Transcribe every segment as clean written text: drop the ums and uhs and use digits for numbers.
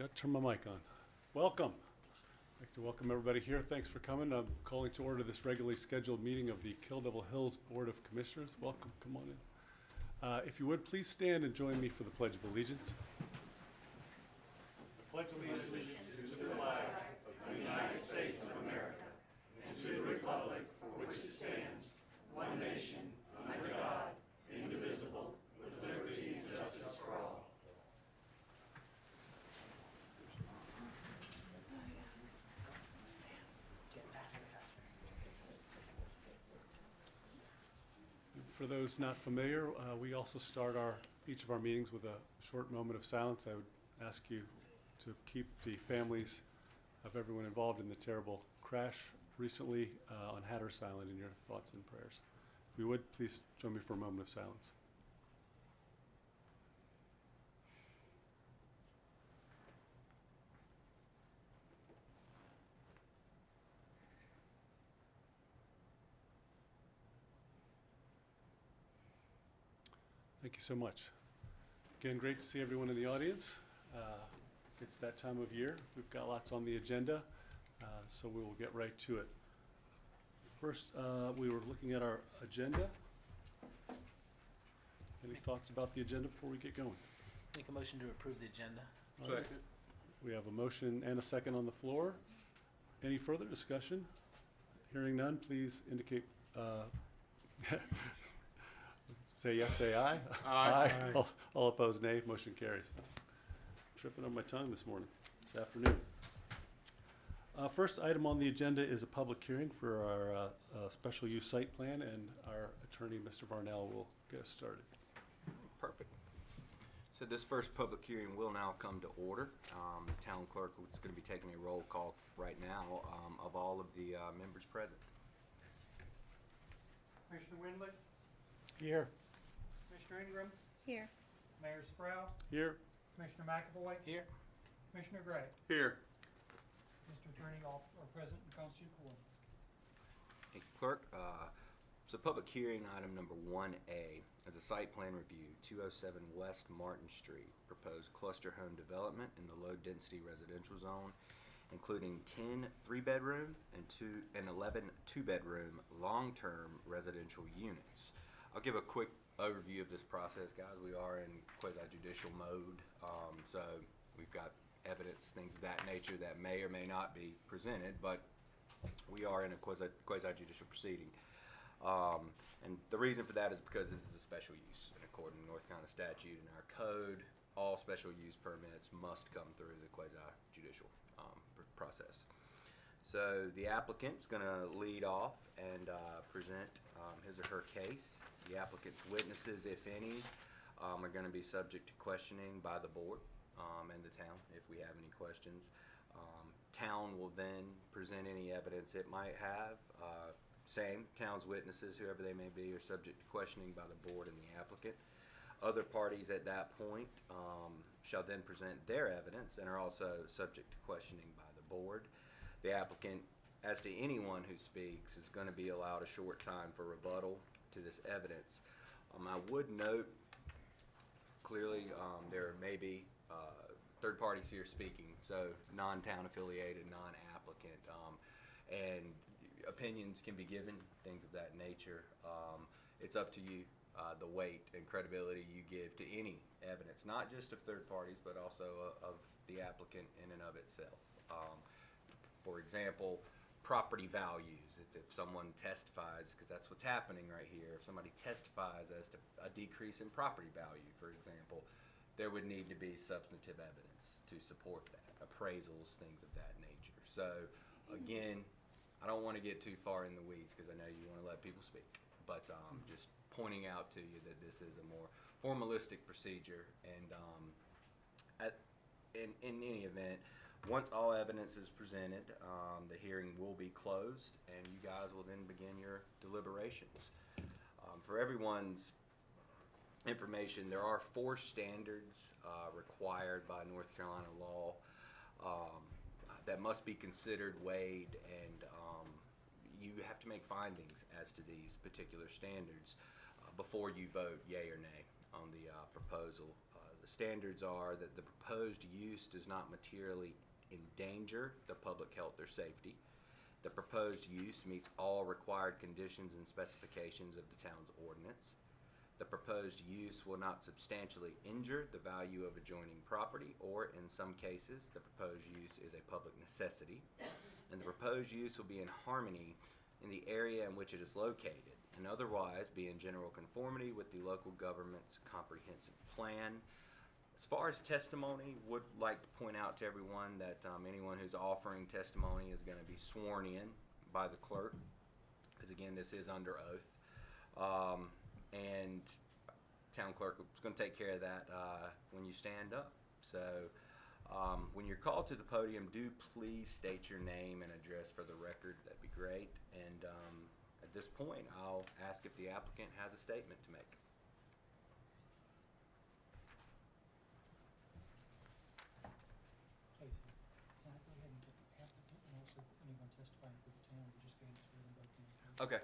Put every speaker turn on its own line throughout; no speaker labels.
Forgot to turn my mic on. Welcome. I'd like to welcome everybody here. Thanks for coming. I'm calling to order this regularly scheduled meeting of the Kill Devil Hills Board of Commissioners. Welcome. Come on in. If you would, please stand and join me for the Pledge of Allegiance. I pledge allegiance to the flag of the United States of America and to the republic for which it stands, one nation, under God, indivisible, with liberty and justice for all. For those not familiar, we also start each of our meetings with a short moment of silence. I would ask you to keep the families of everyone involved in the terrible crash recently on Hatteras Island in your thoughts and prayers. If you would, please join me for a moment of silence. Thank you so much. Again, great to see everyone in the audience. It's that time of year. We've got lots on the agenda, so we will get right to it. First, we were looking at our agenda. Any thoughts about the agenda before we get going?
Make a motion to approve the agenda.
All right. We have a motion and a second on the floor. Any further discussion? Hearing none, please indicate, say yes, say aye.
Aye.
All opposed, nay. Motion carries. Tripping on my tongue this morning, this afternoon. First item on the agenda is a public hearing for our special use site plan, and our attorney, Mr. Varnell, will get us started.
Perfect. So this first public hearing will now come to order. The town clerk is going to be taking a roll call right now of all of the members present.
Commissioner Windley,
Here.
Commissioner Ingram,
Here.
Mayor Sproul,
Here.
Commissioner McAvoy,
Here.
Commissioner Gray.
Here.
Mr. Attorney, all are present and constitute quorum.
Hey, clerk, so public hearing item number 1A is a site plan review, 207 West Martin Street, proposed cluster home development in the low-density residential zone, including 10 three-bedroom and 11 two-bedroom long-term residential units. I'll give a quick overview of this process, guys. We are in quasi-judicial mode, so we've got evidence, things of that nature that may or may not be presented, but we are in a quasi-judicial proceeding. And the reason for that is because this is a special use. And according to North Carolina statute and our code, all special use permits must come through the quasi-judicial process. So the applicant's going to lead off and present his or her case. The applicant's witnesses, if any, are going to be subject to questioning by the board and the town if we have any questions. Town will then present any evidence it might have. Same, town's witnesses, whoever they may be, are subject to questioning by the board and the applicant. Other parties at that point shall then present their evidence and are also subject to questioning by the board. The applicant, as to anyone who speaks, is going to be allowed a short time for rebuttal to this evidence. I would note clearly there may be third parties here speaking, so non-town affiliated, non-applicant, and opinions can be given, things of that nature. It's up to you, the weight and credibility you give to any evidence, not just of third parties, but also of the applicant in and of itself. For example, property values. If someone testifies, because that's what's happening right here, if somebody testifies as to a decrease in property value, for example, there would need to be substantive evidence to support that, appraisals, things of that nature. So again, I don't want to get too far in the weeds because I know you want to let people speak, but just pointing out to you that this is a more formalistic procedure, and in any event, once all evidence is presented, the hearing will be closed, and you guys will then begin your deliberations. For everyone's information, there are 4 standards required by North Carolina law that must be considered, weighed, and you have to make findings as to these particular standards before you vote yay or nay on the proposal The standards are that the proposed use does not materially endanger the public health or safety. The proposed use meets all required conditions and specifications of the town's ordinance. The proposed use will not substantially injure the value of adjoining property, or in some cases, the proposed use is a public necessity. And the proposed use will be in harmony in the area in which it is located, and otherwise be in general conformity with the local government's comprehensive plan. As far as testimony, would like to point out to everyone that anyone who's offering testimony is going to be sworn in by the clerk, because again, this is under oath. And town clerk is going to take care of that when you stand up. So when you're called to the podium, do please state your name and address for the record. That'd be great. And at this point, I'll ask if the applicant has a statement to make.
Casey, can I go ahead and get the applicant and also anyone testifying for the town, we just go ahead and swear them both in?
Okay.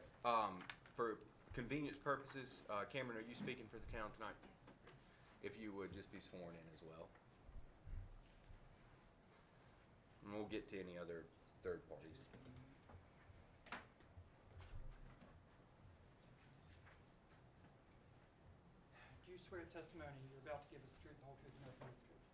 For convenience purposes, Cameron, are you speaking for the town tonight?
Yes.
If you would, just be sworn in as well. And we'll get to any other third parties.
Do you swear testimony you're about to give us the truth, the whole truth, and nothing but the truth?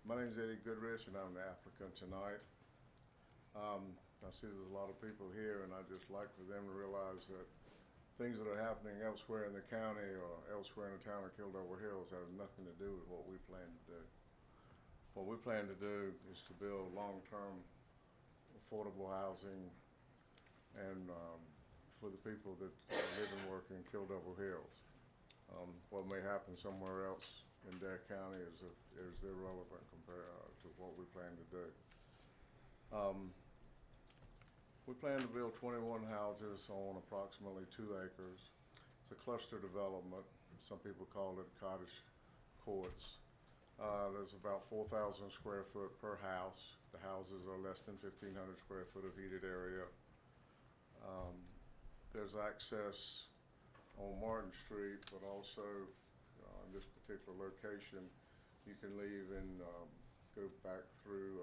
My name's Eddie Goodrich, and I'm the applicant tonight. I see there's a lot of people here, and I'd just like for them to realize that things that are happening elsewhere in the county or elsewhere in the town of Kildover Hills have nothing to do with what we plan to do. What we plan to do is to build long-term affordable housing and for the people that live and work in Kildover Hills. What may happen somewhere else in Dare County is irrelevant compared to what we plan to do. We plan to build 21 houses on approximately 2 acres. It's a cluster development. Some people call it cottage courts. There's about 4,000 square foot per house. The houses are less than 1,500 square foot of heated area. There's access on Martin Street, but also in this particular location, you can leave and go back through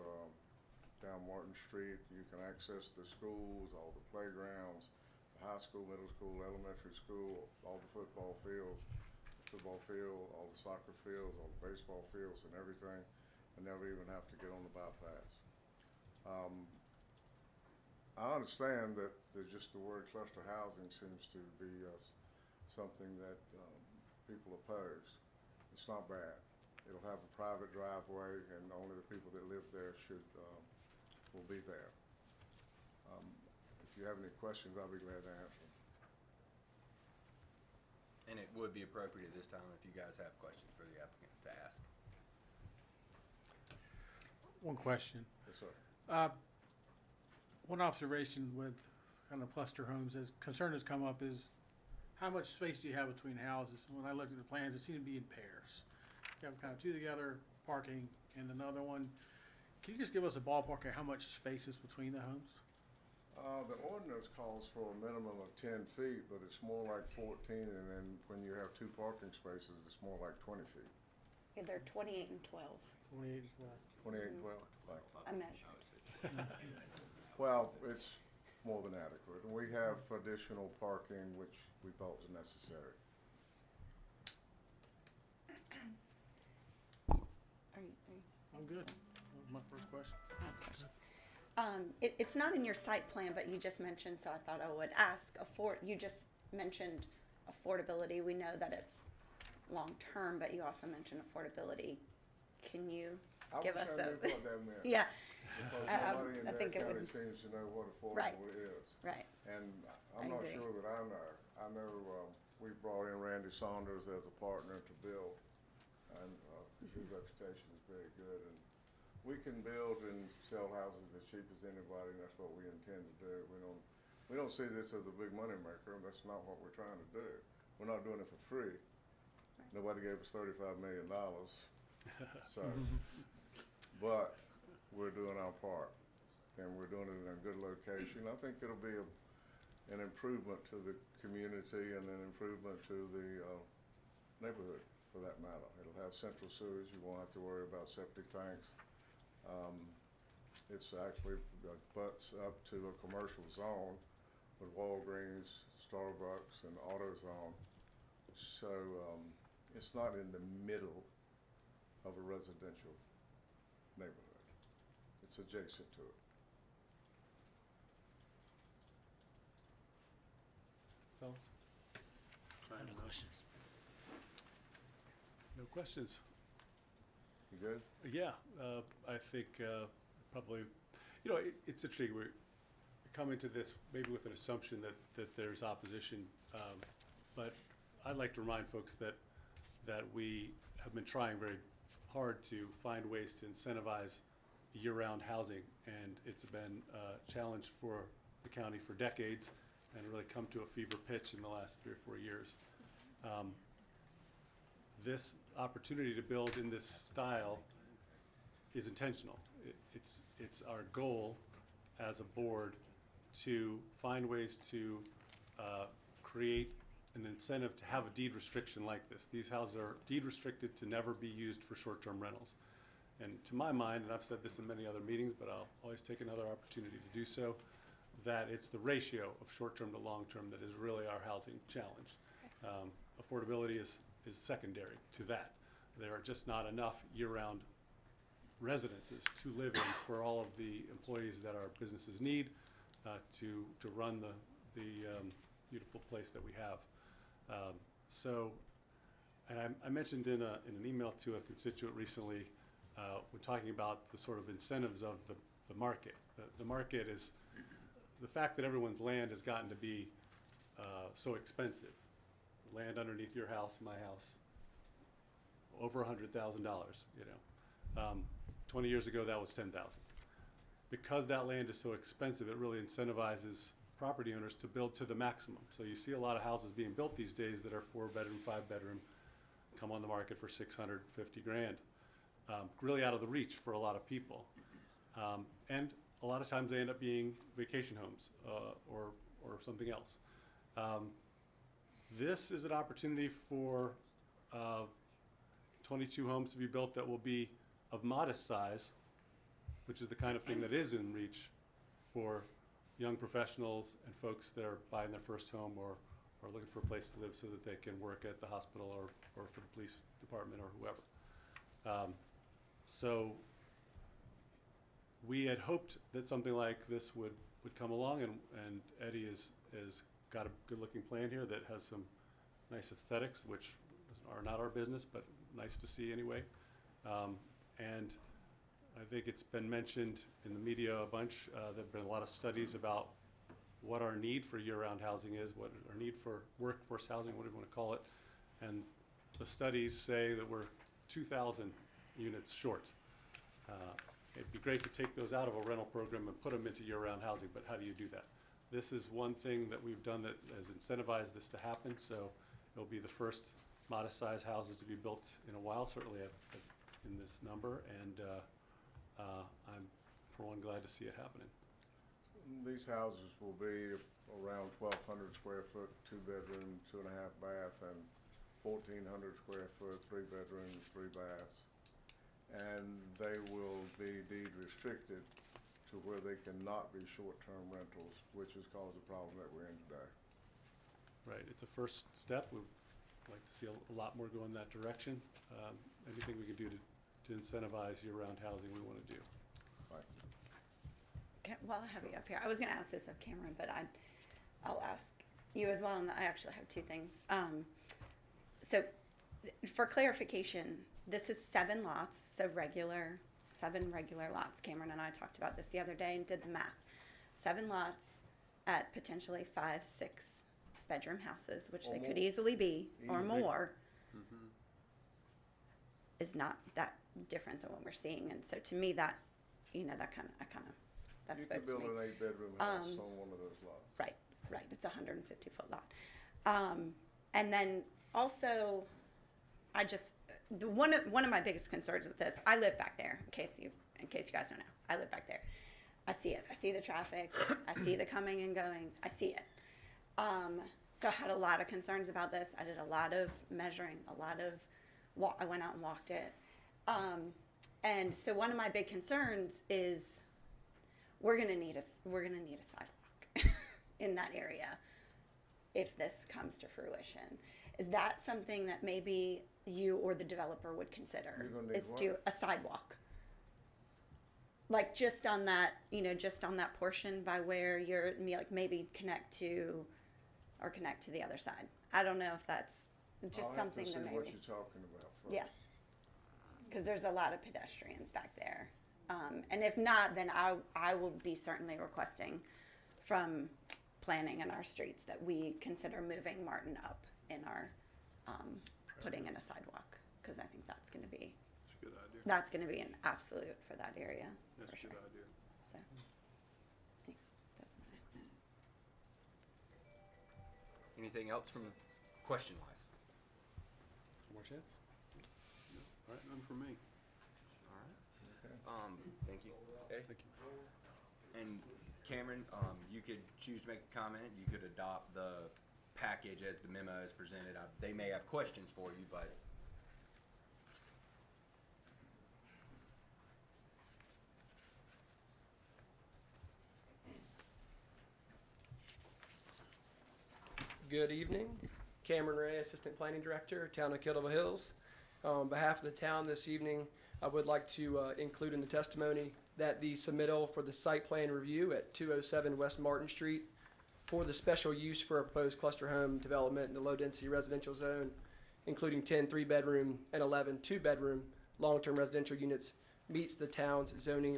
down Martin Street. You can access the schools, all the playgrounds, the high school, middle school, elementary school, all the football field, all the soccer fields, all the baseball fields and everything, and never even have to get on the bypass. I understand that just the word cluster housing seems to be something that people oppose. It's not bad. It'll have a private driveway, and only the people that live there will be there. If you have any questions, I'll be glad to answer them.
And it would be appropriate at this time if you guys have questions for the applicant to ask.
One question.
Yes, sir.
One observation with kind of cluster homes, as concern has come up, is how much space do you have between houses? When I looked at the plans, it seemed to be in pairs. You have kind of two together, parking, and another one. Can you just give us a ballpark of how much space is between the homes?
The ordinance calls for a minimum of 10 feet, but it's more like 14, and then when you have 2 parking spaces, it's more like 20 feet.
Yeah, they're 28 and 12.
28 as well.
28 and 12? Like,
I measured.
well, it's more than adequate. We have additional parking, which we thought was necessary.
I'm good. That was my first question.
It's not in your site plan, but you just mentioned, so I thought I would ask. You just mentioned affordability. We know that it's long-term, but you also mentioned affordability. Can you give us
I wish I knew what that meant.
Yeah,
Because
I
nobody in
think
Dare
it
County
would-
seems to know what
Right.
affordable is.
right.
And
I
I'm not
agree.
sure that I know. I know we brought in Randy Saunders as a partner to build, and his reputation is very good. And we can build and sell houses as cheap as anybody, and that's what we intend to do. We don't see this as a big money maker. That's not what we're trying to do. We're not doing it for free. Nobody gave us $35 million. So, but we're doing our part. and we're doing it in a good location. I think it'll be an improvement to the community and an improvement to the neighborhood, for that matter. It'll have central sewage. You won't have to worry about septic tanks. It's actually butts up to a commercial zone with Walgreens, Starbucks, and AutoZone. So it's not in the middle of a residential neighborhood. It's adjacent to it.
Fellas?
Any questions?
No questions?
You good?
Yeah, I think probably, it's interesting, we come into this maybe with an assumption that there's opposition, but I'd like to remind folks that we have been trying very hard to find ways to incentivize year-round housing, and it's been a challenge for the county for decades, and really come to a fever pitch in the last 3 or 4 years. This opportunity to build in this style is intentional. It's our goal as a board to find ways to create an incentive to have a deed restriction like this. These houses are deed restricted to never be used for short-term rentals. And to my mind, and I've said this in many other meetings, but I'll always take another opportunity to do so, that it's the ratio of short-term to long-term that is really our housing challenge. Affordability is secondary to that. There are just not enough year-round residences to live in for all of the employees that our businesses need to run the beautiful place that we have. And I mentioned in an email to a constituent recently, when talking about the sort of incentives of the market. The market is the fact that everyone's land has gotten to be so expensive. Land underneath your house, my house, over $100,000. 20 years ago that was $10,000. Because that land is so expensive, it really incentivizes property owners to build to the maximum. So you see a lot of houses being built these days that are 4-bedroom, 5-bedroom, come on the market for $650,000. Really out of the reach for a lot of people. And a lot of times they end up being vacation homes or something else. This is an opportunity for 22 homes to be built that will be of modest size, which is the kind of thing that is in reach for young professionals and folks that are buying their first home or looking for a place to live so that they can work at the hospital or for the police department or whoever. So we had hoped that something like this would come along, and Eddie has got a good-looking plan here that has some nice aesthetics, which are not our business, but nice to see anyway. And I think it's been mentioned in the media a bunch. There have been a lot of studies about what our need for year-round housing is, what our need for workforce housing, whatever you want to call it. And the studies say that we're 2,000 units short. It'd be great to take those out of a rental program and put them into year-round housing, but how do you do that? This is one thing that we've done that has incentivized this to happen, so it'll be the first modest-sized houses to be built in a while, certainly in this number, and I'm, for one, glad to see it happening.
These houses will be around 1,200 square foot, 2-bedroom, 2.5 bath, and 1,400 square foot, 3 bedrooms, 3 baths. And they will be deed restricted to where they cannot be short-term rentals, which has caused the problem that we're in today.
Right, it's a first step. We'd like to see a lot more go in that direction. Anything we can do to incentivize year-round housing, we want to do.
Right.
While I have you up here, I was going to ask this of Cameron, but I'll ask you as well, and I actually have 2 things. So for clarification, this is 7 lots, so 7 regular lots. Cameron and I talked about this the other day and did the math. 7 lots at potentially 5-6 bedroom houses, which
Or
they could
more.
easily be, or
Easily.
more, is not that different than what we're seeing. And so to me, that, that
You
spoke
could
to
build
me.
an 8-bedroom house on one of those lots.
Right, it's a 150-foot lot. And then also, one of my biggest concerns with this, I live back there, in case you guys don't know, I live back there. I see it. I see the traffic. I see the coming and goings. I see it. So I had a lot of concerns about this. I did a lot of measuring, I went out and walked it. And so one of my big concerns is we're gonna need a sidewalk in that area if this comes to fruition. Is that something that maybe you or the developer would consider?
You're gonna need
Is
what?
do a sidewalk? Like just on that, just on that portion by where you're, like maybe connect to the other side. I don't know if that's just something
I'll
to
have to see what
maybe,
you're talking about first.
yeah. Cause there's a lot of pedestrians back there. And if not, then I will be certainly requesting from planning in our streets that we consider moving Martin up in our, putting in a sidewalk. Cause I think that's gonna be,
That's a good idea.
that's gonna be an absolute for that area,
That's
for
a
sure.
good idea.
So, yeah, that's my.
Anything else from question-wise?
One more chance? No? All right, none for me.
All right.
Okay.
Thank you. Eddie?
Thank you.
And Cameron, you could choose to make a comment. You could adopt the package as the memo is presented. They may have questions for you, but
Good evening. Cameron Ray, Assistant Planning Director, Town of Killable Hills. On behalf of the town this evening, I would like to include in the testimony that the submittal for the site plan review at 207 West Martin Street for the special use for a proposed cluster home development in the low-density residential zone, including 10 three-bedroom and 11 two-bedroom long-term residential units, meets the town's zoning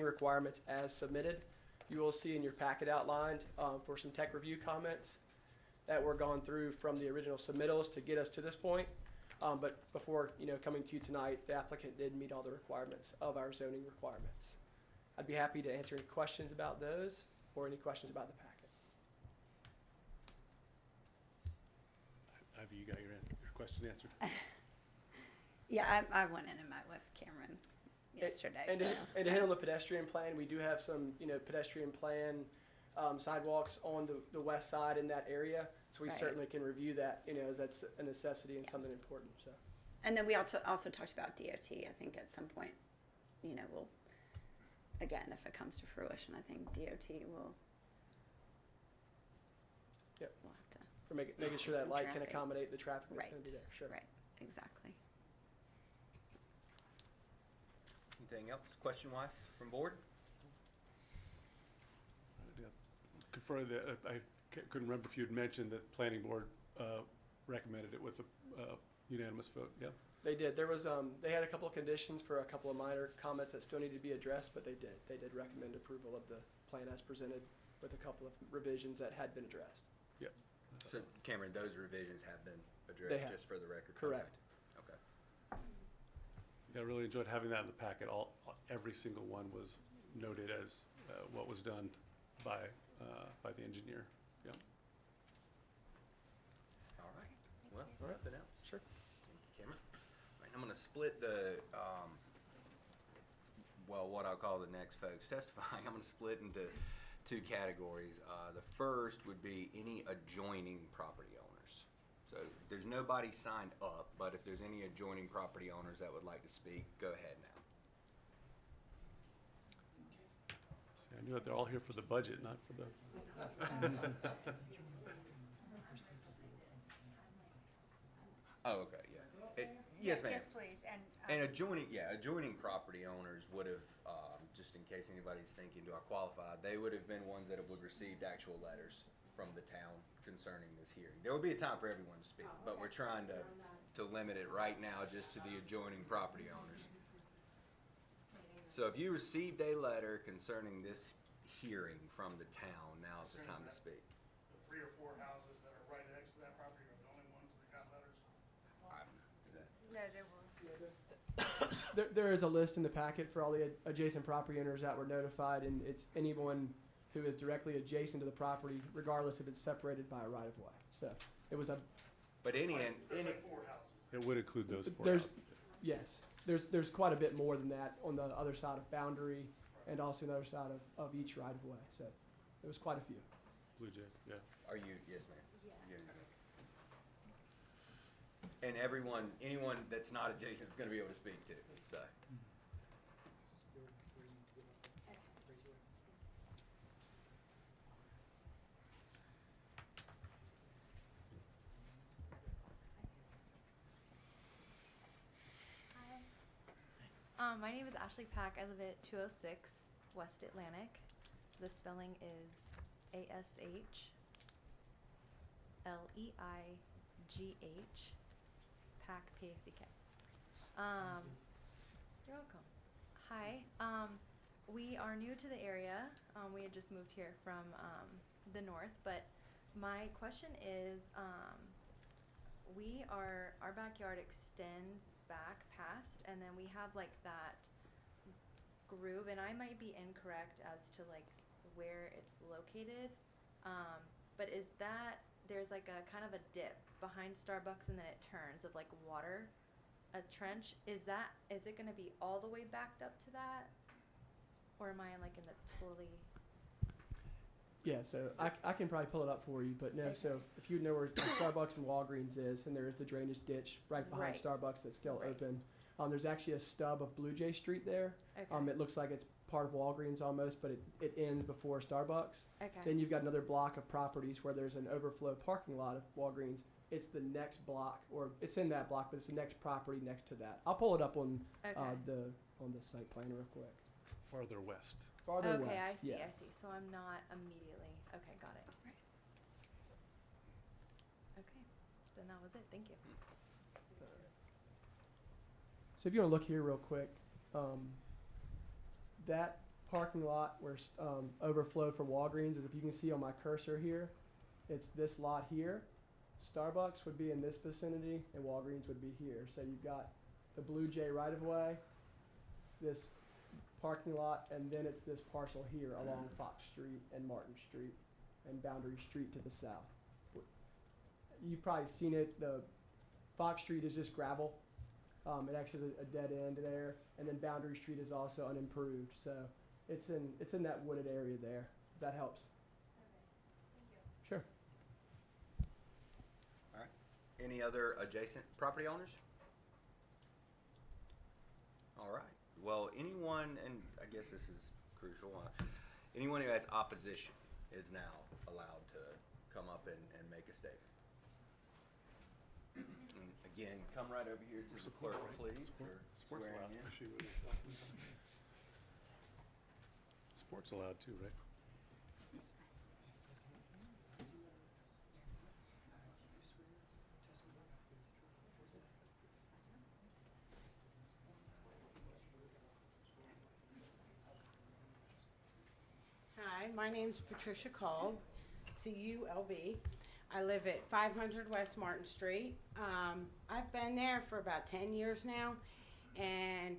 requirements as submitted. You will see in your packet outlined for some tech review comments that were gone through from the original submittals to get us to this point. But before coming to you tonight, the applicant did meet all the requirements of our zoning requirements. I'd be happy to answer any questions about those or any questions about the packet.
Ivy, you got your question answered?
Yeah, I went in and met with Cameron yesterday,
And
so.
to hit on the pedestrian plan, we do have some pedestrian plan sidewalks on the west side in that area. So we
Right.
certainly can review that, as that's a necessity and something important, so.
And then we also talked about DOT. I think at some point, we'll, again, if it comes to fruition, I think DOT will.
Yep.
We'll have to,
For making sure that
Some
light can
traffic.
accommodate the traffic that's
right,
gonna be there, sure.
right, exactly.
anything else question-wise from board?
Yeah. Confer that, couldn't remember if you had mentioned that planning board recommended it with a unanimous vote, yeah?
They did. There was they had a couple of conditions for a couple of minor comments that still need to be addressed, but they did recommend approval of the plan as presented with a couple of revisions that had been addressed.
So Cameron, those revisions have been
They
addressed,
have.
just for the record?
Correct.
Okay.
Yeah, I really enjoyed having that in the packet. Every single one was noted as what was done by the engineer. Yeah.
All right. Well,
All right.
nothing else?
Sure.
Thank you, Cameron. All right, I'm gonna split the, what I'll call the next folks testifying, I'm gonna split into two categories. The first would be any adjoining property owners. So there's nobody signed up, but if there's any adjoining property owners that would like to speak, go ahead now.
See, I knew it. They're all here for the budget, not for the.
Oh, okay, yeah. Yes, ma'am.
Yes, please,
And adjoining property owners would have, just in case anybody's thinking, do I qualify? They would have been ones that would received actual letters from the town concerning this hearing. There will be a time for everyone to speak, but we're trying to limit it right now just to the adjoining property owners. So if you received a letter concerning this hearing from the town, now's the time to speak.
The 3 or 4 houses that are right next to that property are the only ones that got letters.
Is that-
no, there were,
There is a list in the packet for all the adjacent property owners that were notified, and it's anyone who is directly adjacent to the property, regardless if it's separated by a right of way. So it was
But any,
4 houses.
It would include those four
there's
houses.
yes, there's quite a bit more than that on the other side of Boundary and also the other side of each right of way. So it was quite a few.
Blue Jay, yeah.
Are you, yes, ma'am? And anyone that's not adjacent is gonna be able to speak too, so.
Hi. My name is Ashley Pack. I live at 206 West Atlantic. The spelling is ASHLEIGH. Pack, P-A-C-K. You're welcome. Hi. We are new to the area. We had just moved here from the north, but my question is, our backyard extends back past, and then we have like that groove, and I might be incorrect as to like where it's located, but is that, there's like a kind of a dip behind Starbucks and then it turns of like water, a trench, is it gonna be all the way backed up to that? Or am I like in the totally,
Yeah, so I can probably pull it up for you, but no, so if you know where Starbucks and Walgreens is, and there is the drainage ditch right behind
Right.
Starbucks that's still
Right.
open. There's actually a stub of Blue Jay Street there.
okay,
It looks like it's part of Walgreens almost, but it ends before Starbucks.
okay,
Then you've got another block of properties where there's an overflow parking lot of Walgreens. It's the next block, or it's in that block, but it's the next property next to that. I'll pull it up on
okay.
the site plan real quick.
Farther west.
Farther
Okay,
west,
I see,
yes.
I see. So I'm not immediately, okay, got it. Okay, then that was it, thank you.
So if you want to look here real quick, that parking lot where overflow for Walgreens is, if you can see on my cursor here, it's this lot here. Starbucks would be in this vicinity, and Walgreens would be here. So you've got the Blue Jay right of way, this parking lot, and then it's this parcel here along Fox Street and Martin Street and Boundary Street to the south. You've probably seen it. The Fox Street is just gravel. It actually is a dead end there, and then Boundary Street is also unimproved. So it's in that wooded area there. If that helps. Sure.
Any other adjacent property owners? All right. Well, anyone, and I guess this is crucial, anyone who has opposition is now allowed to come up and make a statement. And again, come right over here to the clerk, please, for
Sport's
swearing
allowed.
in.
Sport's allowed too, right?
Hi, my name's Patricia Call, C-U-L-B. I live at 500 West Martin Street. I've been there for about 10 years now, and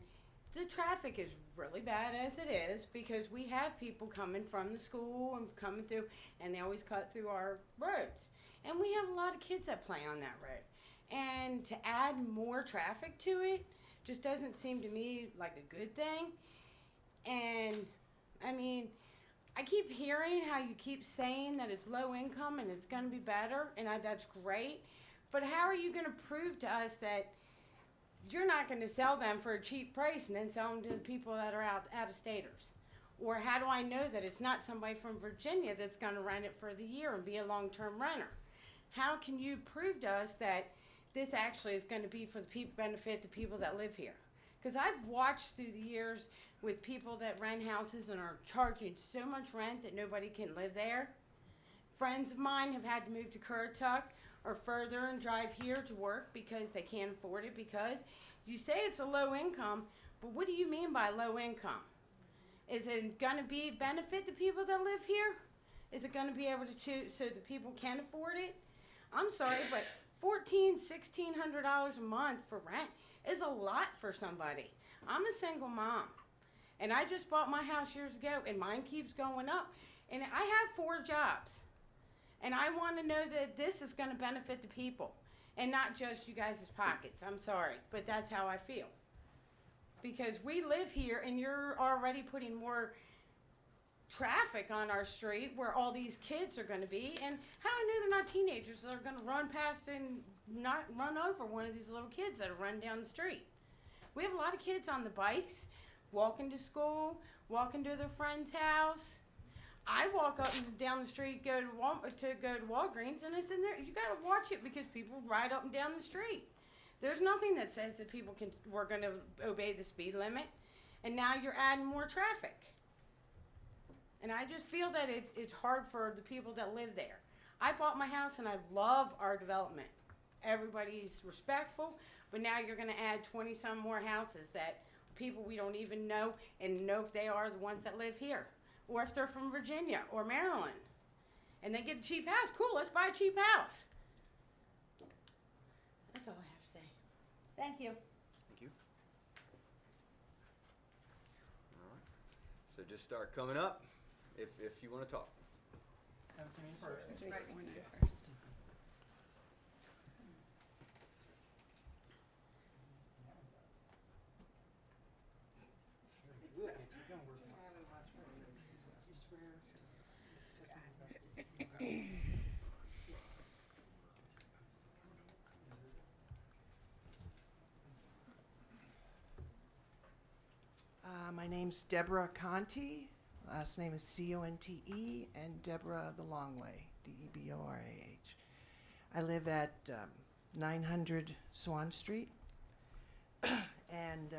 the traffic is really bad as it is because we have people coming from the school and coming through, and they always cut through our roads. And we have a lot of kids that play on that road. And to add more traffic to it just doesn't seem to me like a good thing. And, I mean, I keep hearing how you keep saying that it's low income and it's going to be better, and that's great. But how are you going to prove to us that you're not going to sell them for a cheap price and then sell them to the people that are out of staters? Or how do I know that it's not somebody from Virginia that's going to rent it for the year and be a long-term renter? How can you prove to us that this actually is going to be for the people, benefit the people that live here? Because I've watched through the years with people that rent houses and are charging so much rent that nobody can live there. Friends of mine have had to move to Currituck or further and drive here to work because they can't afford it, because you say it's a low income, but what do you mean by low income? Is it going to be benefit the people that live here? Is it going to be able to so the people can afford it? I'm sorry, but $1,400, $1,600 a month for rent is a lot for somebody. I'm a single mom, and I just bought my house years ago, and mine keeps going up. And I have 4 jobs, and I want to know that this is going to benefit the people and not just you guys' pockets. I'm sorry, but that's how I feel. because we live here and you're already putting more traffic on our street where all these kids are gonna be. And how do I know they're not teenagers that are gonna run past and not run over one of these little kids that are running down the street? We have a lot of kids on the bikes, walking to school, walking to their friend's house. I walk up and down the street, go to Walgreens, and it's in there. You gotta watch it because people ride up and down the street. There's nothing that says that we're gonna obey the speed limit, and now you're adding more traffic. And I just feel that it's hard for the people that live there. I bought my house and I love our development. Everybody's respectful, but now you're gonna add 20 some more houses that people we don't even know and know if they are the ones that live here. Or if they're from Virginia or Maryland. And they get a cheap house. Cool, let's buy a cheap house. That's all I have to say. Thank you.
Thank you. All right. So just start coming up if you want to talk.
Haven't seen any first.
To be sworn in first.
My name's Deborah Conti. Last name is C-O-N-T-E, and Deborah the Long Way, D-E-B-O-R-A-H. I live at 900 Swan Street. And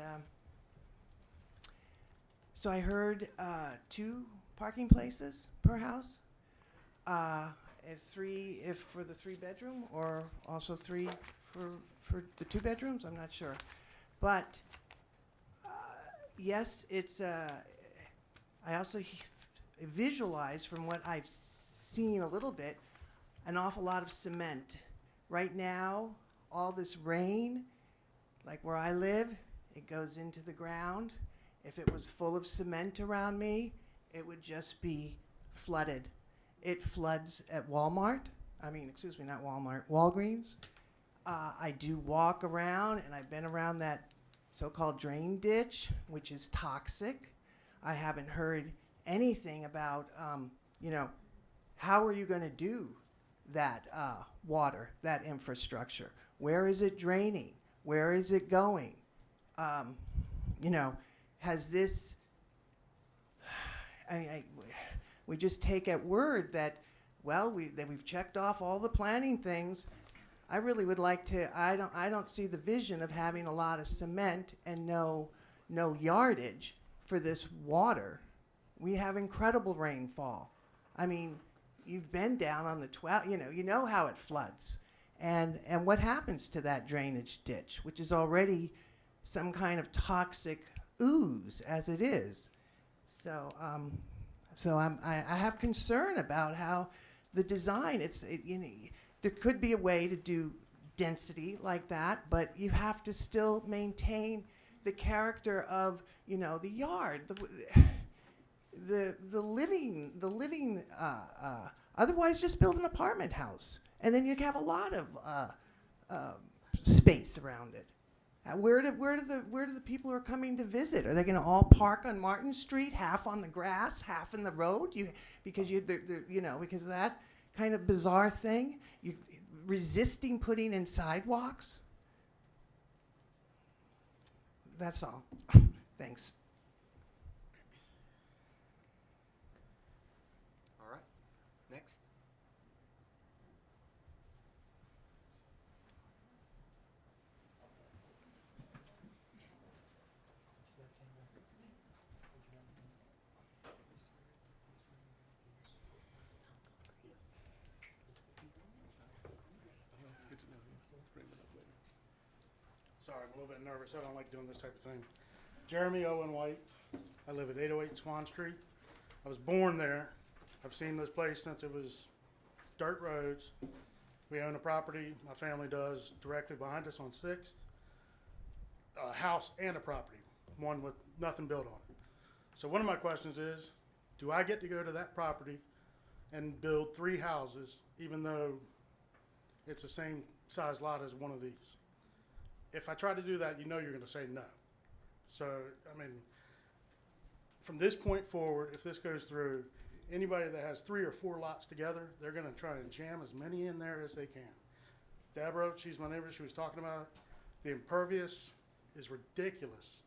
so I heard 2 parking places per house. If for the 3-bedroom, or also 3 for the 2 bedrooms, I'm not sure. But yes, it's. I also visualize from what I've seen a little bit, an awful lot of cement. Right now, all this rain, like where I live, it goes into the ground. If it was full of cement around me, it would just be flooded. It floods at Walmart. Not Walmart, Walgreens. I do walk around, and I've been around that so-called drain ditch, which is toxic. I haven't heard anything about, how are you going to do that water, that infrastructure? Where is it draining? Where is it going? Has this, we just take at word that, that we've checked off all the planning things. I really would like to, I don't see the vision of having a lot of cement and no yardage for this water. We have incredible rainfall. I mean, you've been down on the 12, you know how it floods. And what happens to that drainage ditch, which is already some kind of toxic ooze as it is. So I have concern about how the design, there could be a way to do density like that, but you have to still maintain the character of, the yard, the living, otherwise just build an apartment house. And then you have a lot of space around it. Where do the people who are coming to visit? Are they going to all park on Martin Street, half on the grass, half in the road? Because of that kind of bizarre thing, you resisting putting in sidewalks. That's all. Thanks.
All right. Next.
It's good to know. Bring it up later.
Sorry, I'm a little bit nervous. I don't like doing this type of thing. Jeremy Owen White. I live at 808 Swan Street. I was born there. I've seen this place since it was dirt roads. We own a property, my family does, directly behind us on 6th. A house and a property, one with nothing built on it. So one of my questions is, do I get to go to that property and build 3 houses, even though it's the same size lot as one of these? If I try to do that, you're going to say no. So, I mean, from this point forward, if this goes through, anybody that has 3 or 4 lots together, they're gonna try and jam as many in there as they can. Deborah, she's my neighbor, she was talking about it. The impervious is ridiculous.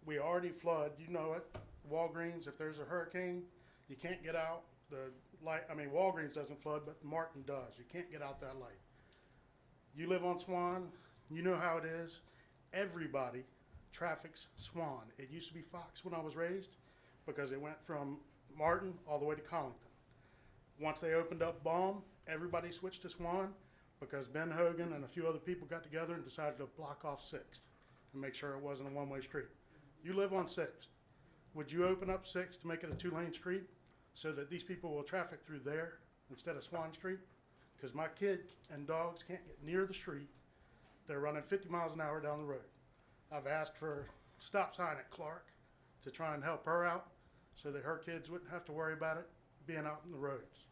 We already flood, you know it, Walgreens, if there's a hurricane, you can't get out. Walgreens doesn't flood, but Martin does. You can't get out that light. You live on Swan, you know how it is. Everybody traffics Swan. It used to be Fox when I was raised because it went from Martin all the way to Collington. Once they opened up Baum, everybody switched to Swan because Ben Hogan and a few other people got together and decided to block off 6th and make sure it wasn't a one-way street. You live on 6th. Would you open up 6th to make it a 2-lane street so that these people will traffic through there instead of Swan Street? Because my kid and dogs can't get near the street. They're running 50 miles an hour down the road. I've asked for a stop sign at Clark to try and help her out so that her kids wouldn't have to worry about it being out in the roads.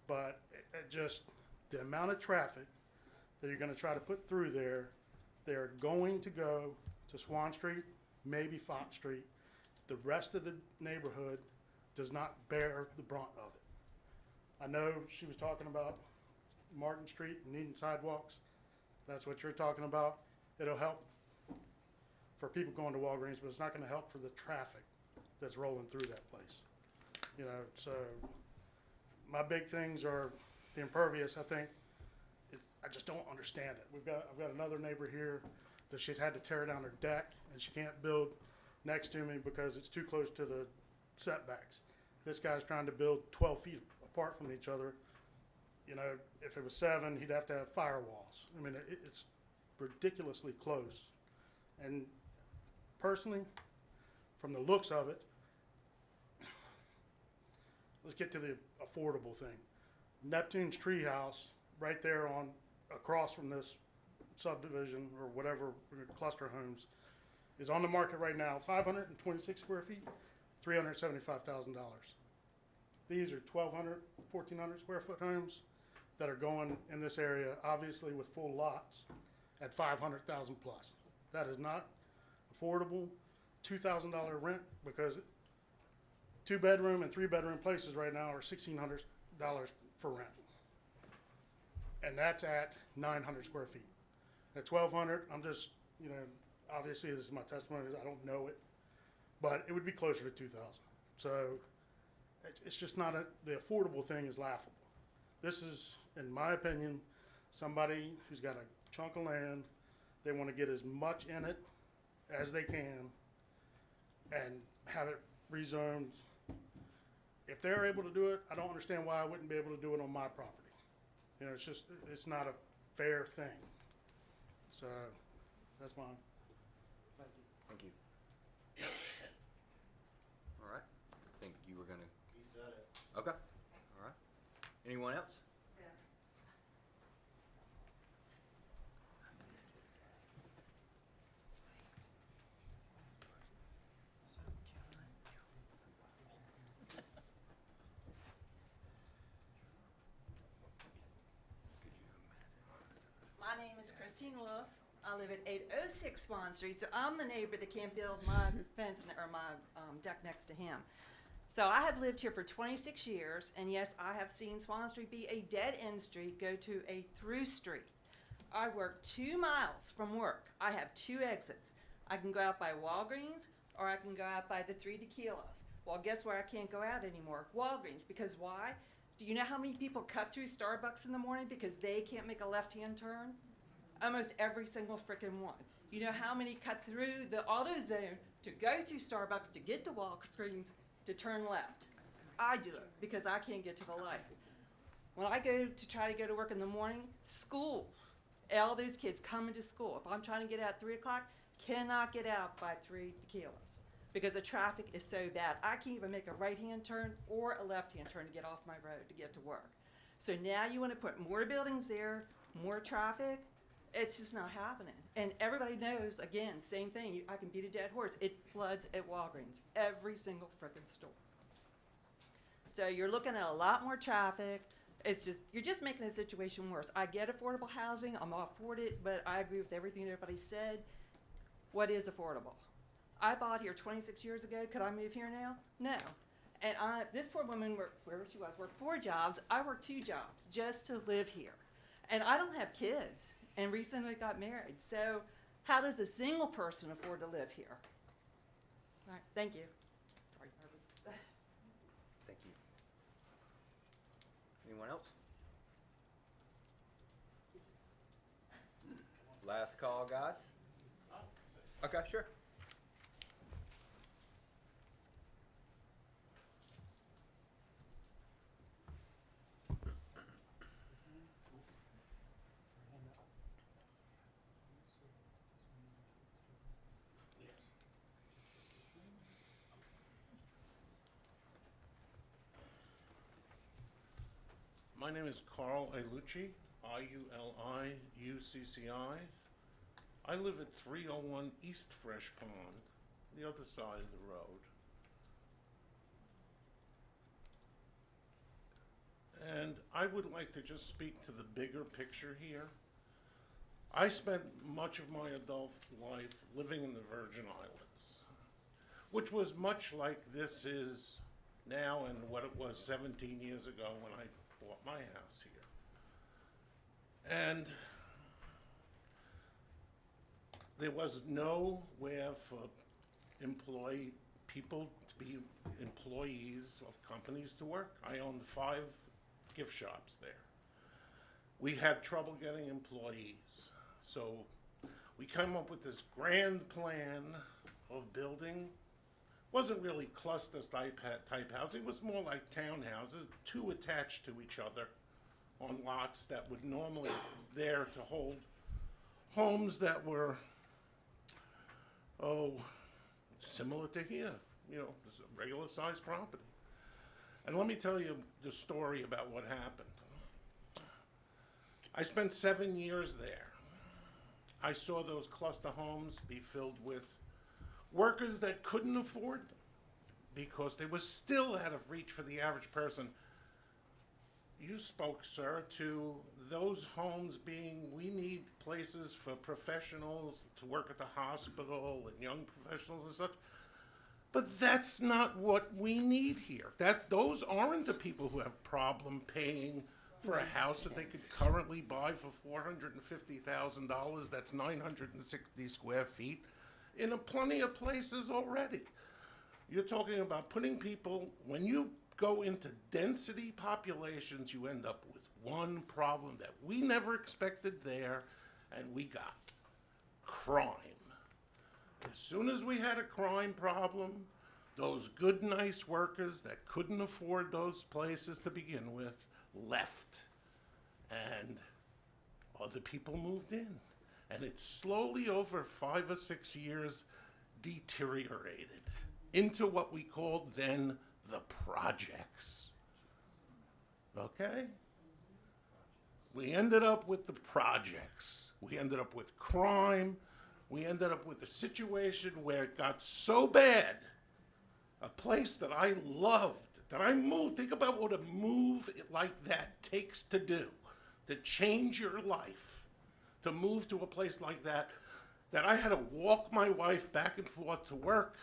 But it just, the amount of traffic that you're gonna try to put through there, they're going to go to Swan Street, maybe Fox Street. The rest of the neighborhood does not bear the brunt of it. I know she was talking about Martin Street and needing sidewalks. That's what you're talking about. It'll help for people going to Walgreens, but it's not gonna help for the traffic that's rolling through that place. You know, so my big things are the impervious, I think. I just don't understand it. I've got another neighbor here that she's had to tear down her deck and she can't build next to me because it's too close to the setbacks. This guy's trying to build 12 feet apart from each other. You know, if it was 7, he'd have to have firewalls. I mean, it's ridiculously close. And personally, from the looks of it, let's get to the affordable thing. Neptune's Treehouse, right there on across from this subdivision or whatever cluster homes, is on the market right now. 526 square feet, $375,000. These are 1,200, 1,400 square foot homes that are going in this area, obviously with full lots, at 500,000 plus. That is not affordable. $2,000 rent because 2-bedroom and 3-bedroom places right now are $1,600 for rent. And that's at 900 square feet. At 1,200, I'm just, you know, obviously this is my testimony, I don't know it, but it would be closer to 2,000. So it's just not the affordable thing is laughable. This is, in my opinion, somebody who's got a chunk of land, they want to get as much in it as they can and have it rezoned. If they're able to do it, I don't understand why I wouldn't be able to do it on my property. You know, it's not a fair thing. So that's mine. Thank you.
Thank you. All right. I think you were gonna. You said it. Okay. All right. Anyone else?
My name is Christine Wolf. I live at 806 Swan Street, so I'm the neighbor that can't build my fence or my deck next to him. So I have lived here for 26 years, and yes, I have seen Swan Street be a dead-end street go to a through street. I work 2 miles from work. I have 2 exits. I can go out by Walgreens, or I can go out by the 3 Tequilas. Well, guess where I can't go out anymore? Walgreens, because why? Do you know how many people cut through Starbucks in the morning because they can't make a left-hand turn? Almost every single frickin' one. You know how many cut through the AutoZone to go through Starbucks to get to Walgreens to turn left? I do it because I can't get to the light. When I go to try to go to work in the morning, school, all those kids coming to school. If I'm trying to get out at 3 o'clock, cannot get out by 3 Tequilas because the traffic is so bad. I can't even make a right-hand turn or a left-hand turn to get off my road to get to work. So now you want to put more buildings there, more traffic. It's just not happening. And everybody knows, again, same thing. I can beat a dead horse. It floods at Walgreens. Every single frickin' store. So you're looking at a lot more traffic. It's just, you're just making the situation worse. I get affordable housing. I'm all for it, but I agree with everything everybody said. What is affordable? I bought here 26 years ago. Could I move here now? No. And this poor woman worked, wherever she was, worked 4 jobs. I worked 2 jobs just to live here. And I don't have kids and recently got married. So how does a single person afford to live here? All right, thank you. Sorry, nervous.
Thank you. Anyone else? Last call, guys. Okay, sure.
My name is Carl Iuliucci, I-U-L-I-U-C-C-I. I live at 301 East Fresh Pond, the other side of the road. And I would like to just speak to the bigger picture here. I spent much of my adult life living in the Virgin Islands, which was much like this is now and what it was 17 years ago when I bought my house here. And there was nowhere for people to be employees of companies to work. I owned 5 gift shops there. We had trouble getting employees. So we came up with this grand plan of building. Wasn't really cluster type housing, it was more like townhouses, 2 attached to each other on lots that would normally there to hold homes that were, similar to here, just a regular sized property. And let me tell you the story about what happened. I spent 7 years there. I saw those cluster homes be filled with workers that couldn't afford them because they were still out of reach for the average person. You spoke, sir, to those homes being, we need places for professionals to work at the hospital and young professionals and such. But that's not what we need here. Those aren't the people who have problem paying for a house that they could currently buy for $450,000. That's 960 square feet in plenty of places already. You're talking about putting people, when you go into density populations, you end up with one problem that we never expected there, and we got crime. As soon as we had a crime problem, those good, nice workers that couldn't afford those places to begin with left, and other people moved in. And it slowly, over 5 or 6 years, deteriorated into what we called then the projects. Okay? We ended up with the projects. We ended up with crime. We ended up with a situation where it got so bad, a place that I loved, that I moved. Think about what a move like that takes to do, to change your life, to move to a place like that, that I had to walk my wife back and forth to work.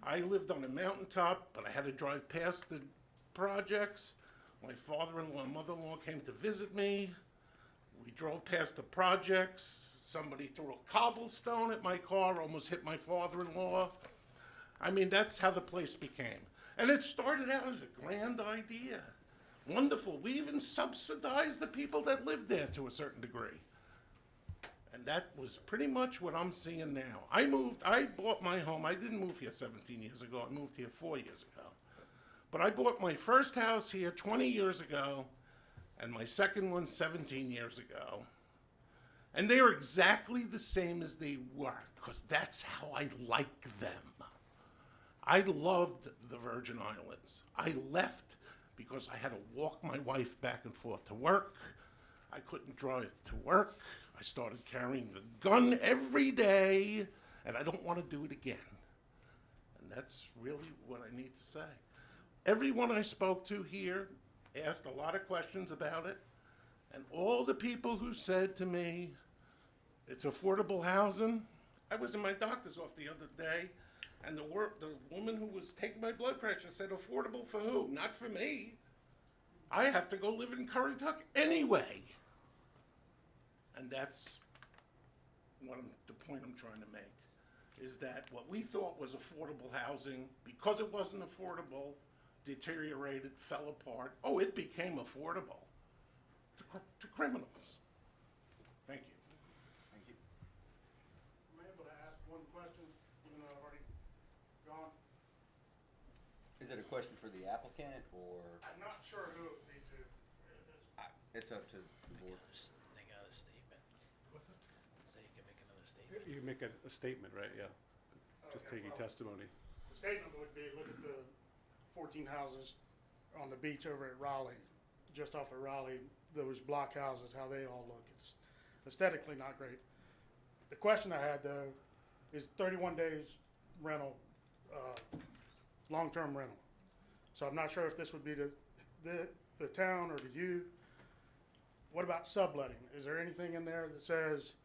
I lived on a mountaintop, but I had to drive past the projects. My father-in-law and mother-in-law came to visit me. We drove past the projects. Somebody threw a cobblestone at my car, almost hit my father-in-law. I mean, that's how the place became. And it started out as a grand idea. Wonderful. We even subsidized the people that lived there to a certain degree. And that was pretty much what I'm seeing now. I bought my home. I didn't move here 17 years ago. I moved here 4 years ago. But I bought my first house here 20 years ago, and my second one 17 years ago. And they are exactly the same as they were, because that's how I like them. I loved the Virgin Islands. I left because I had to walk my wife back and forth to work. I couldn't drive to work. I started carrying the gun every day, and I don't want to do it again. And that's really what I need to say. Everyone I spoke to here asked a lot of questions about it, and all the people who said to me, it's affordable housing, I was in my doctor's office the other day, and the woman who was taking my blood pressure said, affordable for who? Not for me. I have to go live in Currituck anyway. And that's the point I'm trying to make, is that what we thought was affordable housing, because it wasn't affordable, deteriorated, fell apart. Oh, it became affordable to criminals. Thank you.
Thank you.
Am I able to ask one question, even though I've already gone?
Is it a question for the applicant, or
I'm not sure who it would be to.
it's up to the board?
Make another statement.
What's it?
So you can make another statement.
You make a statement, right? Yeah. Just
Okay,
taking
well,
testimony.
The statement would be, look at the 14 houses on the beach over at Raleigh, just off of Raleigh, those block houses, how they all look. It's aesthetically not great. The question I had though is 31 days rental, long-term rental. So I'm not sure if this would be to the town or to you. What about subletting? Is there anything in there that says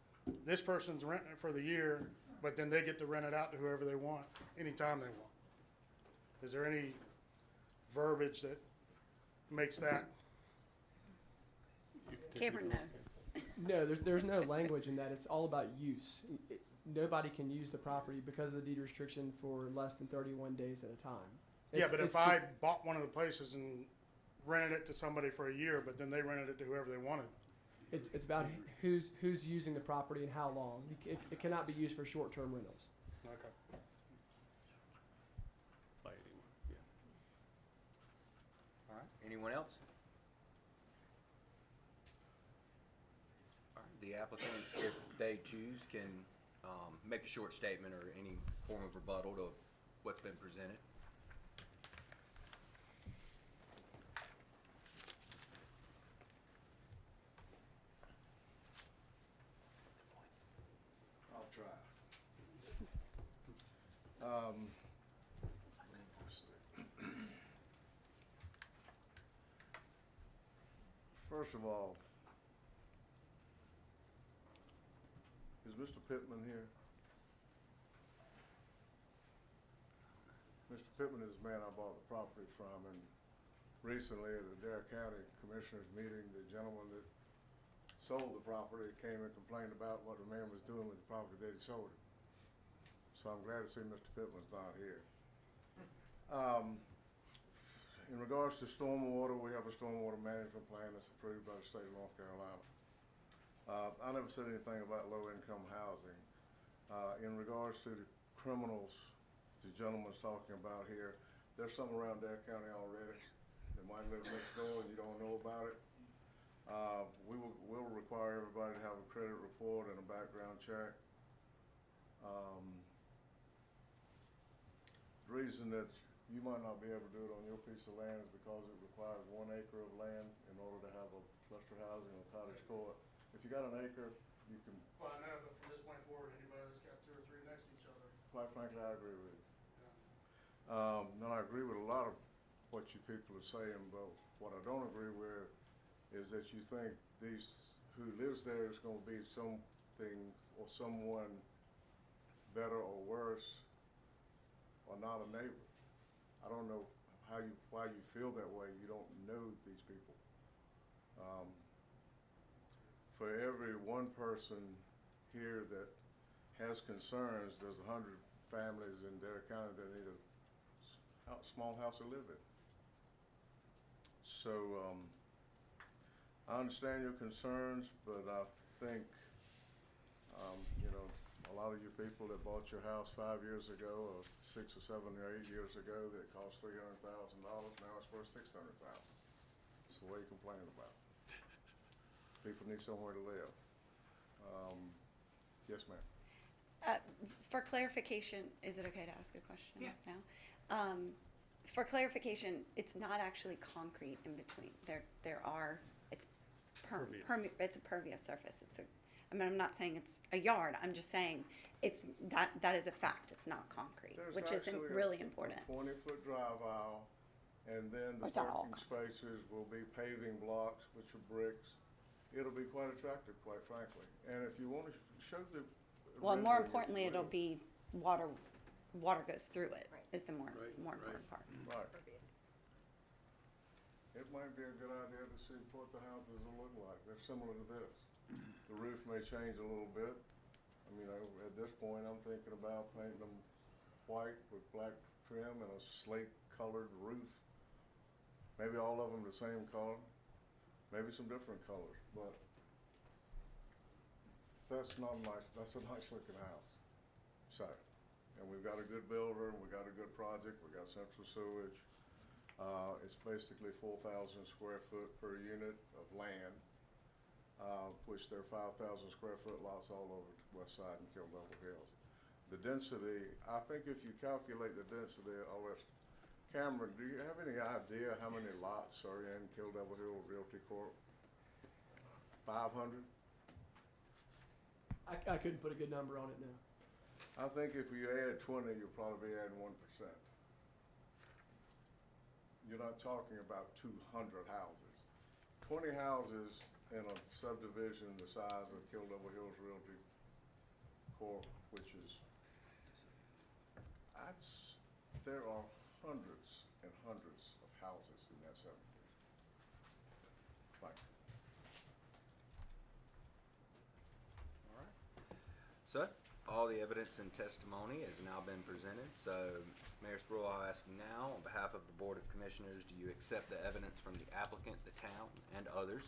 this person's renting it for the year, but then they get to rent it out to whoever they want, anytime they want? Is there any verbiage that makes that?
Cameron knows.
No, there's no language in that. It's all about use. Nobody can use the property because of the deed restriction for less than 31 days at a time.
Yeah, but if
it's
I bought one of the places and rented it to somebody for a year, but then they rented it to whoever they wanted.
it's about who's using the property and how long. It cannot be used for short-term rentals.
Okay.
By anyone. Yeah.
All right, anyone else? All right, the applicant, if they choose, can make a short statement or any form of rebuttal to what's been presented.
I'll try. First of all, is Mr. Pittman here? Mr. Pittman is the man I bought the property from, and recently at the Dare County Commissioners meeting, the gentleman that sold the property came and complained about what the man was doing with the property that he sold it. So I'm glad to see Mr. Pittman's not here. In regards to stormwater, we have a stormwater management plan that's approved by the state of North Carolina. I never said anything about low-income housing. In regards to the criminals the gentleman's talking about here, there's some around Dare County already that might live next door and you don't know about it. We'll require everybody to have a credit report and a background check. The reason that you might not be able to do it on your piece of land is because it requires 1 acre of land in order to have a cluster housing or cottage court. If you got an acre, you can,
Well, I know, but from this point forward, anybody that's got 2 or 3 next to each other.
quite frankly, I agree with you. No, I agree with a lot of what you people are saying, but what I don't agree with is that you think who lives there is gonna be something or someone better or worse or not a neighbor. I don't know why you feel that way. You don't know these people. For every one person here that has concerns, there's 100 families in Dare County that need a small house to live in. So, I understand your concerns, but I think, a lot of you people that bought your house 5 years ago, or 6 or 7 or 8 years ago, that cost $300,000, now it's worth $600,000. So what are you complaining about? People need somewhere to live. Yes, ma'am.
For clarification, is it okay to ask a question now? For clarification, it's not actually concrete in between. It's
Pervious.
it's a pervious surface. I'm not saying it's a yard. I'm just saying that is a fact. It's not concrete,
There's
which is
actually
really important.
a 20-foot drive aisle, and then the
It's all
parking spaces will be paving blocks, which are bricks. It'll be quite attractive, quite frankly. And if you want to show the
Well, more
rendering is
importantly, it'll
pretty-
be water goes through it,
Right.
is the more
Right,
important part.
Right.
Impervious.
It might be a good idea to see what the houses will look like. They're similar to this. The roof may change a little bit. I mean, at this point, I'm thinking about painting them white with black trim and a slate colored roof. Maybe all of them the same color, maybe some different colors, but that's not nice. That's a nice looking house. So, and we've got a good builder, we got a good project, we got central sewage. It's basically 4,000 square foot per unit of land, which there are 5,000 square foot lots all over the west side and Kill Devil Hills. The density, I think if you calculate the density, I'll let Cameron, do you have any idea how many lots are in Kill Devil Hill Realty Corp? 500?
I couldn't put a good number on it now.
I think if you add 20, you'll probably be adding 1%. You're not talking about 200 houses. 20 houses in a subdivision the size of Kill Devil Hills Realty Corp., which is, there are hundreds and hundreds of houses in that subdivision. Like,
So, all the evidence and testimony has now been presented, so Mayor Spruill, I'll ask you now, on behalf of the Board of Commissioners, do you accept the evidence from the applicant, the town, and others,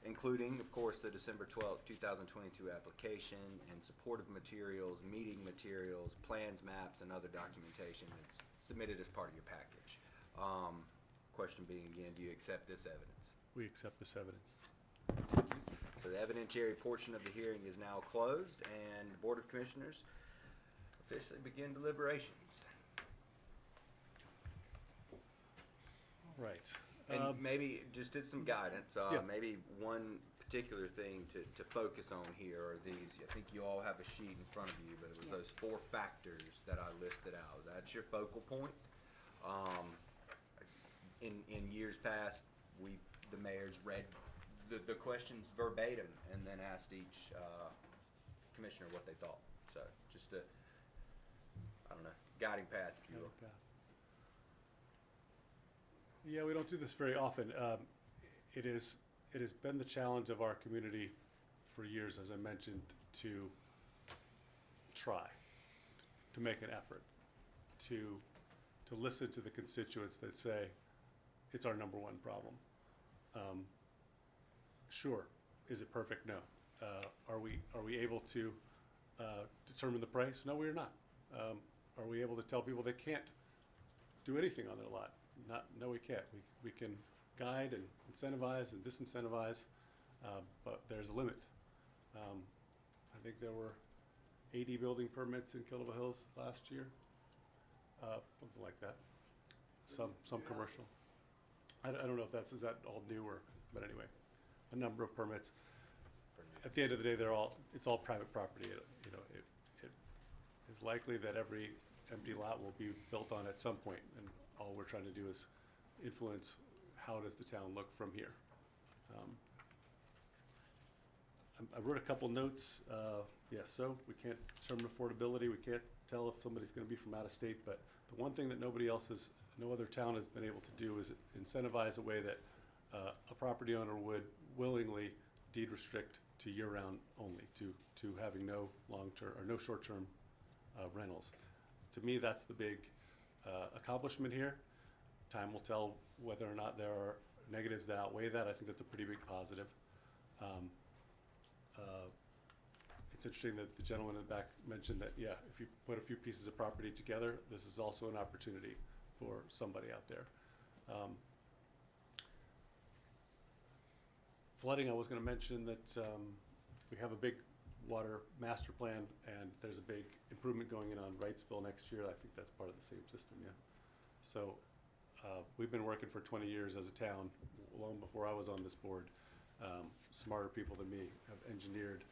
including, of course, the December 12th, 2022 application and supportive materials, meeting materials, plans, maps, and other documentation that's submitted as part of your package? Question being again, do you accept this evidence?
We accept this evidence.
So the evidentiary portion of the hearing is now closed, and the Board of Commissioners officially begin deliberations.
Right.
And maybe just as some guidance,
Yeah.
maybe one particular thing to focus on here are these. I think you all have a sheet in front of you, but it was those 4 factors that I listed out. That's your focal point. In years past, the mayors read the questions verbatim and then asked each commissioner what they thought. So just a, I don't know, guiding path, if you will.
Yeah, we don't do this very often. It has been the challenge of our community for years, as I mentioned, to try, to make an effort, to listen to the constituents that say it's our number one problem. Sure, is it perfect? No. Are we able to determine the price? No, we are not. Are we able to tell people they can't do anything on their lot? No, we can't. We can guide and incentivize and disincentivize, but there's a limit. I think there were 80 building permits in Kill Devil Hills last year, something like that. Some commercial. I don't know if is that all new or, but anyway, a number of permits. At the end of the day, it's all private property. It is likely that every empty lot will be built on at some point, and all we're trying to do is influence how does the town look from here. I wrote a couple notes. So we can't determine affordability. We can't tell if somebody's going to be from out of state. But the one thing that no other town has been able to do is incentivize a way that a property owner would willingly deed restrict to year-round only, to having no long-term or no short-term rentals. To me, that's the big accomplishment here. Time will tell whether or not there are negatives that outweigh that. I think that's a pretty big positive. It's interesting that the gentleman in the back mentioned that, if you put a few pieces of property together, this is also an opportunity for somebody out there. Flooding, I was going to mention that we have a big water master plan, and there's a big improvement going in on Wrightsville next year. I think that's part of the same system, yeah. So we've been working for 20 years as a town, long before I was on this board. Smarter people than me have engineered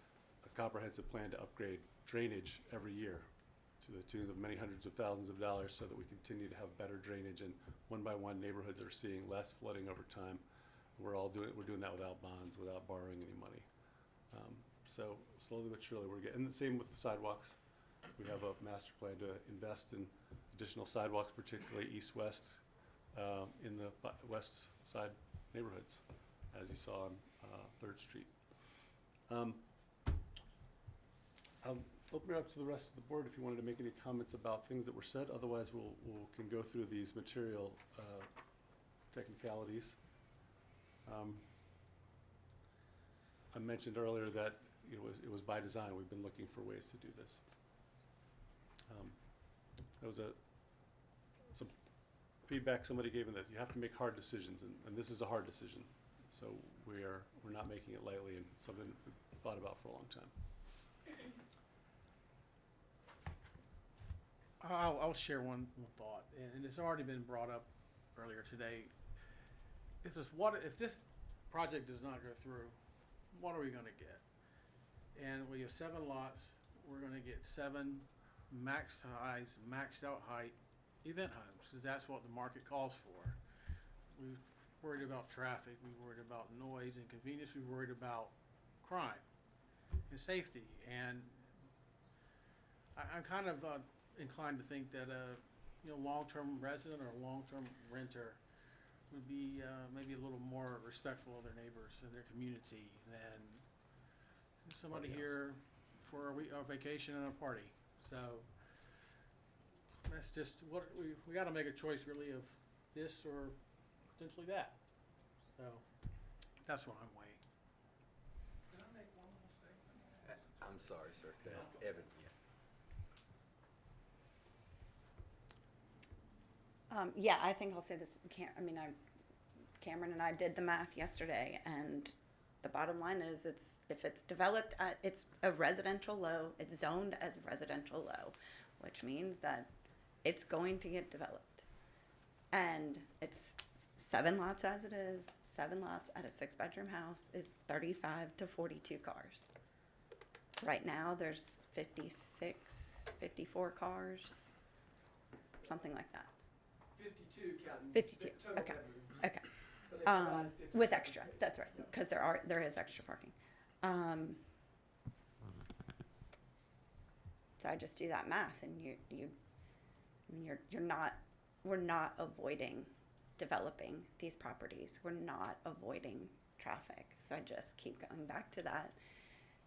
a comprehensive plan to upgrade drainage every year to the tune of many hundreds of thousands of dollars so that we continue to have better drainage, and one by one neighborhoods are seeing less flooding over time. We're doing that without bonds, without borrowing any money. So slowly but surely we're getting, and the same with the sidewalks. We have a master plan to invest in additional sidewalks, particularly east-west, in the west side neighborhoods, as you saw on Third Street. I'll open it up to the rest of the board if you wanted to make any comments about things that were said. Otherwise, we'll can go through these material technicalities. I mentioned earlier that it was by design. We've been looking for ways to do this. There was some feedback somebody gave in that you have to make hard decisions, and this is a hard decision. So we're not making it lightly, and something we've thought about for a long time.
I'll share one thought, and it's already been brought up earlier today. If this project does not go through, what are we gonna get? And we have 7 lots, we're gonna get 7 max size, maxed out height event homes, because that's what the market calls for. We've worried about traffic, we've worried about noise and convenience, we've worried about crime and safety, and I'm kind of inclined to think that long-term resident or long-term renter would be maybe a little more respectful of their neighbors and their community than somebody
Party house.
here for a vacation and a party. So that's just what we got to make a choice really of this or potentially that. So that's what I'm weighing.
Can I make one more statement?
I'm sorry, sir. Go ahead. Evan, yeah.
Yeah, I think I'll say this. Cameron and I did the math yesterday, and the bottom line is, if it's developed, it's a residential low. It's zoned as residential low, which means that it's going to get developed, and it's 7 lots as it is. 7 lots at a 6-bedroom house is 35 to 42 cars. Right now, there's 56, 54 cars, something like that.
52 counting.
52,
total
okay.
bedrooms.
Okay.
But they provided 50
With
space.
extra, that's right, because there is extra parking. So I just do that math, and we're not avoiding developing these properties. We're not avoiding traffic. So I just keep going back to that,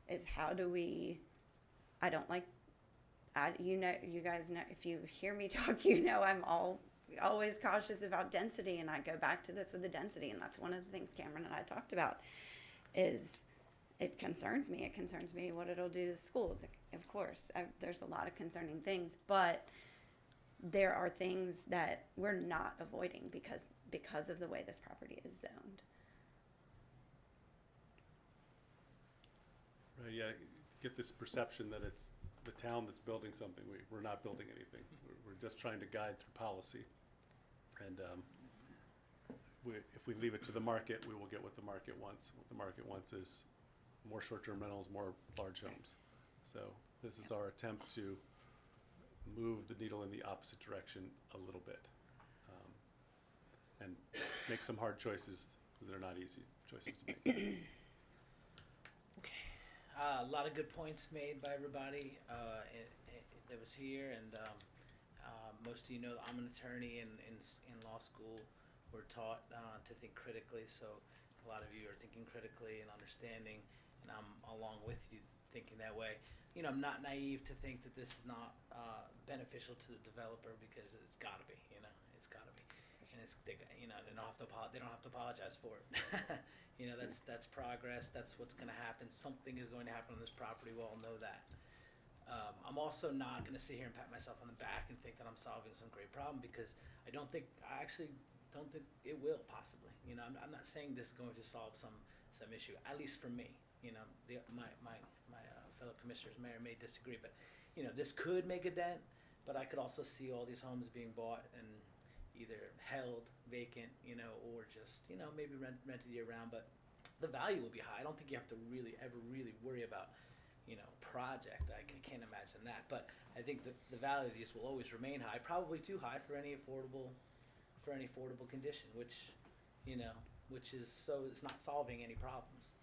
is how do we, you guys know, if you hear me talk, I'm always cautious about density, and I go back to this with the density, and that's one of the things Cameron and I talked about, is it concerns me what it'll do to schools. Of course, there's a lot of concerning things, but there are things that we're not avoiding because of the way this property is zoned.
Right, yeah, get this perception that it's the town that's building something. We're not building anything. We're just trying to guide through policy. And if we leave it to the market, we will get what the market wants. What the market wants is more short-term rentals, more large homes. So this is our attempt to move the needle in the opposite direction a little bit, and make some hard choices. They're not easy choices to make.
Okay, a lot of good points made by everybody that was here, and most of you know that I'm an attorney in law school. We're taught to think critically, so a lot of you are thinking critically and understanding, and I'm along with you thinking that way. I'm not naive to think that this is not beneficial to the developer, because it's got to be. It's got to be, and they don't have to apologize for it. That's progress. That's what's going to happen. Something is going to happen on this property. We all know that. I'm also not going to sit here and pat myself on the back and think that I'm solving some great problem, because I actually don't think it will possibly. I'm not saying this is going to solve some issue, at least for me. My fellow commissioners may disagree, but this could make a dent. But I could also see all these homes being bought and either held vacant, or just maybe rented year round. But the value will be high. I don't think you have to ever really worry about project. I can't imagine that. But I think the value of these will always remain high, probably too high for any affordable condition, which is so it's not solving any problems.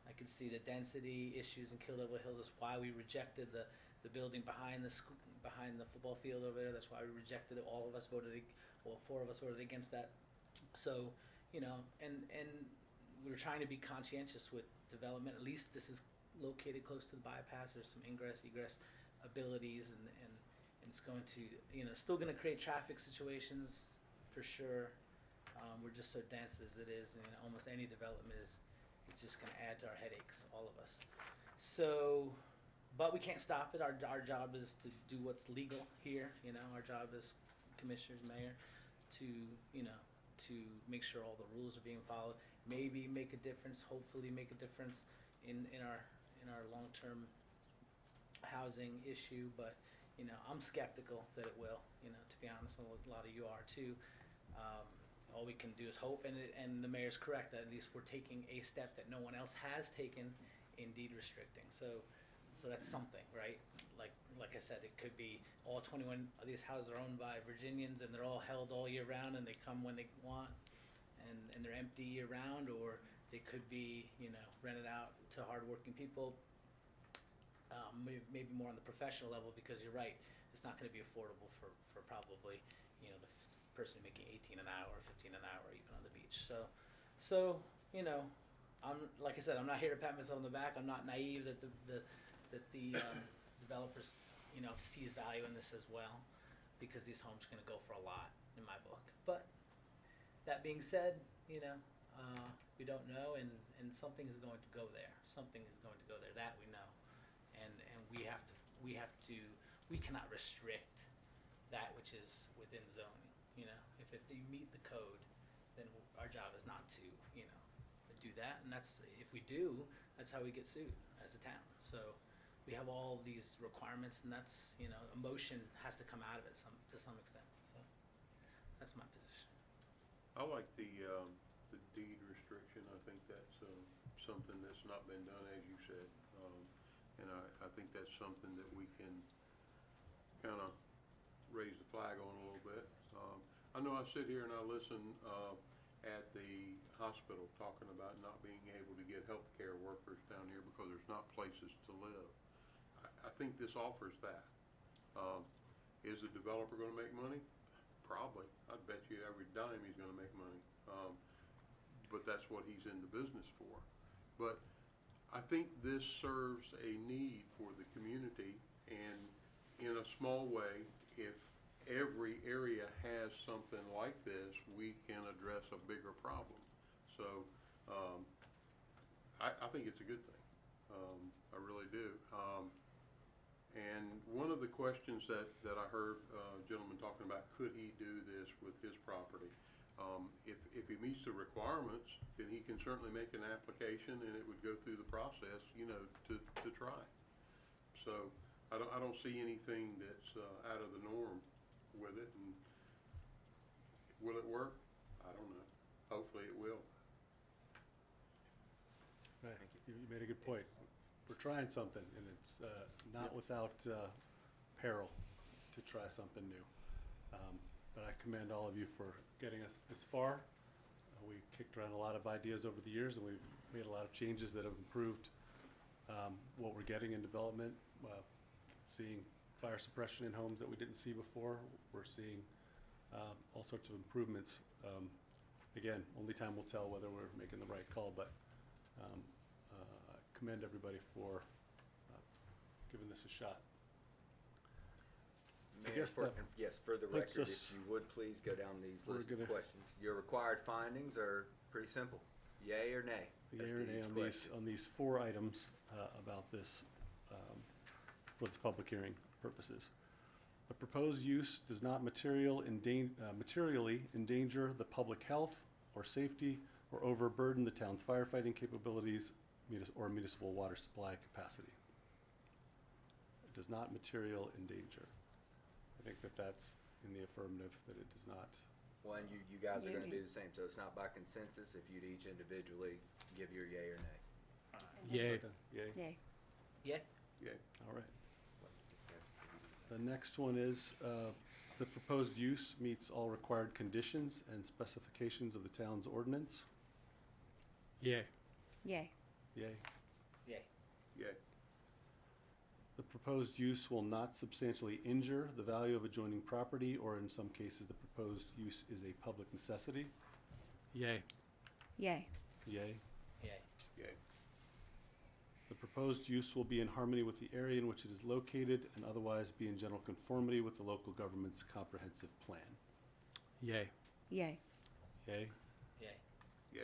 I can see the density issues in Kildare Hills. That's why we rejected the building behind the school, behind the football field over there. That's why we rejected it. All of us voted, well, 4 of us voted against that. So, you know, and we're trying to be conscientious with development. At least this is located close to the bypass. There's some ingress, egress abilities, and it's going to, you know, still going to create traffic situations for sure. We're just so dense as it is, and almost any development is just going to add to our headaches, all of us. So, but we can't stop it. Our job is to do what's legal here. You know, our job as commissioners, mayor, to, you know, to make sure all the rules are being followed. Maybe make a difference. Hopefully, make a difference in our long-term housing issue. But you know, I'm skeptical that it will. You know, to be honest, and a lot of you are too. All we can do is hope, and the mayor's correct that at least we're taking a step that no one else has taken in deed restricting. So that's something, right? Like I said, it could be all 21 of these houses are owned by Virginians, and they're all held all year round, and they come when they want, and they're empty year round, or they could be, you know, rented out to hardworking people. Maybe more on the professional level, because you're right, it's not going to be affordable for probably, you know, the person making 18 an hour, 15 an hour, even on the beach. So you know, I'm, like I said, I'm not here to pat myself on the back. I'm not naive that the developers, you know, sees value in this as well, because these homes are going to go for a lot in my book. But that being said, you know, we don't know, and something is going to go there. Something is going to go there. That we know, and we cannot restrict that which is within zoning. You know, if you meet the code, then our job is not to, you know, do that. And that's, if we do, that's how we get sued as a town. So we have all these requirements, and that's, you know, emotion has to come out of it to some extent. So that's my position.
I like the deed restriction. I think that's something that's not been done, as you said. And I think that's something that we can kind of raise the flag on a little bit. I know I sit here and I listen at the hospital talking about not being able to get healthcare workers down here because there's not places to live. I think this offers that. Is the developer going to make money? Probably. I'd bet you every dime he's going to make money. But that's what he's in the business for. But I think this serves a need for the community, and in a small way, if every area has something like this, we can address a bigger problem. So I think it's a good thing. I really do. And one of the questions that I heard a gentleman talking about, could he do this with his property? If he meets the requirements, then he can certainly make an application, and it would go through the process, you know, to try. So I don't see anything that's out of the norm with it. And will it work? I don't know. Hopefully it will.
Right, you made a good point. We're trying something, and it's not without peril to try something new. But I commend all of you for getting us this far. We kicked around a lot of ideas over the years, and we've made a lot of changes that have improved what we're getting in development. Seeing fire suppression in homes that we didn't see before. We're seeing all sorts of improvements. Again, only time will tell whether we're making the right call, but I commend everybody for giving this a shot. I
Mayor,
guess that
yes, for the
puts
record,
us-
if you would please go down these
we're
list of
gonna-
questions. Your required findings are pretty simple. Yay or nay?
Yea
as
or
to
nay
each
on
question.
these 4 items about this for the public hearing purposes. The proposed use does not materially endanger the public health or safety or overburden the town's firefighting capabilities or municipal water supply capacity. It does not material endanger. I think that's in the affirmative, that it does not.
Well, and you guys are gonna do the same, so it's not by consensus if you'd each individually give your yay or nay.
Yay. Yay.
Yay.
Yeah.
Yay.
All right. The next one is, the proposed use meets all required conditions and specifications of the town's ordinance.
Yeah.
Yay.
Yay.
Yay.
The proposed use will not substantially injure the value of adjoining property, or in some cases, the proposed use is a public necessity.
Yay.
Yay.
Yay.
Yay.
Yay.
The proposed use will be in harmony with the area in which it is located and otherwise be in general conformity with the local government's comprehensive plan.
Yay.
Yay.
Yay.
Yay.
Yay.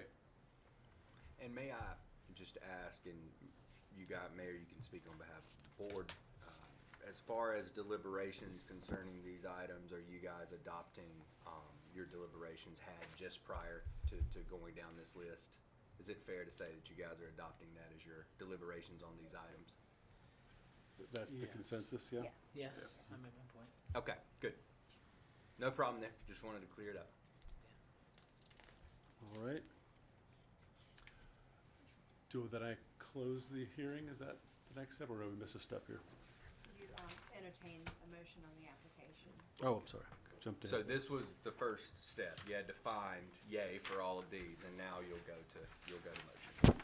And may I just ask, and you got, Mayor, you can speak on behalf of the board, as far as deliberations concerning these items, are you guys adopting your deliberations had just prior to going down this list? Is it fair to say that you guys are adopting that as your deliberations on these items?
That's the
Yes.
consensus, yeah?
Yes.
Yes, I made my point.
Okay, good. No problem there. Just wanted to clear it up.
All right. That I close the hearing, is that the next step, or did we miss a step here?
You, entertain a motion on the application.
Oh, I'm sorry, jumped in.
So this was the first step. You had defined yay for all of these, and now you'll go to motion.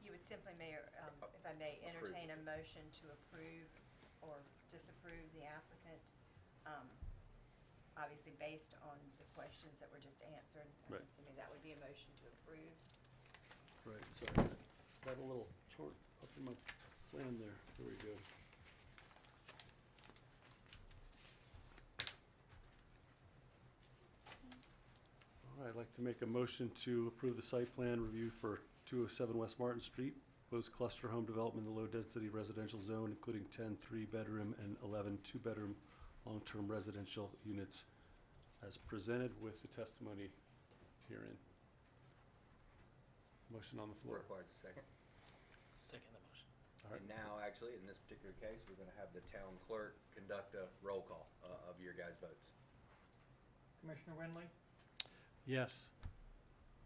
You would simply, Mayor, if I may, entertain a motion to approve or disapprove the applicant, obviously based on the questions that were just answered. I'm
Right.
assuming that would be a motion to approve.
Right, sorry, got a little short up in my plan there, there we go. All right, I'd like to make a motion to approve the site plan review for 207 West Martin Street, proposed cluster home development in the low-density residential zone, including 10 three-bedroom and 11 two-bedroom long-term residential units as presented with the testimony herein. Motion on the floor.
Required a second.
Second the motion.
All right.
And now, actually, in this particular case, we're gonna have the town clerk conduct a roll call of your guys' votes.
Commissioner Winley,
Yes.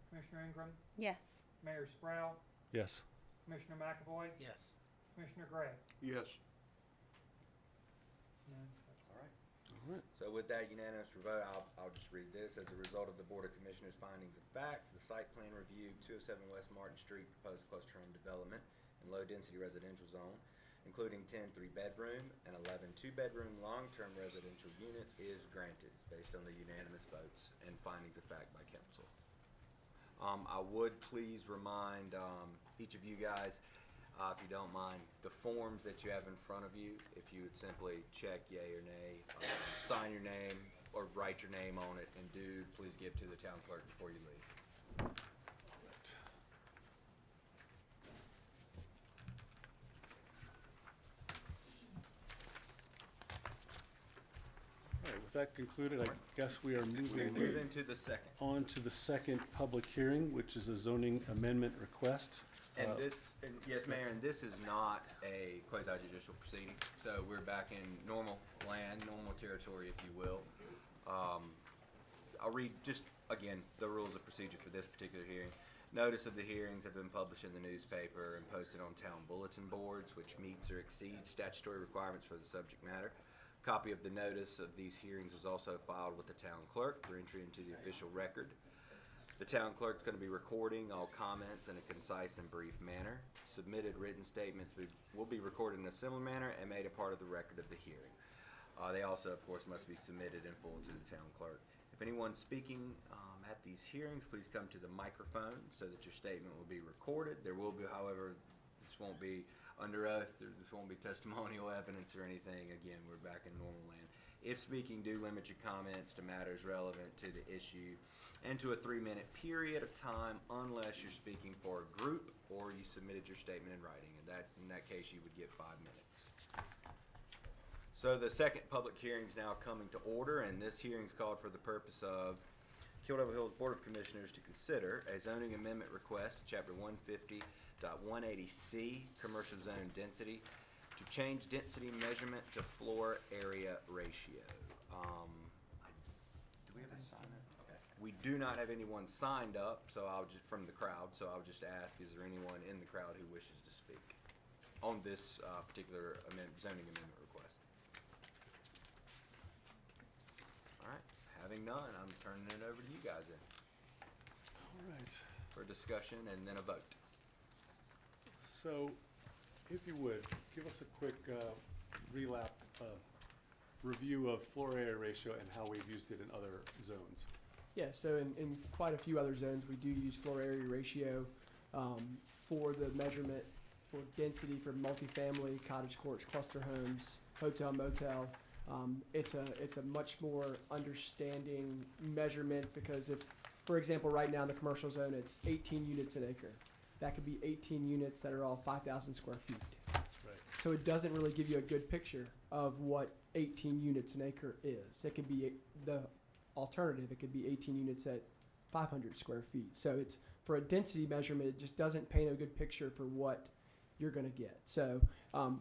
Commissioner Ingram,
Yes.
Mayor Sproul,
Yes.
Commissioner McAvoy,
Yes.
Commissioner Gray.
Yes.
All right.
So with that unanimous vote, I'll just read this. As a result of the Board of Commissioners' findings and facts, the site plan review, 207 West Martin Street, proposed cluster home development in low-density residential zone, including 10 three-bedroom and 11 two-bedroom long-term residential units, is granted based on the unanimous votes and findings of fact by council. I would please remind each of you guys, if you don't mind, the forms that you have in front of you, if you would simply check yay or nay, sign your name or write your name on it, and do please give to the town clerk before you leave.
All right, with that concluded, I guess we are
We're
moving
moving to the second.
on to the second public hearing, which is a zoning amendment request.
And yes, Mayor, and this is not a quasi-judicial proceeding, so we're back in normal land, normal territory, if you will. I'll read just, again, the rules of procedure for this particular hearing. Notice of the hearings have been published in the newspaper and posted on town bulletin boards, which meets or exceeds statutory requirements for the subject matter. Copy of the notice of these hearings was also filed with the town clerk for entry into the official record. The town clerk's going to be recording all comments in a concise and brief manner. Submitted written statements will be recorded in a similar manner and made a part of the record of the hearing. They also, of course, must be submitted in full to the town clerk. If anyone's speaking at these hearings, please come to the microphone so that your statement will be recorded. There will be, however, this won't be under oath, this won't be testimonial evidence or anything. Again, we're back in normal land. If speaking, do limit your comments to matters relevant to the issue and to a 3-minute period of time unless you're speaking for a group or you submitted your statement in writing. In that case, you would get 5 minutes. So the second public hearing is now coming to order, and this hearing is called for the purpose of Kill Devil Hills Board of Commissioners to consider a zoning amendment request to Chapter 150.180C, Commercial Zone Density, to change density measurement to floor area ratio. Do we have a sign that? Okay. We do not have anyone signed up, so from the crowd, so I'll just ask, is there anyone in the crowd who wishes to speak on this particular zoning amendment request? All right, having none, I'm turning it over to you guys then
All right.
for discussion and then a vote.
So, if you would, give us a quick review of floor area ratio and how we've used it in other zones.
Yeah, so in quite a few other zones, we do use floor area ratio for the measurement for density for multifamily, cottage courts, cluster homes, hotel, motel. It's a much more understanding measurement because if, for example, right now in the commercial zone, it's 18 units an acre. That could be 18 units that are all 5,000 square feet.
Right.
So it doesn't really give you a good picture of what 18 units an acre is. It could be the alternative. It could be 18 units at 500 square feet. So it's for a density measurement, it just doesn't paint a good picture for what you're going to get. So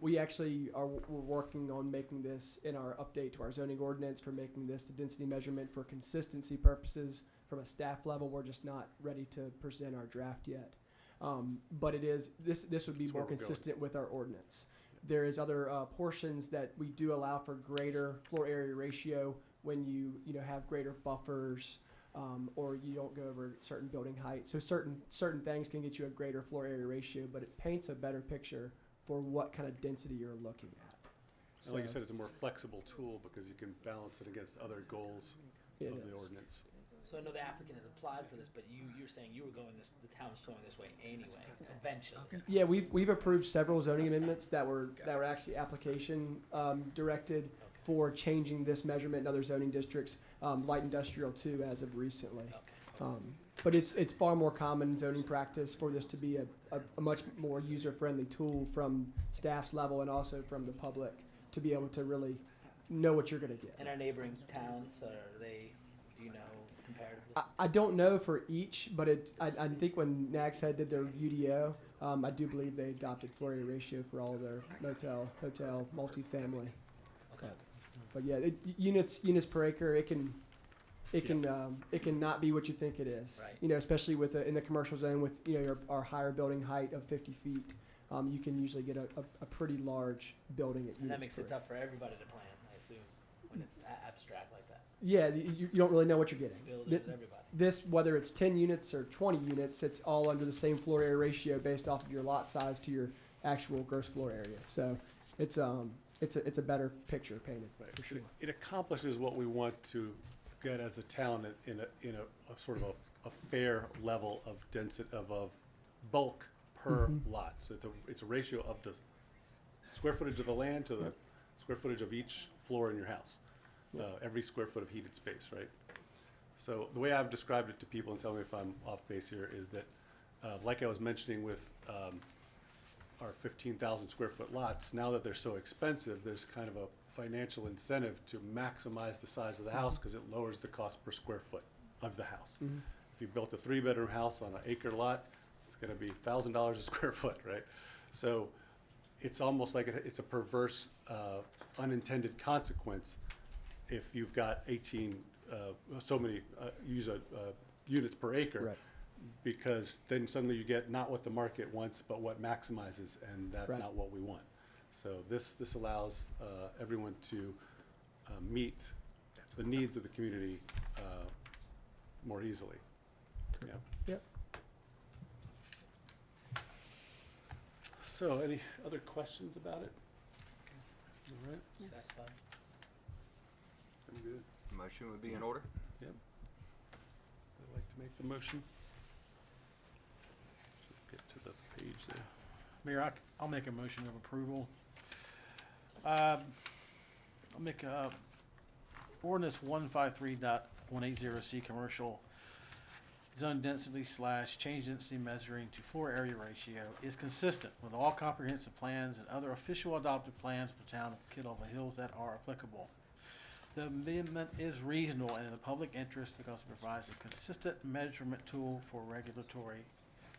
we actually we're working on making this in our update to our zoning ordinance for making this the density measurement for consistency purposes from a staff level. We're just not ready to present our draft yet. But it is this would be
That's
more
where we're going.
consistent with our ordinance. There is other portions that we do allow for greater floor area ratio when you have greater buffers or you don't go over certain building heights. So certain things can get you a greater floor area ratio, but it paints a better picture for what kind of density you're looking at.
And like you said, it's a more flexible tool because you can balance it against other goals
It
of the
is.
ordinance.
So I know the applicant has applied for this, but you're saying you were going the town was going this way anyway, eventually.
Yeah, we've approved several zoning amendments that were actually application directed for changing this measurement in other zoning districts, light industrial too, as of recently.
Okay.
But it's far more common in zoning practice for this to be a much more user-friendly tool from staff's level and also from the public to be able to really know what you're going to get.
And our neighboring towns, are they, do you know, comparatively?
I don't know for each, but I think when Nags Head did their UDO, I do believe they adopted floor area ratio for all of their motel, hotel, multifamily.
Okay.
But yeah, units per acre, it can not be what you think it is.
Right.
Especially with in the commercial zone with our higher building height of 50 feet, you can usually get a pretty large building at units
And that makes
per
it tough for everybody to plan, I assume, when it's abstract like that.
Yeah, you don't really know what you're getting.
Builders, everybody.
This, whether it's 10 units or 20 units, it's all under the same floor area ratio based off of your lot size to your actual gross floor area. So it's a better picture painted for sure.
It accomplishes what we want to get as a town in a sort of a fair level of density of bulk per lot. So it's a ratio of the square footage of the land to the square footage of each floor in your house. Every square foot of heated space, right? So the way I've described it to people, and tell me if I'm off base here, is that like I was mentioning with our 15,000 square foot lots, now that they're so expensive, there's kind of a financial incentive to maximize the size of the house because it lowers the cost per square foot of the house. If you built a 3-bedroom house on an acre lot, it's going to be $1,000 a square foot, right? So it's almost like it's a perverse, unintended consequence if you've got 18, so many units per acre.
Right.
Because then suddenly you get not what the market wants, but what maximizes, and that's
Right.
not what we want. So this allows everyone to meet the needs of the community more easily. Yeah.
Yep.
So any other questions about it? All right.
Satisfied?
I'm good.
Motion would be in order?
Yep. I'd like to make the motion. Get to the page there.
Mayor, I'll make a motion of approval. I'll make ordinance 153.180C commercial zone density / change density measuring to floor area ratio is consistent with all comprehensive plans and other official adopted plans for the town of Kittle Hills that are applicable. The amendment is reasonable and in the public interest because it provides a consistent measurement tool for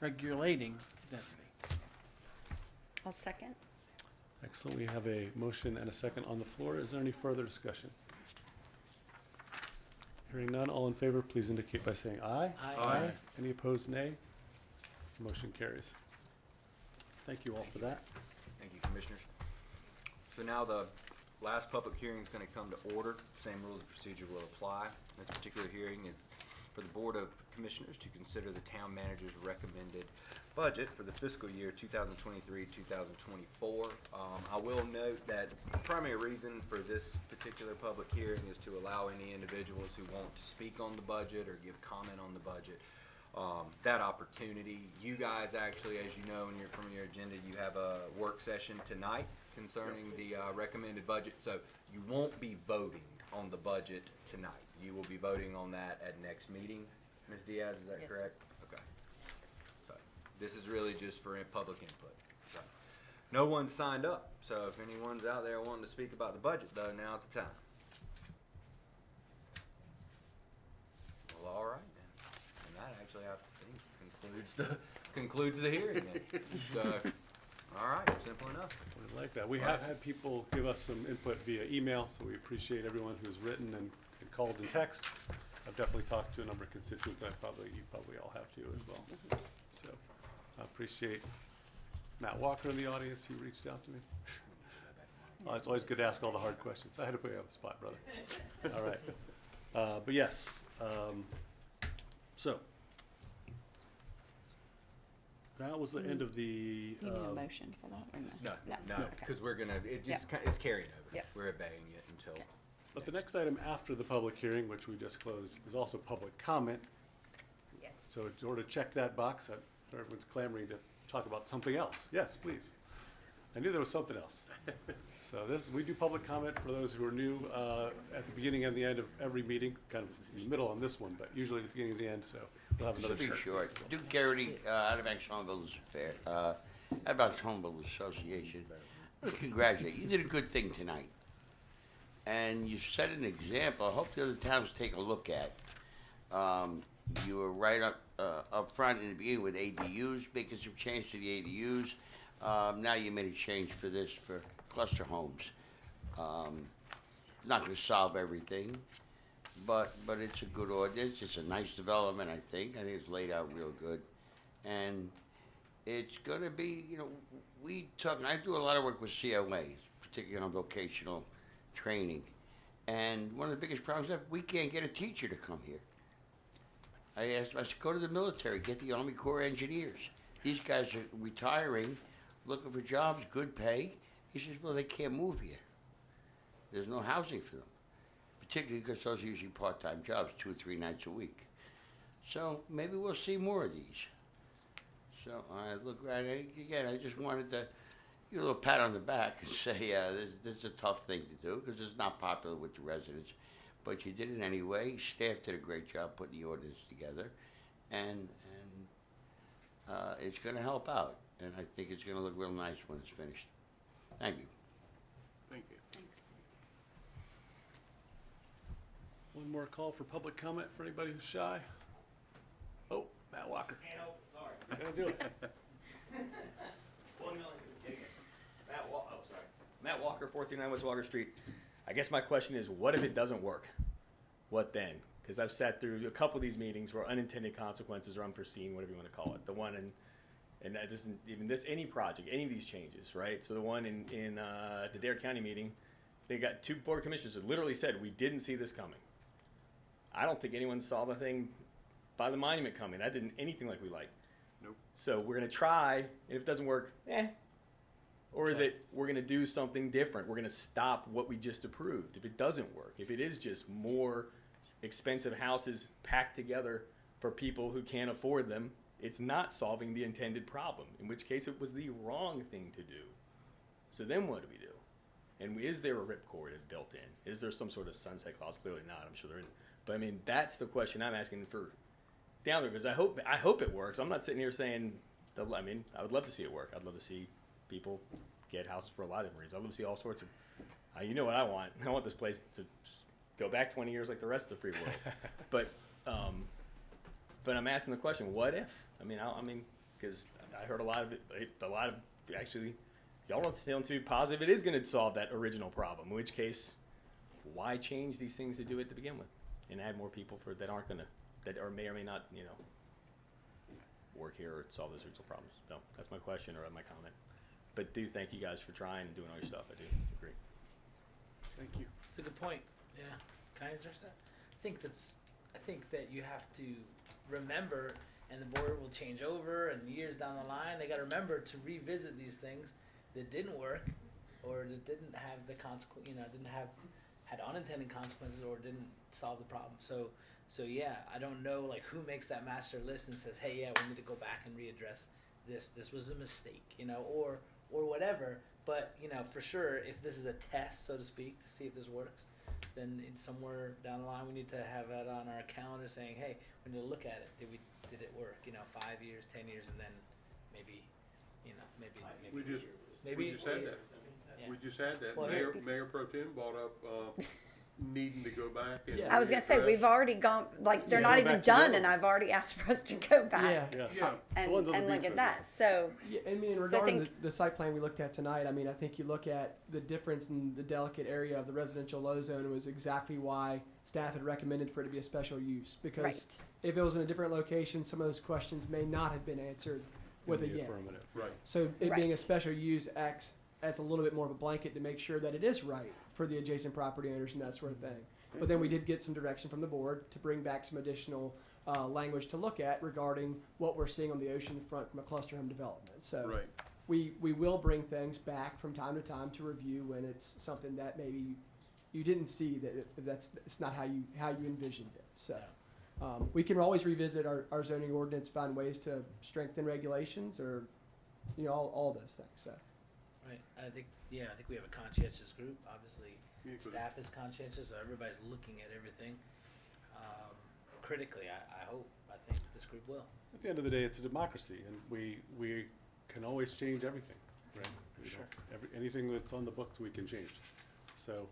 regulating density.
I'll second.
Excellent. We have a motion and a second on the floor. Is there any further discussion? Hearing none, all in favor, please indicate by saying aye.
Aye.
Any opposed, nay? Motion carries. Thank you all for that.
Thank you, Commissioners. So now the last public hearing is going to come to order. Same rules of procedure will apply. This particular hearing is for the Board of Commissioners to consider the town manager's recommended budget for the fiscal year 2023-2024. I will note that the primary reason for this particular public hearing is to allow any individuals who want to speak on the budget or give comment on the budget that opportunity. You guys actually, as you know, from your agenda, you have a work session tonight concerning the recommended budget, so you won't be voting on the budget tonight. You will be voting on that at next meeting. Ms. Diaz, is that
Yes, sir.
correct? Okay. So this is really just for public input. So, no one's signed up, so if anyone's out there wanting to speak about the budget, though, now's the time. Well, all right then. And that actually, I think, concludes the hearing then. So, all right, simple enough.
We like that. We have had people give us some input via email, so we appreciate everyone who's written and called and text. I've definitely talked to a number of constituents. You probably all have too as well. So I appreciate Matt Walker in the audience. He reached out to me. It's always good to ask all the hard questions. I had to put you on the spot, brother. All right. But yes, so that was the end of the.
You need a motion for that or no?
No,
Okay.
because we're gonna, it just,
Yeah.
it's carrying over.
Yeah.
We're obeying it until.
Okay.
But the next item after the public hearing, which we just closed, is also public comment.
Yes.
So in order to check that box, I'm sure everyone's clamoring to talk about something else. Yes, please. I knew there was something else. So we do public comment for those who are new at the beginning and the end of every meeting, kind of in the middle on this one, but usually the beginning and the end, so we'll have
This
another
will be
turn.
short. Duke Garrity, Halifax Home Builders Fair, Halifax Home Builders Association. I want to congratulate you. You did a good thing tonight. And you set an example. I hope the other towns take a look at. You were right up front in the beginning with ADUs, making some change to the ADUs. Now you made a change for this, for cluster homes. Not gonna solve everything, but it's a good ordinance. It's a nice development, I think. I think it's laid out real good. And it's gonna be, I do a lot of work with COAs, particularly on vocational training. And one of the biggest problems is that we can't get a teacher to come here. I said, go to the military, get the Army Corps of Engineers. These guys are retiring, looking for jobs, good pay. He says, well, they can't move here. There's no housing for them, particularly because those are usually part-time jobs, 2 or 3 nights a week. So maybe we'll see more of these. So I look at it again. I just wanted to give a little pat on the back and say, this is a tough thing to do because it's not popular with the residents, but you did it anyway. Staff did a great job putting the ordinance together, and it's going to help out. And I think it's going to look real nice when it's finished. Thank you.
Thank you.
One more call for public comment for anybody who's shy. Oh, Matt Walker.
Sorry.
You're gonna do it.
Matt Walker, 439 West Walker Street. I guess my question is, what if it doesn't work? What then? Because I've sat through a couple of these meetings where unintended consequences or unforeseen, whatever you want to call it. The one and that isn't even this, any project, any of these changes, right? So the one in the Dare County meeting, they got 2 board commissioners that literally said, we didn't see this coming. I don't think anyone saw the thing by the monument coming. That didn't anything like we liked.
Nope.
So we're going to try, and if it doesn't work, Or is it we're going to do something different? We're going to stop what we just approved if it doesn't work. If it is just more expensive houses packed together for people who can't afford them, it's not solving the intended problem, in which case it was the wrong thing to do. So then what do we do? And is there a ripcord built in? Is there some sort of sunset clause? Clearly not. I'm sure there isn't. But I mean, that's the question I'm asking for down there, because I hope it works. I'm not sitting here saying, I mean, I would love to see it work. I'd love to see people get houses for a lot of different reasons. I'd love to see all sorts of, you know what I want. I want this place to go back 20 years like the rest of the free world. But I'm asking the question, what if? I mean, because I heard a lot of actually, y'all don't sound too positive it is going to solve that original problem, in which case, why change these things to do it to begin with? and add more people that aren't gonna, that are may or may not, work here or solve those regional problems. So that's my question or my comment. But do thank you guys for trying and doing all your stuff. I do agree.
Thank you.
It's a good point. Yeah. Can I address that? I think that you have to remember, and the board will change over, and years down the line, they got to remember to revisit these things that didn't work, or that didn't have the consequence, had unintended consequences, or didn't solve the problem. So yeah, I don't know like who makes that master list and says, hey, yeah, we need to go back and readdress this. This was a mistake, or whatever. But for sure, if this is a test, so to speak, to see if this works, then somewhere down the line we need to have that on our calendar, saying, hey, we need to look at it. Did it work? 5 years, 10 years, and then maybe.
We just had that.
Yeah.
We just had that.
Well,
Mayor Pro Tem brought up needing to go back and.
I was gonna say,
readdress.
we've already gone, like, they're
Yeah,
not
go
even
back to
done,
normal.
and I've already asked for us to go back
Yeah.
Yeah.
The
and
ones on the
look
beach
at
are
that. So,
Yeah, I mean,
So I
regarding
think-
the site plan we looked at tonight, I mean, I think you look at the difference in the delicate area of the residential low zone was exactly why staff had recommended for it to be a special use. Because
right.
if it was in a different location, some of those questions may not have been answered with a
In the
yeah.
affirmative.
Right.
So it being a
Right.
special use acts as a little bit more of a blanket to make sure that it is right for the adjacent property owners and that sort of thing. But then we did get some direction from the board to bring back some additional language to look at regarding what we're seeing on the ocean front from a cluster home development. So
Right.
we will bring things back from time to time to review when it's something that maybe you didn't see that it's not how you envisioned it. So we can always revisit our zoning ordinance, find ways to strengthen regulations or all those things. So
Right. I think we have a conscientious group. Obviously,
Yeah, 'cause-
staff is conscientious, so everybody's looking at everything critically. I think this group will.
At the end of the day, it's a democracy, and we can always change everything, right? We
Sure.
don't- anything that's on the books, we can change. So,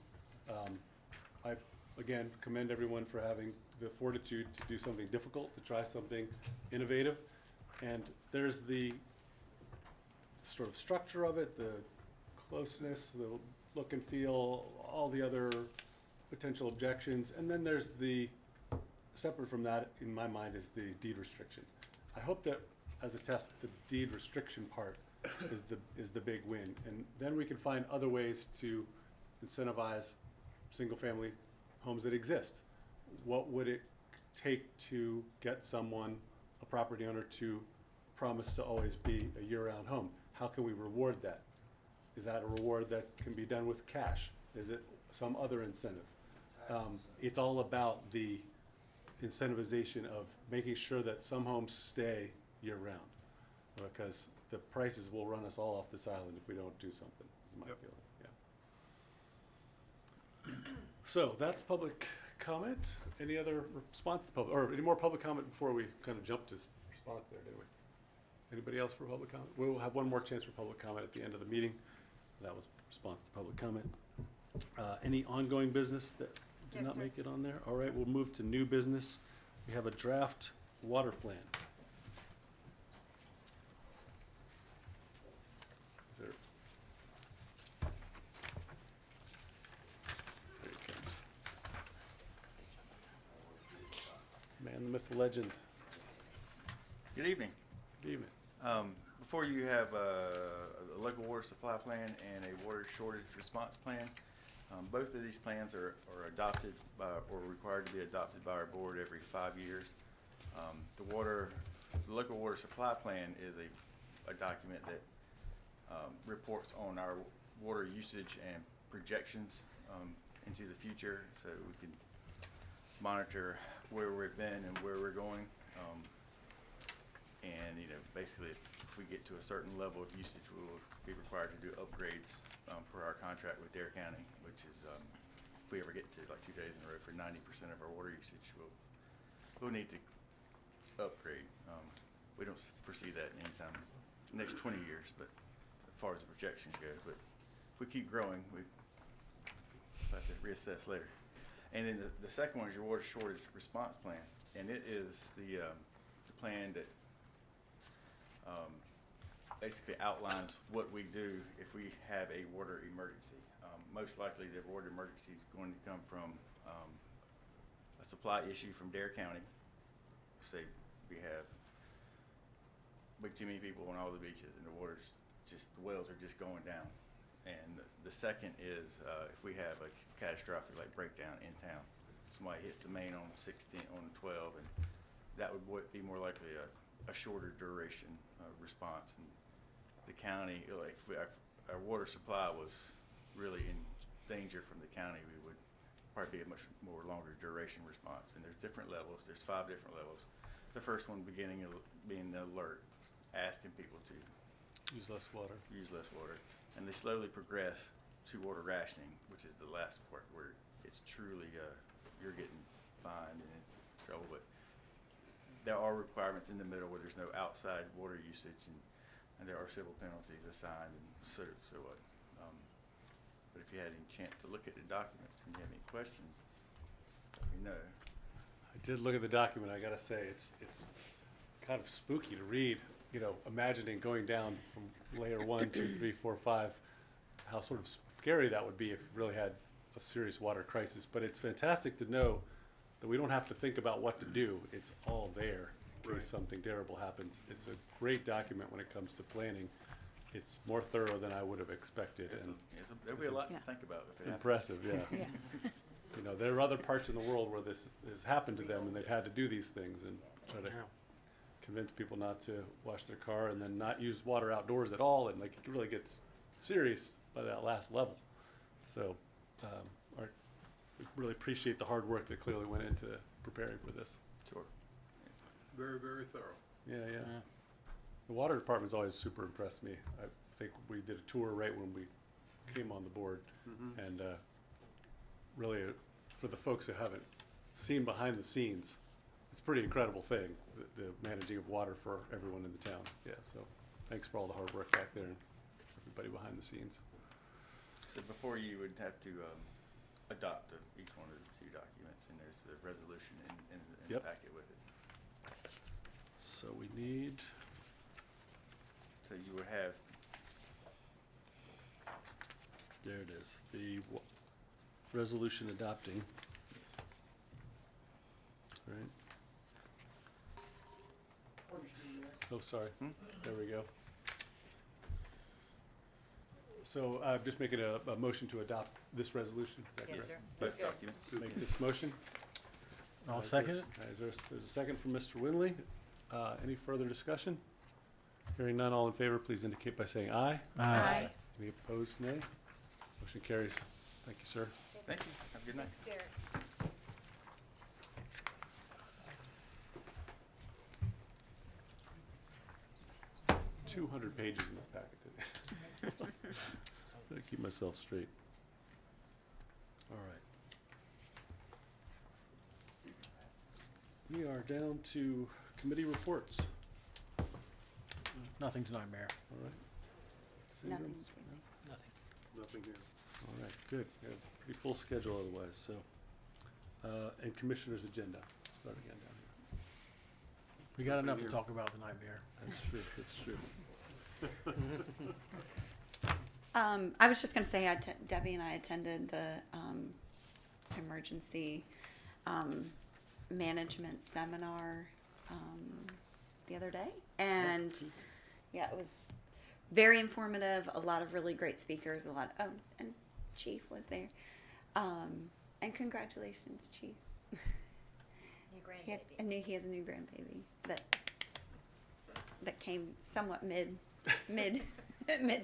I, again, commend everyone for having the fortitude to do something difficult, to try something innovative. And there's the sort of structure of it, the closeness, the look and feel, all the other potential objections. And then there's separate from that, in my mind, is the deed restriction. I hope that as a test, the deed restriction part is the big win. And then we can find other ways to incentivize single-family homes that exist. What would it take to get someone, a property owner, to promise to always be a year-round home? How can we reward that? Is that a reward that can be done with cash? Is it some other incentive? It's all about the incentivization of making sure that some homes stay year-round, because the prices will run us all off this island if we don't do something, is my
Yep.
feeling, yeah. So, that's public comment. Any other response to public, or any more public comment before we kind of jump to response there, did we? Anybody else for public comment? We'll have one more chance for public comment at the end of the meeting. That was response to public comment. Any ongoing business that did
Yes,
not
sir.
make it on there? All right, we'll move to new business. We have a draft water plan. Is there? There it comes. Man, the myth, the legend.
Good evening.
Good evening.
Before you have a local water supply plan and a water shortage response plan. Both of these plans are adopted by, or required to be adopted by our board every 5 years. The local water supply plan is a document that reports on our water usage and projections into the future, so we can monitor where we've been and where we're going. And basically, if we get to a certain level of usage, we will be required to do upgrades per our contract with Dare County, which is if we ever get to like 2 days in a row for 90% of our water usage, we'll need to upgrade. We don't foresee that anytime next 20 years, but as far as the projections go. But if we keep growing, we have to reassess later. And then the second one is your water shortage response plan, and it is the plan that basically outlines what we do if we have a water emergency. Most likely the water emergency is going to come from a supply issue from Dare County. Say we have way too many people on all the beaches, and the water's just, the wells are just going down. And the second is, if we have a catastrophic like breakdown in town, somebody hits the main on 16, on 12, and that would be more likely a shorter duration response. And the county, like if our water supply was really in danger from the county, we would probably be a much more longer duration response. And there's different levels. There's 5 different levels. The first one beginning being the alert, asking people to
Use less water.
use less water, and they slowly progress to water rationing, which is the last part where it's truly you're getting fined and in trouble. But there are requirements in the middle where there's no outside water usage, and there are civil penalties assigned, and so what. But if you had any chance to look at the documents and you have any questions, let me know.
I did look at the document. I gotta say, it's kind of spooky to read. You know, imagining going down from layer 1, 2, 3, 4, 5, how sort of scary that would be if you really had a serious water crisis. But it's fantastic to know that we don't have to think about what to do. It's all there in case something terrible happens. It's a great document when it comes to planning. It's more thorough than I would have expected, and
There'll be a lot to think about if
it's
it happens.
impressive. Yeah. You know, there are other parts in the world where this has happened to them, and they've had to do these things and try to convince people not to wash their car and then not use water outdoors at all, and like it really gets serious by that last level. So, we really appreciate the hard work that clearly went into preparing for this.
Sure.
Very, very thorough.
Yeah. The water department's always super impressed me. I think we did a tour right when we came on the board, and really, for the folks who haven't seen behind the scenes, it's a pretty incredible thing, the managing of water for everyone in the town. Yeah, so thanks for all the hard work back there and everybody behind the scenes.
So before you would have to adopt each one of the 2 documents, and there's the resolution in the
Yep.
packet with it.
So we need,
So you would have,
there it is, the resolution adopting, right? Oh, sorry. There we go. So just making a motion to adopt this resolution. Is that
Yes,
correct?
sir.
both documents.
Make this motion.
I'll
Is there-
second it.
There's a second from Mr. Winley. Any further discussion? Hearing none, all in favor, please indicate by saying aye.
Aye.
Any opposed, nay? Motion carries. Thank you, sir.
Thank you. Have a good night.
Thanks, Derek.
200 pages in this packet today. Gotta keep myself straight. All right. We are down to committee reports.
Nothing tonight, Mayor.
All right.
Nothing.
Ingram?
Nothing.
Nothing here.
All right, good. We have a pretty full schedule otherwise, so. And commissioner's agenda, start again down here.
We got enough to talk about tonight, Mayor.
That's true, that's true.
I was just gonna say, Debbie and I attended the emergency management seminar the other day, and yeah, it was very informative. A lot of really great speakers. And Chief was there. And congratulations, Chief.
New grandbaby.
I knew he has a new grandbaby that came somewhat mid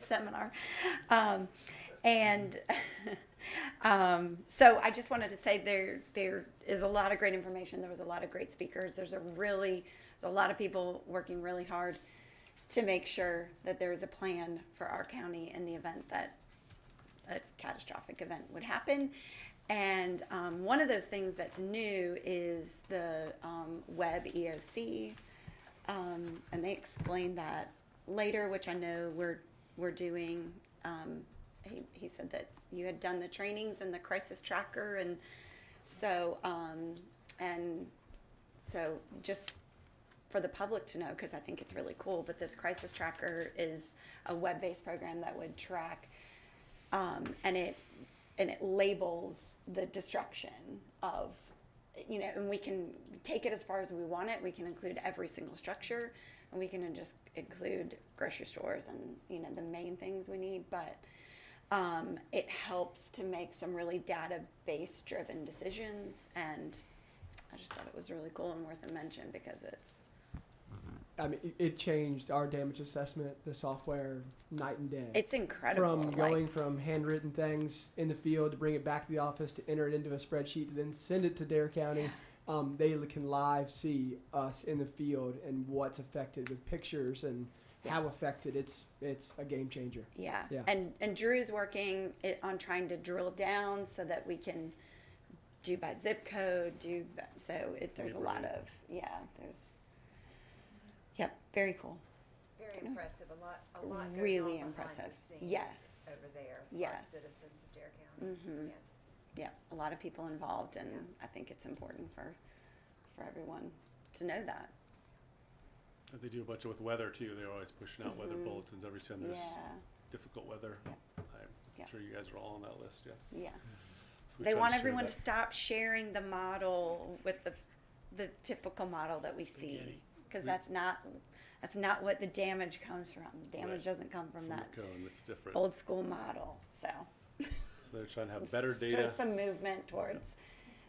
seminar, and so I just wanted to say there is a lot of great information. There was a lot of great speakers. There's a lot of people working really hard to make sure that there is a plan for our county in the event that a catastrophic event would happen. And one of those things that's new is the web EOC, and they explained that later, which I know we're doing. He said that you had done the trainings and the crisis tracker, and so just for the public to know, because I think it's really cool. But this crisis tracker is a web-based program that would track, and it labels the destruction of you know, and we can take it as far as we want it. We can include every single structure, and we can just include grocery stores and, you know, the main things we need. But it helps to make some really database driven decisions, and I just thought it was really cool and worth a mention because it's,
I mean, it changed our damage assessment, the software, night and day.
it's incredible.
From
like-
going from handwritten things in the field to bring it back to the office to enter it into a spreadsheet to then send it to Dare County. They can live see us in the field and what's affected with pictures and how affected. It's a game changer.
Yeah.
Yeah.
And Drew's working on trying to drill down so that we can do by zip code, there's a lot of, very cool.
Very impressive, a lot goes on
Really
behind
impressive.
the scenes
Yes.
over there. for
Yes.
Citizens of Dare County,
Mhm.
yes.
Yeah, a lot of people involved, and I think it's important for everyone to know that.
And they do a bunch with weather too. They're always pushing out weather
Mhm.
bulletins every time there's
Yeah.
difficult weather. I'm
Yeah.
sure you guys are all on that list, yeah.
Yeah.
So we
They
try to
want
share
everyone
that.
to stop sharing the model with the typical model that we see, because that's not what the damage comes from. The damage
Right.
doesn't come from
From
that
the cone, it's different.
old school model. So
So they're trying to have
There's
better
sort
data.
of some movement towards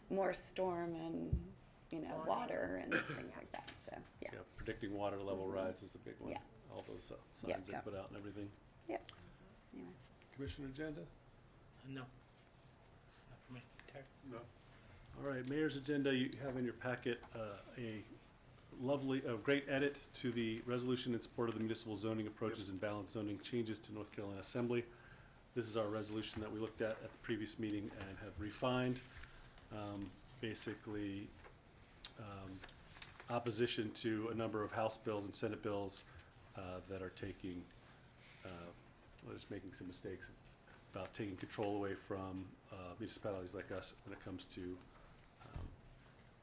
more storm and, you know, water and things like that. So yeah.
Yeah, predicting water level rise is a big one.
Yeah.
All those signs
Yep,
they
yep.
put out and everything.
Yep. Anyway.
Commission agenda?
No. Not for me. Terry?
No.
All right, mayor's agenda, you have in your packet a great edit to the resolution in support of the municipal zoning approaches and balanced zoning changes to North Carolina Assembly. This is our resolution that we looked at the previous meeting and have refined. Basically, opposition to a number of House bills and Senate bills that are taking, just making some mistakes about taking control away from municipalities like us when it comes to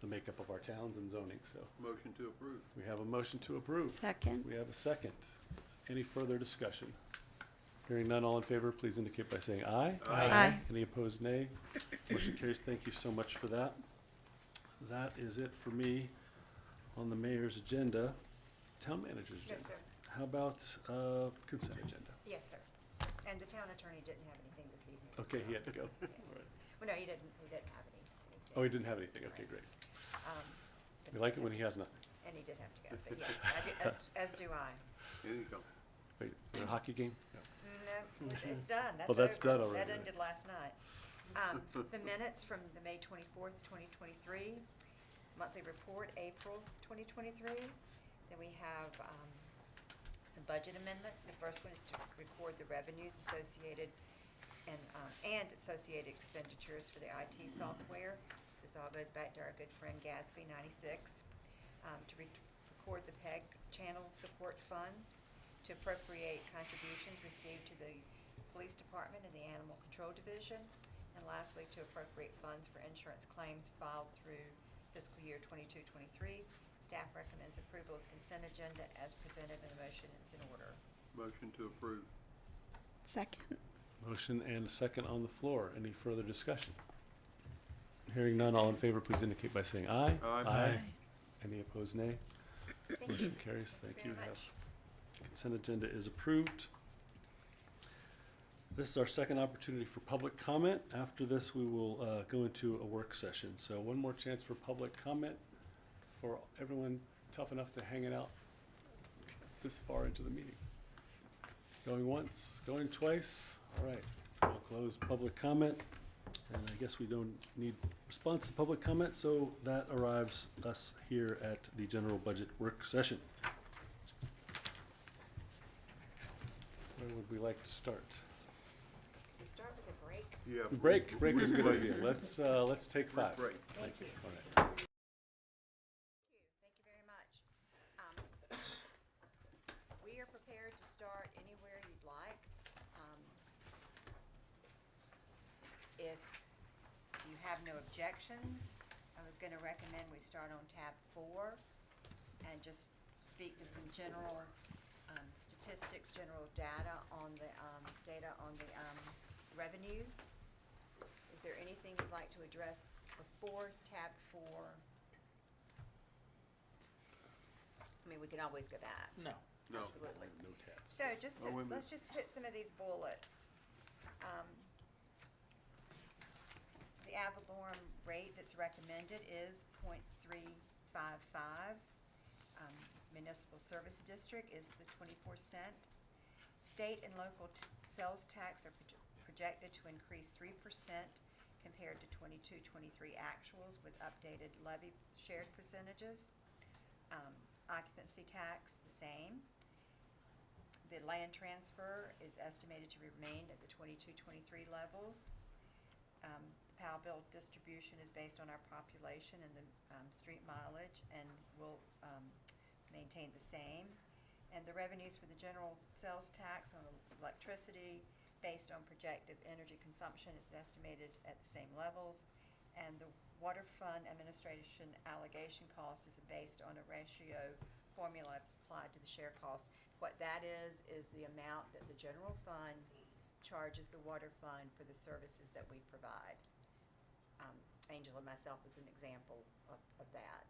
the makeup of our towns and zoning, so.
Motion to approve.
We have a motion to approve.
Second.
We have a second. Any further discussion? Hearing none, all in favor, please indicate by saying aye.
Aye. Aye.
Any opposed, nay. Motion carries. Thank you so much for that. That is it for me on the mayor's agenda. Town manager's agenda.
Yes, sir.
How about consent agenda?
Yes, sir. And the town attorney didn't have anything this evening. as
Okay, he
well.
had to go.
Yes.
All right.
Well, no, he didn't have anything.
Oh, he didn't have anything. Okay, great.
But
We like it when he has nothing.
And he did have to go, but yes, I do, as do I.
Here you go.
Wait, a hockey game? No.
No, it's done.
Well, that's
over.
done already,
That
right.
ended last night. The minutes from the May 24th, 2023, monthly report, April 2023. Then we have some budget amendments. The first one is to record the revenues associated and associated expenditures for the IT software. This all goes back to our good friend Gatsby 96. To record the PEG channel support funds, to appropriate contributions received to the police department and the animal control division, and lastly, to appropriate funds for insurance claims filed through fiscal year 22-23. Staff recommends approval of consent agenda as presented, and the motion is in order.
Motion to approve.
Second.
Motion and a second on the floor. Any further discussion? Hearing none, all in favor, please indicate by saying aye.
Aye.
Any opposed, nay?
Thank
Motion
you.
carries. Thank you.
Very
Have-
much.
Consent agenda is approved. This is our second opportunity for public comment. After this, we will go into a work session. So one more chance for public comment for everyone tough enough to hang it out this far into the meeting. Going once, going twice. All right, we'll close public comment. And I guess we don't need response to public comment, so that arrives us here at the general budget work session. Where would we like to start?
Can we start with a break?
Yeah.
Break is a good idea. Let's take five.
Break.
Thank you.
All right.
Thank you very much. We are prepared to start anywhere you'd like. If you have no objections, I was gonna recommend we start on tab 4 and just speak to some general statistics, general data on the revenues. Is there anything you'd like to address before tab for? I mean, we can always go back.
No.
No,
Absolutely.
No tabs.
So just to,
Oh, wait a minute.
let's just hit some of these bullets. The ad valorem rate that's recommended is 0.355. Municipal service district is the 24 cent. State and local sales tax are projected to increase 3% compared to 22-23 actuals with updated levy shared percentages. Occupancy tax, the same. The land transfer is estimated to remain at the 22-23 levels. The POW bill distribution is based on our population and the street mileage and will maintain the same. And the revenues for the general sales tax on electricity based on projected energy consumption is estimated at the same levels. And the water fund administration allegation cost is based on a ratio formula applied to the share cost. What that is the amount that the general fund charges the water fund for the services that we provide. Angela and myself is an example of that.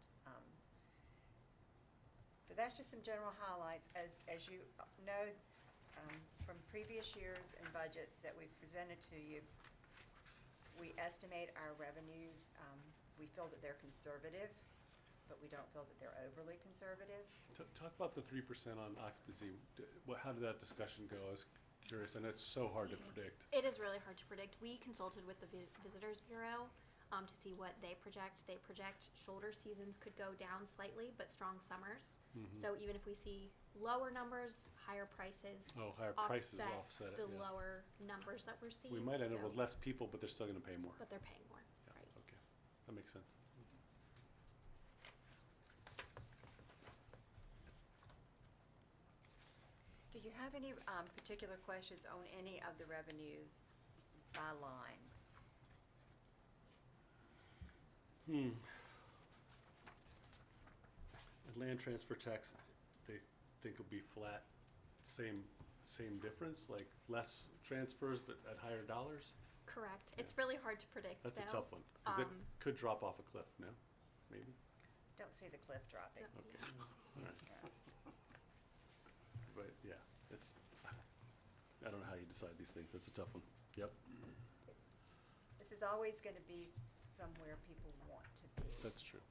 So that's just some general highlights. As you know, from previous years and budgets that we've presented to you, we estimate our revenues. We feel that they're conservative, but we don't feel that they're overly conservative.
Talk about the 3% on occupancy. How did that discussion go? I was curious. I know it's so hard to predict.
It is really hard to predict. We consulted with the Visitors Bureau to see what they project. They project shoulder seasons could go down slightly, but strong summers. So even if we see lower numbers, higher prices
Higher prices offset it.
the
Yeah.
lower numbers that we're seeing.
We might end up
so-
with less people, but they're still going to pay more.
But they're paying more,
Yeah,
right?
okay. That makes sense.
Do you have any particular questions on any of the revenues by line?
The land transfer tax, they think will be flat, same difference, like less transfers but at higher dollars?
Correct. It's really hard to predict,
That's a
though.
tough one, because it could drop off a cliff, no? Maybe?
Don't see the cliff dropping.
Okay, all right. But, yeah, it's, I don't know how you decide these things, that's a tough one. Yep,
This is always gonna be somewhere people want to be.
that's true.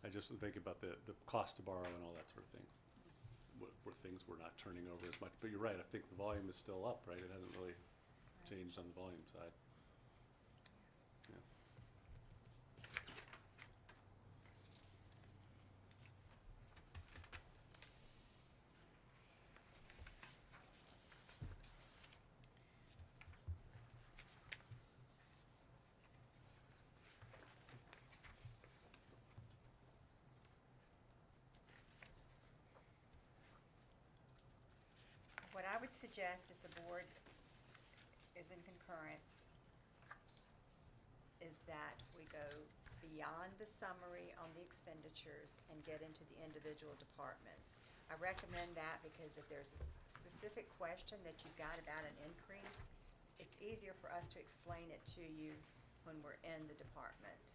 I just think about the cost to borrow and all that sort of thing. Where things were not turning over as much, but you're right, I think the volume is still up, right? It hasn't really changed on the volume side. Yeah.
What I would suggest if the board is in concurrence is that we go beyond the summary on the expenditures and get into the individual departments. I recommend that because if there's a specific question that you've got about an increase, it's easier for us to explain it to you when we're in the department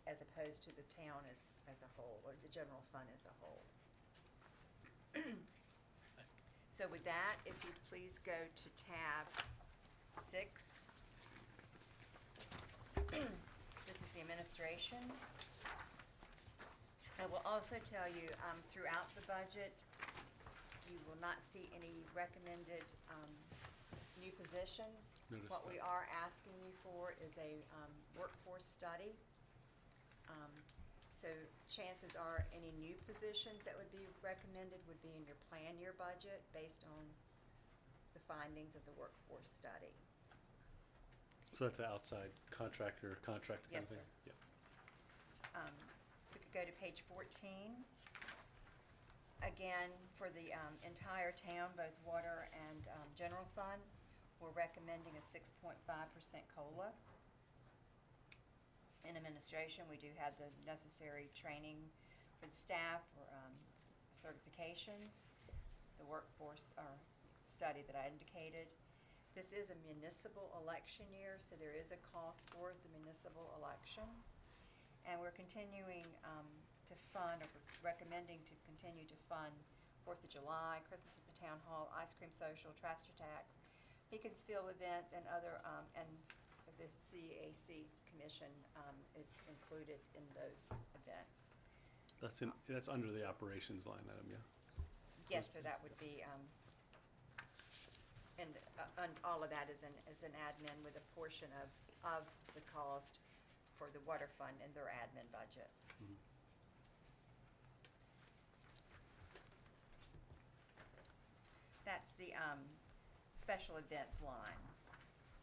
as opposed to the town as a whole, or the general fund as a whole. So with that, if you'd please go to tab 6. This is the administration. I will also tell you, throughout the budget, you will not see any recommended, new positions.
Noticed
What we
that.
are asking you for is a, workforce study. So chances are any new positions that would be recommended would be in your plan year budget based on the findings of the workforce study.
So that's an outside contractor kind of
Yes,
thing?
sir.
Yeah.
We could go to page 14. Again, for the entire town, both water and general fund, we're recommending a 6.5% COLA. In administration, we do have the necessary training for the staff, or certifications, the workforce or study that I indicated. This is a municipal election year, so there is a cost for the municipal election. And we're continuing to fund, or recommending to continue to fund 4th of July, Christmas at the Town Hall, Ice Cream Social, Trash to Tax, Beaconsfield events, and other, and the CAC Commission is included in those events.
That's under the operations line item, yeah?
Yes, sir, that would be, and all of that is an admin with a portion of the cost for the water fund in their admin budget.
Mhm.
That's the special events line,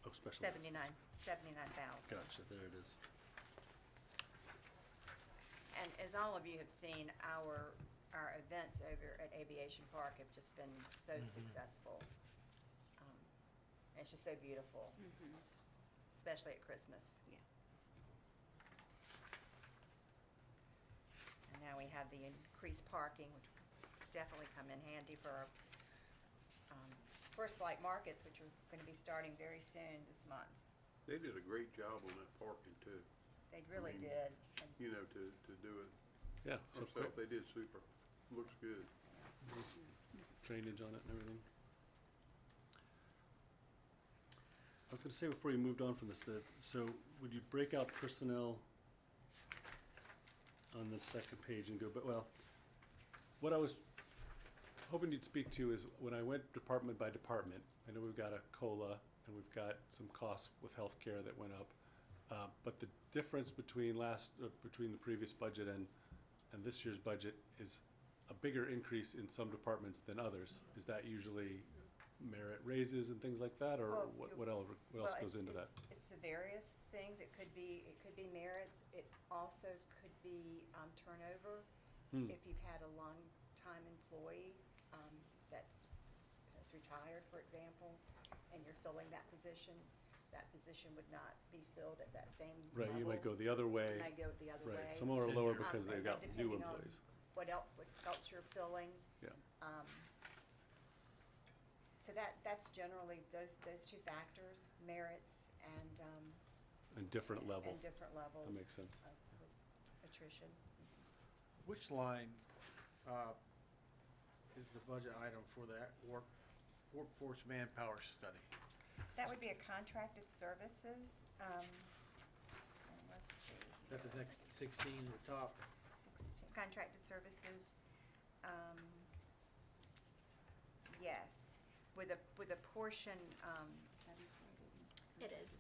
Oh, special events.
79,000.
Gotcha, there it is.
And as all of you have seen, our events over at Aviation Park have just been so successful. It's just so beautiful, especially at Christmas.
Yeah.
And now we have the increased parking, which would definitely come in handy for our First Flight markets, which are going to be starting very soon this month.
They did a great job on that parking too,
They really
mean,
did. And
you know, to do it
Yeah, so
themselves. They did super. Looks good.
drainage on it and everything. I was gonna say before you moved on from this, so would you break out personnel on the second page and go, but well, what I was hoping you'd speak to is when I went department by department, I know we've got a COLA and we've got some costs with healthcare that went up. But the difference between between the previous budget and this year's budget is a bigger increase in some departments than others. Is that usually merit raises and things like that, or
Well,
what else goes into that?
It's the various things. It could be merits. It also could be turnover. If you've had a long-time employee that's retired, for example, and you're filling that position would not be filled at that same
Right,
level.
you might go the other way.
You might go the other way.
Right, some are lower because they've
and
got
then
new
depending on
employees.
What else you're filling.
Yeah.
So that's generally those two factors, merits
And different level.
and different levels.
That makes sense.
With attrition.
Which line is the budget item for that workforce manpower study?
That would be a contracted services, and let's see.
That's the next 16, the top.
16, contracted services, yes, with a portion, that is where
It is.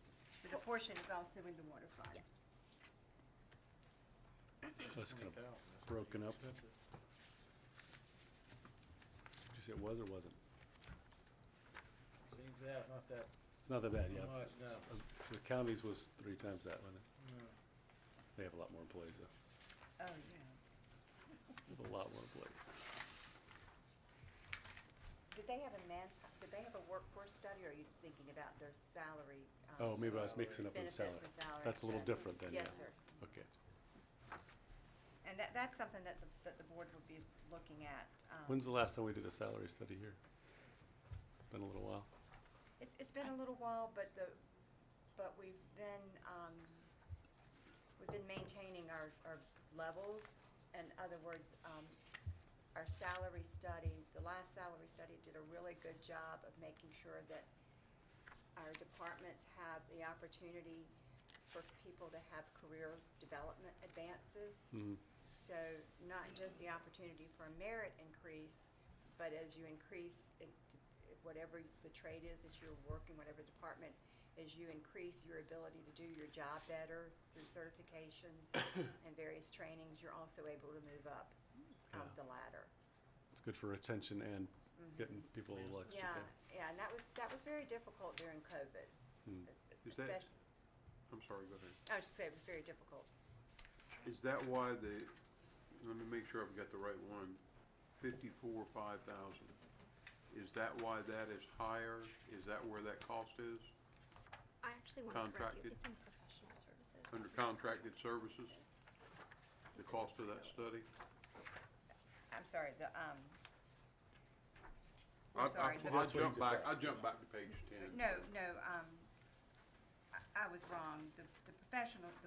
with a portion is also in the water fund.
Yes.
So it's kind of broken up. Did you say it was or wasn't?
Seems that, not that.
It's not that bad, yeah.
Not much, no.
The county's was 3 times that, wasn't it?
No.
They have a lot more employees though.
Oh, yeah.
They have a lot more employees.
Did they have a workforce study, or are you thinking about their salary?
Oh, maybe I was mixing up with
benefits
salary.
and salary
That's a little
expenses?
different then, yeah.
Yes, sir.
Okay.
And that's something that the board would be looking at.
When's the last time we did a salary study here? Been a little while.
It's been a little while, but we've been maintaining our levels. In other words, our salary study, the last salary study did a really good job of making sure that our departments have the opportunity for people to have career development advances. So not just the opportunity for a merit increase, but as you increase whatever the trade is that you're working, whatever department, as you increase your ability to do your job better through certifications and various trainings, you're also able to move up the ladder.
It's good for retention and getting people a little extra pay.
Yeah, and that was very difficult during COVID.
Is that,
Especially,
I'm sorry, go ahead.
I would just say it was very difficult.
Is that why let me make sure I've got the right one, 54,500. Is that why that is higher? Is that where that cost is?
I actually want to correct you.
Contracted?
It's in professional services.
Under contracted services? The cost of that study?
I'm sorry,
We're sorry.
I jumped back to page 10.
No, I was wrong. The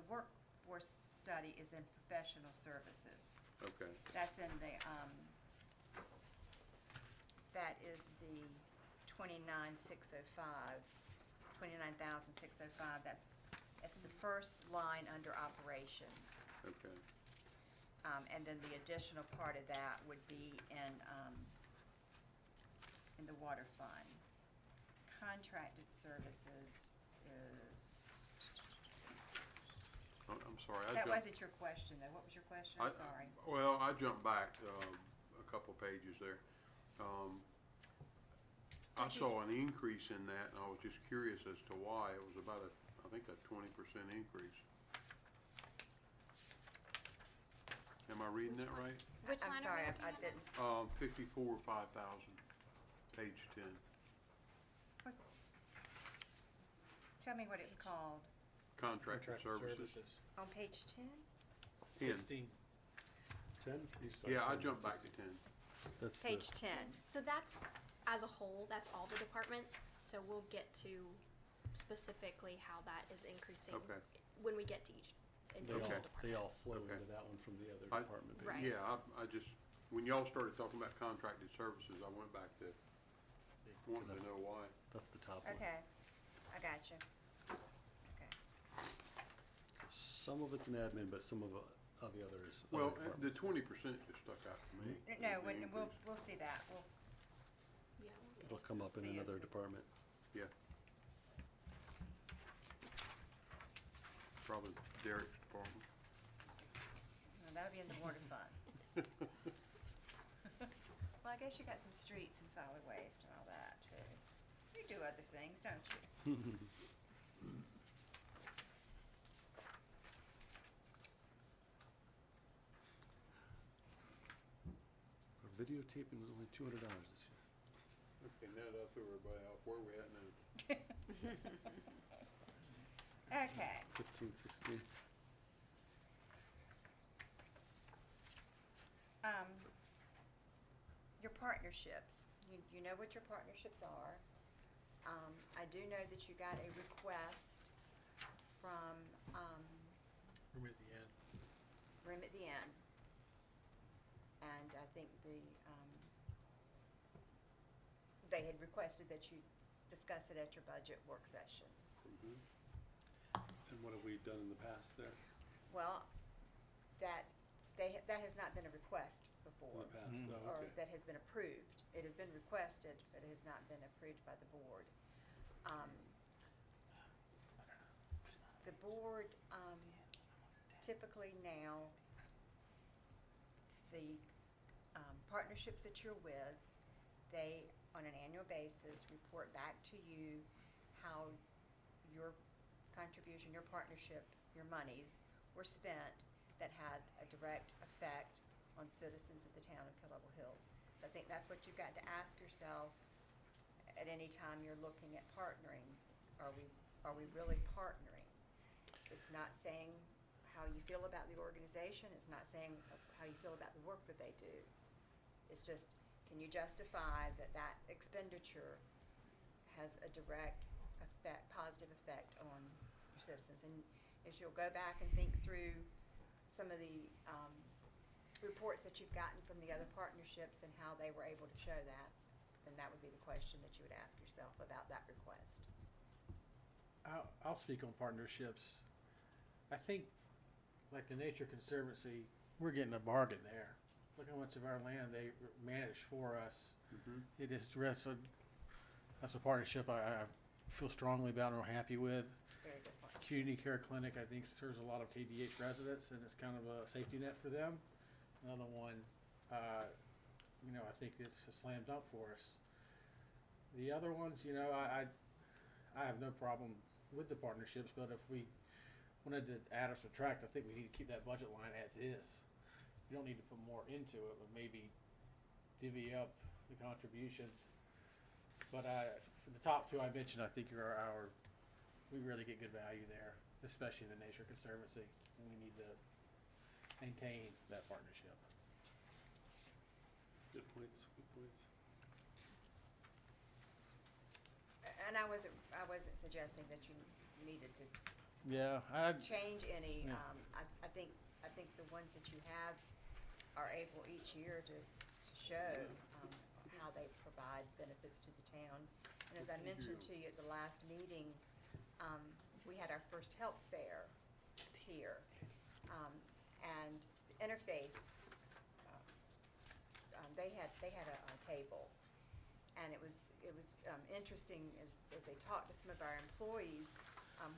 workforce study is in professional services.
Okay.
That's in the, that is the 29,605. That's the first line under operations.
Okay.
And then the additional part of that would be in the water fund. Contracted services is,
I'm sorry.
that wasn't your question though. What was your question? I'm sorry.
Well, I jumped back a couple pages there. I saw an increase in that, and I was just curious as to why. It was about I think a 20% increase. Am I reading that right?
Which
I'm
line
sorry,
are we
I
looking
didn't.
54, 5,000, page 10.
Tell me what it's called.
Contracted services.
On page 10?
10.
16.
10?
Yeah, I jumped back to 10.
That's
Page 10.
So that's, as a whole, that's all the departments, so we'll get to specifically how that is increasing
Okay.
when we get to each individual department.
They all flow
Okay.
into that one from the other
I-
department.
Right.
pages.
Yeah, I just, when y'all started talking about contracted services, I went back to wanting to
that's-
know why.
That's the top one.
Okay, I got you. Okay.
So some of it's in admin, but some of the other is other
Well, the
departments.
20% just stuck out to me.
No,
the increase.
we'll see that.
Yeah, we'll get
It'll come up in
see
another
as we-
department.
Yeah. Probably Derek's department.
Well, that'll be in the water fund. Well, I guess you got some streets and solid waste and all that too. You do other things, don't you?
Our videotaping was only $200 this year.
Okay, now that I threw everybody off, where are we at now?
Okay.
15, 16.
Your partnerships, you know what your partnerships are. I do know that you got a request from,
Room at the end.
Room at the End. And I think they had requested that you discuss it at your budget work session.
And what have we done in the past there?
Well, that has not been a request before.
In the past, oh,
Or
okay.
that has been approved. It has been requested, but it has not been approved by the board. The board, typically now, the partnerships that you're with, they, on an annual basis, report back to you how your contribution, your partnership, your monies were spent that had a direct effect on citizens of the town of Killable Hills. So I think that's what you've got to ask yourself at any time you're looking at partnering. Are we really partnering? It's not saying how you feel about the organization, it's not saying how you feel about the work that they do. It's just, can you justify that expenditure has a direct effect, positive effect on your citizens? And as you'll go back and think through some of the reports that you've gotten from the other partnerships and how they were able to show that, then that would be the question that you would ask yourself about that request.
I'll speak on partnerships. I think, like the Nature Conservancy, we're getting a bargain there. Look how much of our land they manage for us. It is, that's a partnership I feel strongly about and are happy with.
Very good point.
Community Care Clinic, I think, serves a lot of KDH residents, and it's kind of a safety net for them. Another one, I think it's a slam dunk for us. The other ones, I have no problem with the partnerships, but if we wanted to add or subtract, I think we need to keep that budget line as is. You don't need to put more into it, but maybe divvy up the contributions. But for the top two I mentioned, I think we really get good value there, especially the Nature Conservancy, and we need to maintain that partnership.
Good points, good points.
wasn't suggesting that you needed to
Yeah, I,
change any.
Yeah.
I think the ones that you have are able each year to show how they provide benefits to the town. And as I mentioned to you at the last meeting, we had our first health fair here, and Interfaith. They had a table, and it was interesting as they talked to some of our employees,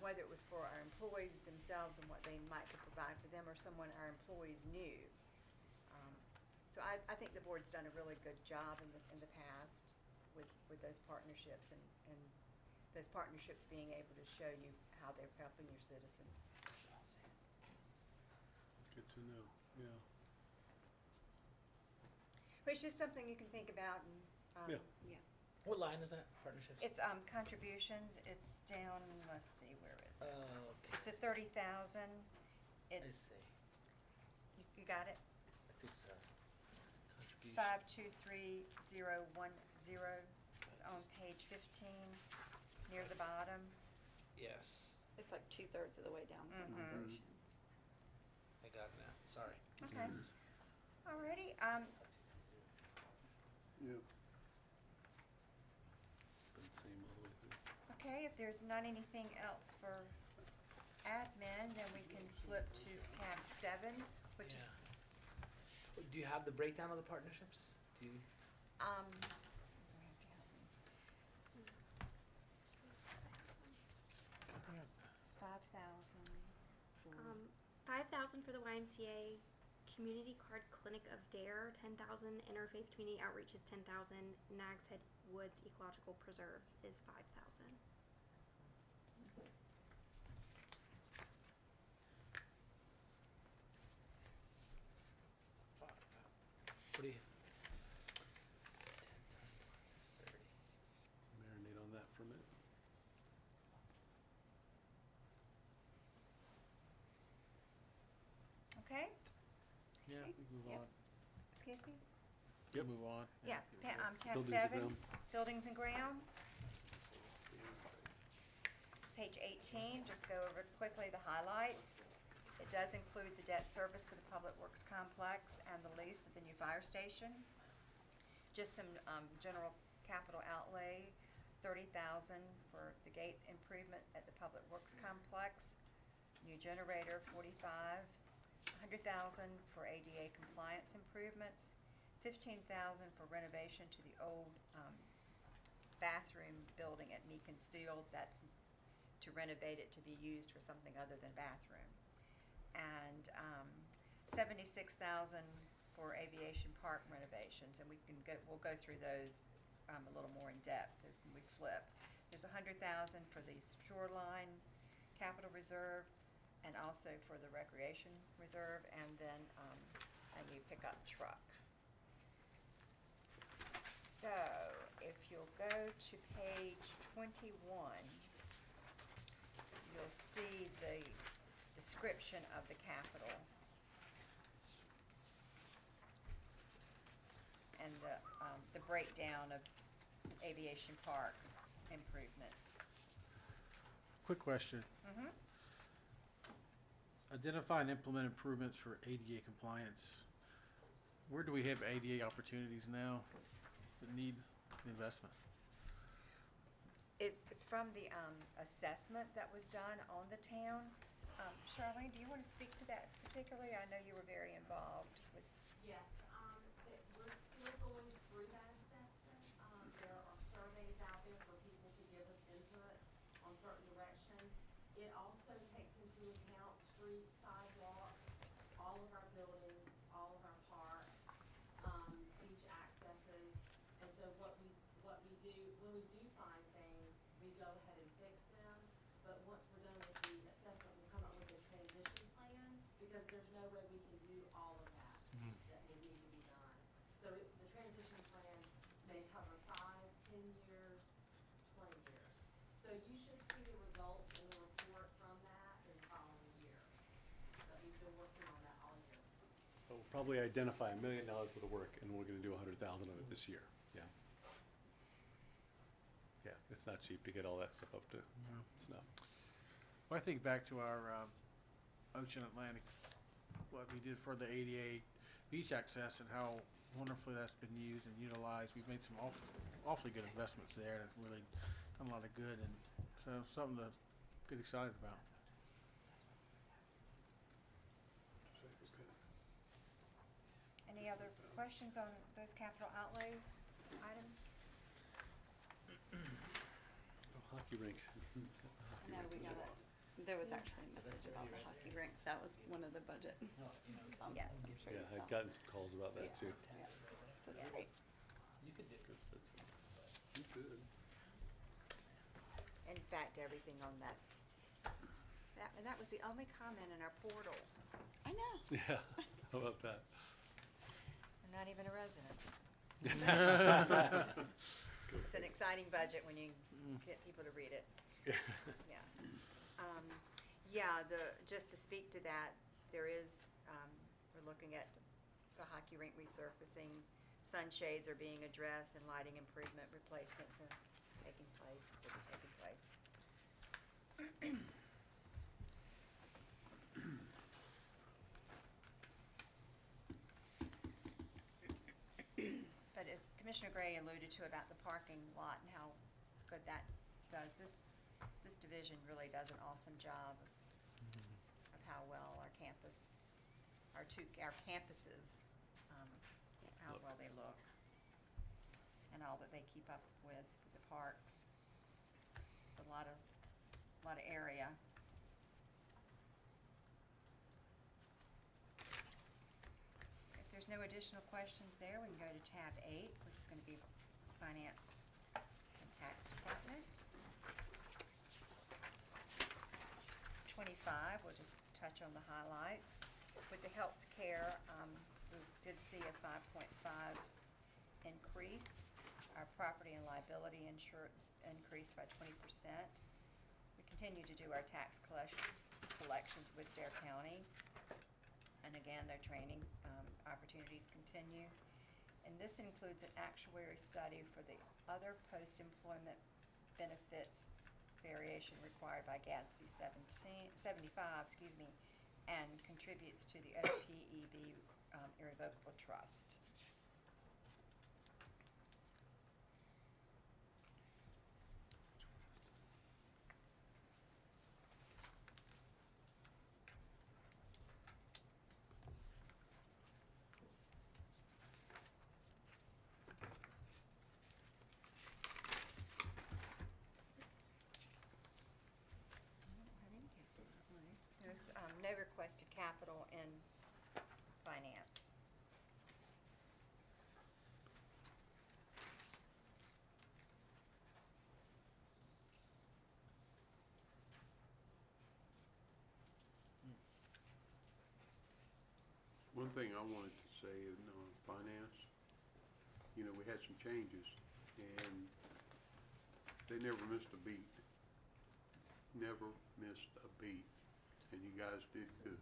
whether it was for our employees themselves and what they might could provide for them, or someone our employees knew. So I think the board's done a really good job in the past with those partnerships, and those partnerships being able to show you how they're helping your citizens.
Good to know, yeah.
Which is something you can think about and,
Yeah.
yeah.
What line is that? Partnerships?
It's, contributions, it's down, let's see, where is it?
Okay.
It's at 30,000.
I
It's,
see.
you got it?
I think so. Contribution.
523010. It's on page 15, near the bottom.
Yes,
It's like 2/3 of the way down from
Mhm.
operations.
I got it now. Sorry.
Okay. Alrighty,
Yeah.
Been the same all the way through.
okay, if there's not anything else for admin, then we can flip to tab 7, which is,
Yeah. Do you have the breakdown of the partnerships? Do you?
um, 5,000 for,
5,000 for the YMCA, Community Card Clinic of Dare, 10,000, Interfaith Community Outreach is 10,000, Nags Head Woods Ecological Preserve is 5,000.
What do you?
Marinate on that for a minute.
okay,
yeah, we can move
Yep.
on.
excuse me?
Yep.
Move on.
Yeah, tab
Buildings and
7,
grounds.
buildings and grounds. Page 18, just go over quickly the highlights. It does include the debt service for the Public Works Complex and the lease of the new fire station. Just some, general capital outlay, 30,000 for the gate improvement at the Public Works Complex. New generator, 45, 100,000 for ADA compliance improvements, 15,000 for renovation to the old, bathroom building at Meekins Field. That's to renovate it to be used for something other than bathroom. And 76,000 for aviation park renovations, and we'll go through those a little more in depth as we flip. There's 100,000 for the shoreline capital reserve, and also for the recreation reserve, and then a new pickup truck. So if you'll go to page 21, you'll see the description of the capital. And the breakdown of aviation park improvements.
Quick question.
Mm-hmm.
Identify and implement improvements for ADA compliance. Where do we have ADA opportunities now that need investment?
It's from the assessment that was done on the town. Charlene, do you want to speak to that particularly? I know you were very involved with.
Yes, we're still going through that assessment. There are surveys out there for people to give us input on certain directions. It also takes into account streets, sidewalks, all of our buildings, all of our parks, beach accesses. And so what we do, when we do find things, we go ahead and fix them. But once we're done with the assessment, we'll come up with a transition plan, because there's no way we can do all of that that would need to be done. So the transition plan may cover 5, 10 years, 20 years. So you should see the results in the report from that in the following year. But we've been working on that all year.
But we'll probably identify $1 million worth of work, and we're gonna do 100,000 of it this year, yeah. Yeah, it's not cheap to get all that stuff up to snuff.
Well, I think back to our Ocean Atlantic, what we did for the ADA beach access and how wonderfully that's been used and utilized. We've made some awfully good investments there and really done a lot of good, and so something to get excited about.
Any other questions on those capital outlay items?
Hockey rink.
I know, we got it. There was actually a message about the hockey rink. That was one of the budget. Yes. for
Yeah,
yourself.
I've gotten some calls about that too.
Yeah. So it's
Yes.
great.
You could.
In fact, everything on that, that was the only comment in our portal.
I know.
Yeah, how about that?
I'm not even a resident. It's an exciting budget when you get people to read it. Yeah. Just to speak to that, there is, we're looking at the hockey rink resurfacing, sunshades are being addressed, and lighting improvement replacements are taking place, will be taking place. But as Commissioner Gray alluded to about the parking lot and how good that does, this division really does an awesome job of how well our campuses, how well they look, and all that they keep up with the parks. It's a lot of area. If there's no additional questions there, we can go to tab 8, which is going to be Finance and Tax Department. 25, we'll just touch on the highlights. With the healthcare, we did see a 5.5 increase. Our property and liability insurance increased by 20%. We continue to do our tax collections with Dare County. And again, their training opportunities continue. And this includes an actuary study for the other post-employment benefits variation required by Gatsby 75, and contributes to the OPEB irrevocable trust. There's no requested capital in finance.
One thing I wanted to say in finance, we had some changes, and they never missed a beat. Never missed a beat, and you guys did good.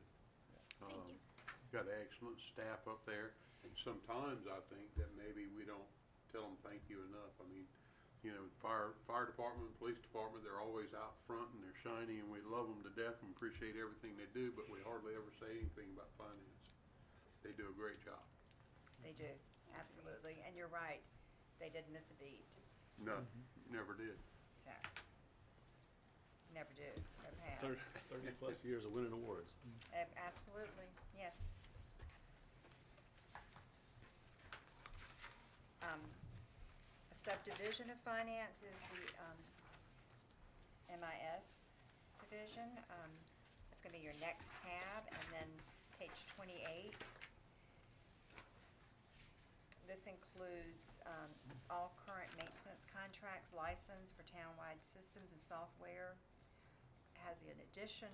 Got excellent staff up there, and sometimes I think that maybe we don't tell them thank you enough. I mean, fire department, police department, they're always out front and they're shiny, and we love them to death and appreciate everything they do, but we hardly ever say anything about finance. They do a great job.
They do, absolutely, and you're right, they didn't miss a beat.
No, never did.
Yeah. Never do, never have.
30 plus years of winning awards.
Absolutely, yes. A subdivision of finance is the MIS division. That's gonna be your next tab, and then page 28. This includes all current maintenance contracts, license for townwide systems and software. Has an addition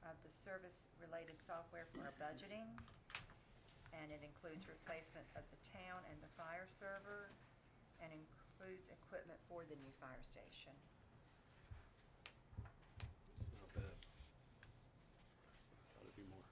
of the service-related software for our budgeting, and it includes replacements of the town and the fire server, and includes equipment for the new fire station.
Not bad. Thought it'd be more.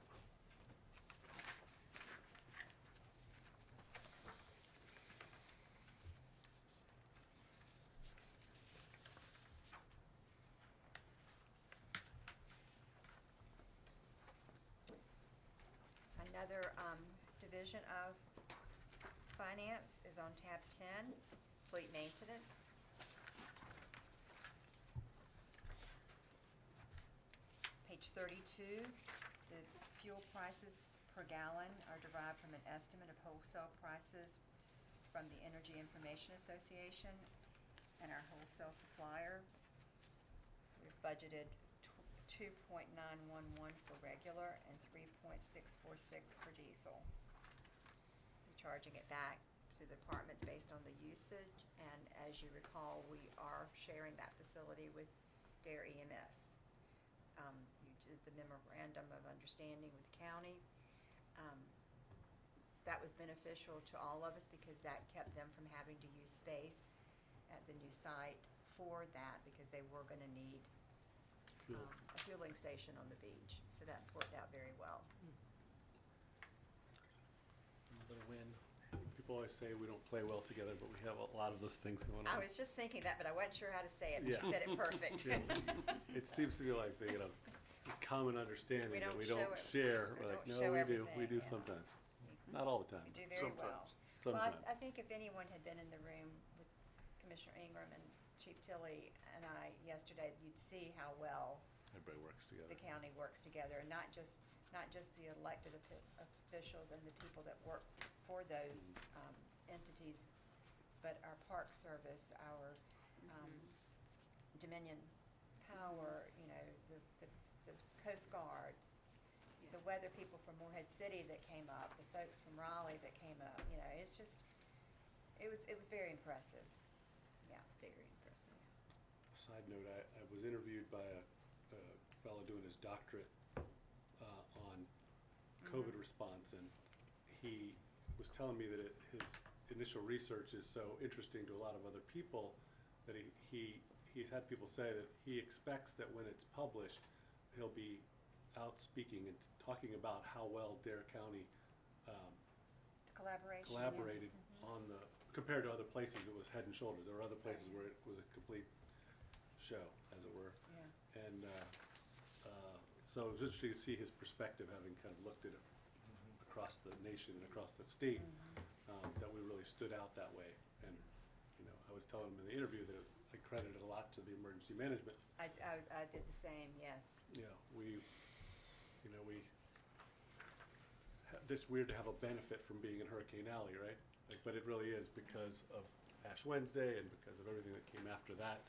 other, division of finance is on tab 10, fleet maintenance. Page 32, the fuel prices per gallon are derived from an estimate of wholesale prices from the Energy Information Association and our wholesale supplier. We've budgeted 2.911 for regular and 3.646 for diesel. We're charging it back to the departments based on the usage, and as you recall, we are sharing that facility with Dare EMS. You did the memorandum of understanding with the county. That was beneficial to all of us because that kept them from having to use space at the new site for that, because they were gonna need
Fuel.
a fueling station on the beach. So that's worked out very well.
Another win. People always say we don't play well together, but we have a lot of those things going on.
I was just thinking that, but I wasn't sure how to say it, but
Yeah.
you said it perfect.
Yeah. It seems to be like the, common understanding
We
that
don't
we don't
show it-
share.
we
We're like,
don't
no,
show
we
everything,
do
yeah.
sometimes. Not all the time.
You do very well. Well,
Sometimes.
I think if anyone had been in the room with Commissioner Ingram and Chief Tilley and I yesterday, you'd see how well
Everybody works together.
the county works together, and not just the elected officials and the people that work for those entities, but our Park Service, our Dominion Power, the Coast Guards, the weather people from Morehead City that came up, the folks from Raleigh that came up, it's just, it was very impressive. Yeah, very impressive.
Side note, I was interviewed by a fellow doing his doctorate on COVID response, and he was telling me that his initial research is so interesting to a lot of other people that he's had people say that he expects that when it's published, he'll be out speaking and talking about how well Dare County
Collaboration. yeah.
collaborated on compared to other places, it was head and shoulders. There were other places where it was a complete show, as it were.
Yeah.
And so it was interesting to see his perspective, having kind of looked at it across the nation and across the state, that we really stood out that way. And, I was telling him in the interview that I credited a lot to the emergency management.
I did the same, yes.
It's weird to have a benefit from being in Hurricane Alley, right? But it really is because of Ash Wednesday and because of everything that came after that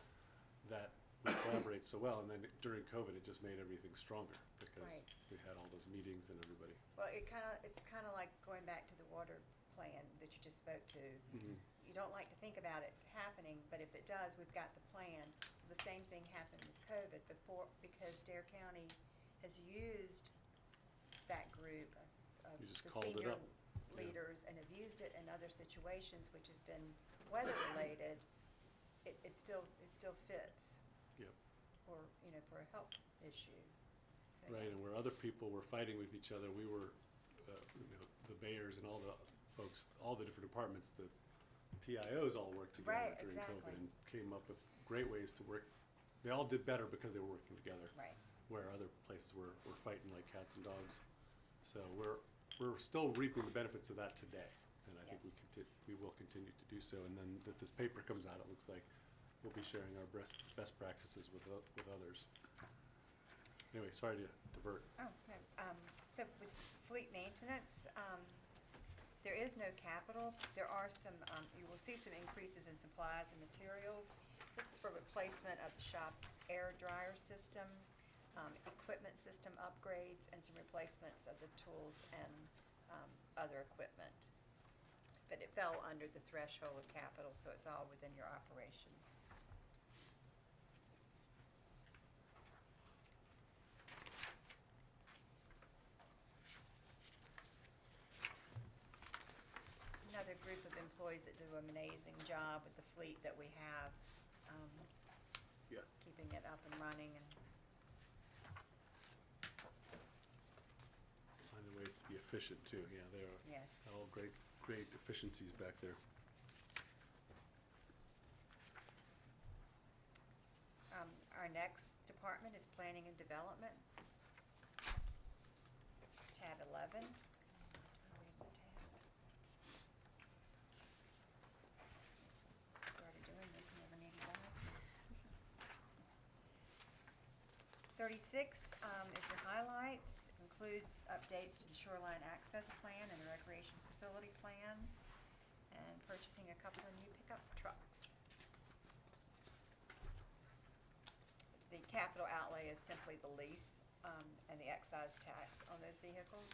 we collaborate so well. And then during COVID, it just made everything stronger because
Right.
we had all those meetings and everybody.
Well, it's kind of like going back to the water plan that you just spoke to. You don't like to think about it happening, but if it does, we've got the plan. The same thing happened with COVID because Dare County has used that group of
You just
the
called it
senior
up. Yeah.
leaders and have used it in other situations, which has been weather related. It still fits.
Yep.
For for a health issue. So,
Right, and where other people were fighting with each other, we were, the Bayers and all the folks, all the different departments, the PIOs all worked together
Right,
during
exactly.
COVID and came up with great ways to work. They all did better because they were working together.
Right.
Where other places were fighting like cats and dogs. So we're still reaping the benefits of that today. And I think we will continue to do so. And then if this paper comes out, it looks like we'll be sharing our best practices with others. Anyway, sorry to divert.
Oh, no, so with fleet maintenance, there is no capital. There are some, you will see some increases in supplies and materials. This is for replacement of the shop air dryer system, equipment system upgrades, and some replacements of the tools and, other equipment. But it fell under the threshold of capital, so it's all within your operations. Another group of employees that do an amazing job with the fleet that we have,
Yeah.
keeping it up and running and
Finding ways to be efficient too, yeah, they are.
Yes.
All great efficiencies back there.
Our next department is planning and development. Tab 11. 36 is your highlights, includes updates to the shoreline access plan and the recreation facility plan, and purchasing a couple of new pickup trucks. The capital outlay is simply the lease and the excise tax on those vehicles.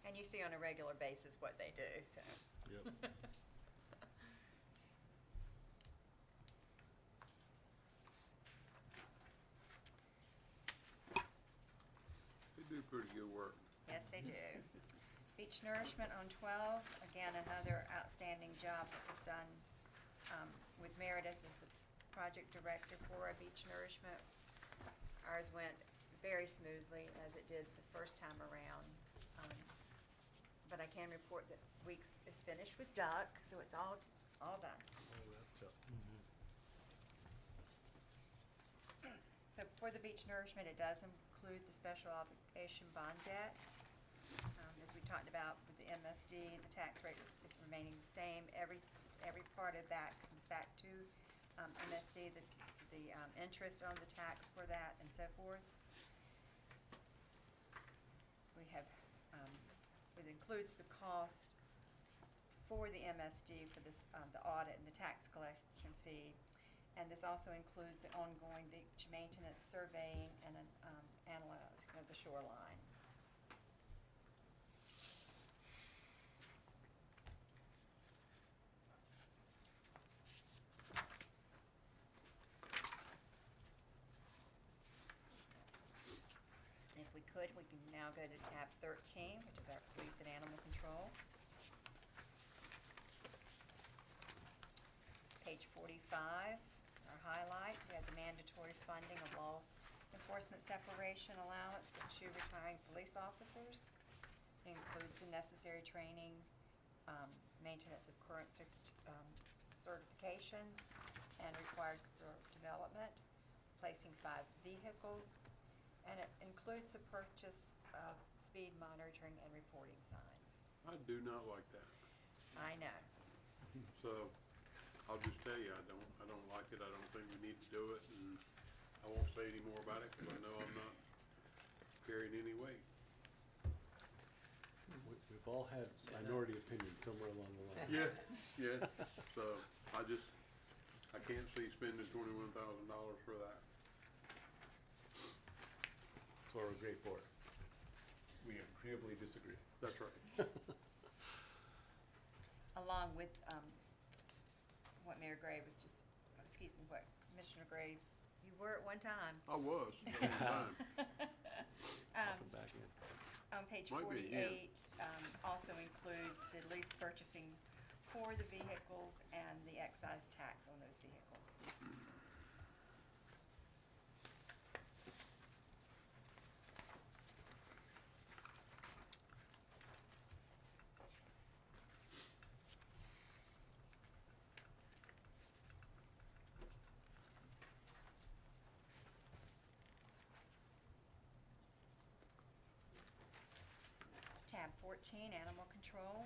And you see on a regular basis what they do, so.
Yep.
They do pretty good work.
Yes, they do. Beach Nourishment on 12, again, another outstanding job that was done with Meredith as the project director for Beach Nourishment. Ours went very smoothly, as it did the first time around. But I can report that Weeks is finished with duck, so it's all done. So for the Beach Nourishment, it does include the special obligation bond debt. As we talked about with the MSD, the tax rate is remaining the same. Every part of that comes back to MSD, the interest on the tax for that and so forth. We have, it includes the cost for the MSD for this, the audit and the tax collection fee. And this also includes the ongoing beach maintenance surveying and analysis of the shoreline. If we could, we can now go to tab 13, which is our police and animal control. Page 45, our highlights, we have the mandatory funding of law enforcement separation allowance for 2 retiring police officers. It includes the necessary training, maintenance of current certifications, and required development, placing 5 vehicles, and it includes the purchase of speed monitoring and reporting signs.
I do not like that.
I know.
So, I'll just tell you, I don't like it. I don't think we need to do it, and I won't say any more about it, because I know I'm not carrying any weight.
We've all had minority opinions somewhere along the line.
Yeah, so, I can't see spending $21,000 for that.
That's what we're great for. We agreeably disagree.
That's right.
Along with, what Mayor Gray was just, excuse me, what Commissioner Gray, you were at one time.
I was, at one time.
Welcome back in.
On page
Might be
48,
again.
also includes the lease purchasing for the vehicles and the excise tax on those vehicles. Tab 14, animal control.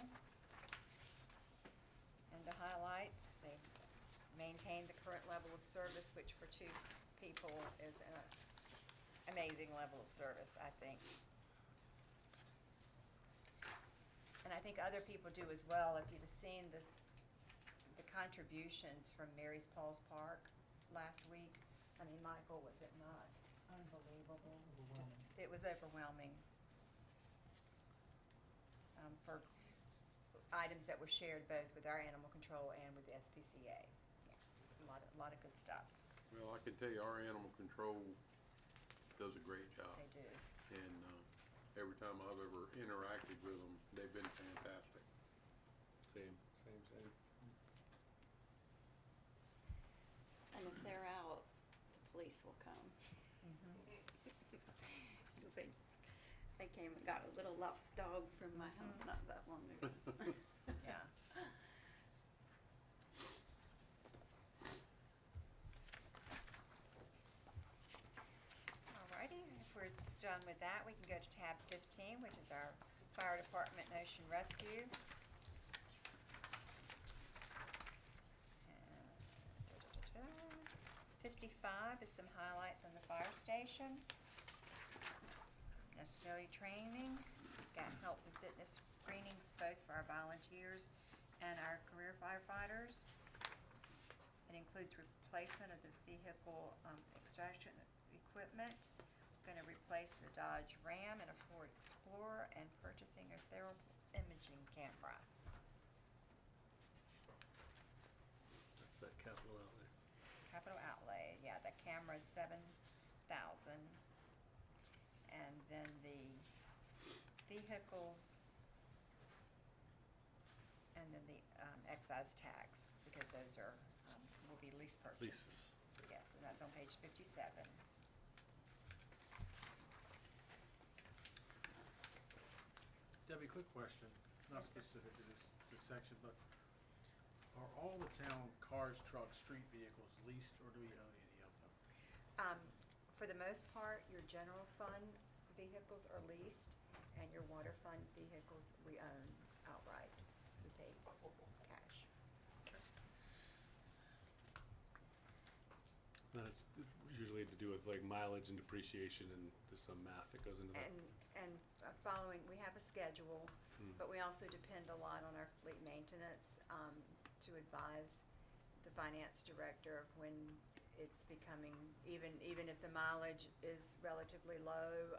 And the highlights, they maintain the current level of service, which for 2 people is an amazing level of service, I think. And I think other people do as well. If you'd have seen the contributions from Mary's Paul's Park last week, I mean, Michael, was it not unbelievable? Just, it was overwhelming. For items that were shared both with our animal control and with the SPCA. Yeah, a lot of good stuff.
Well, I can tell you, our animal control does a great job.
They do.
And, every time I've ever interacted with them, they've been fantastic.
Same.
And if they're out, the police will come. Because they came and got a little lost dog from my house not that long ago.
Yeah. Alrighty, if we're done with that, we can go to tab 15, which is our Fire Department Ocean Rescue. And 55 is some highlights on the fire station. Necessary training, got health and fitness screenings both for our volunteers and our career firefighters. It includes replacement of the vehicle extraction equipment. Going to replace the Dodge Ram and a Ford Explorer and purchasing a thermal imaging camera.
That's that capital outlay.
Capital outlay, yeah, the camera is $7,000. And then the vehicles, and then the excise tax, because those are, will be lease purchases.
Leases.
Yes, and that's on page 57.
Debbie, quick question, not
Yes, sir.
specific to this section, but are all the town cars, trucks, street vehicles leased, or do we own any of them?
For the most part, your general fund vehicles are leased, and your water fund vehicles we own outright. We pay cash.
That's usually to do with like mileage and depreciation, and there's some math that goes into that.
And following, we have a schedule, but we also depend a lot on our fleet maintenance, to advise the finance director of when it's becoming, even if the mileage is relatively low,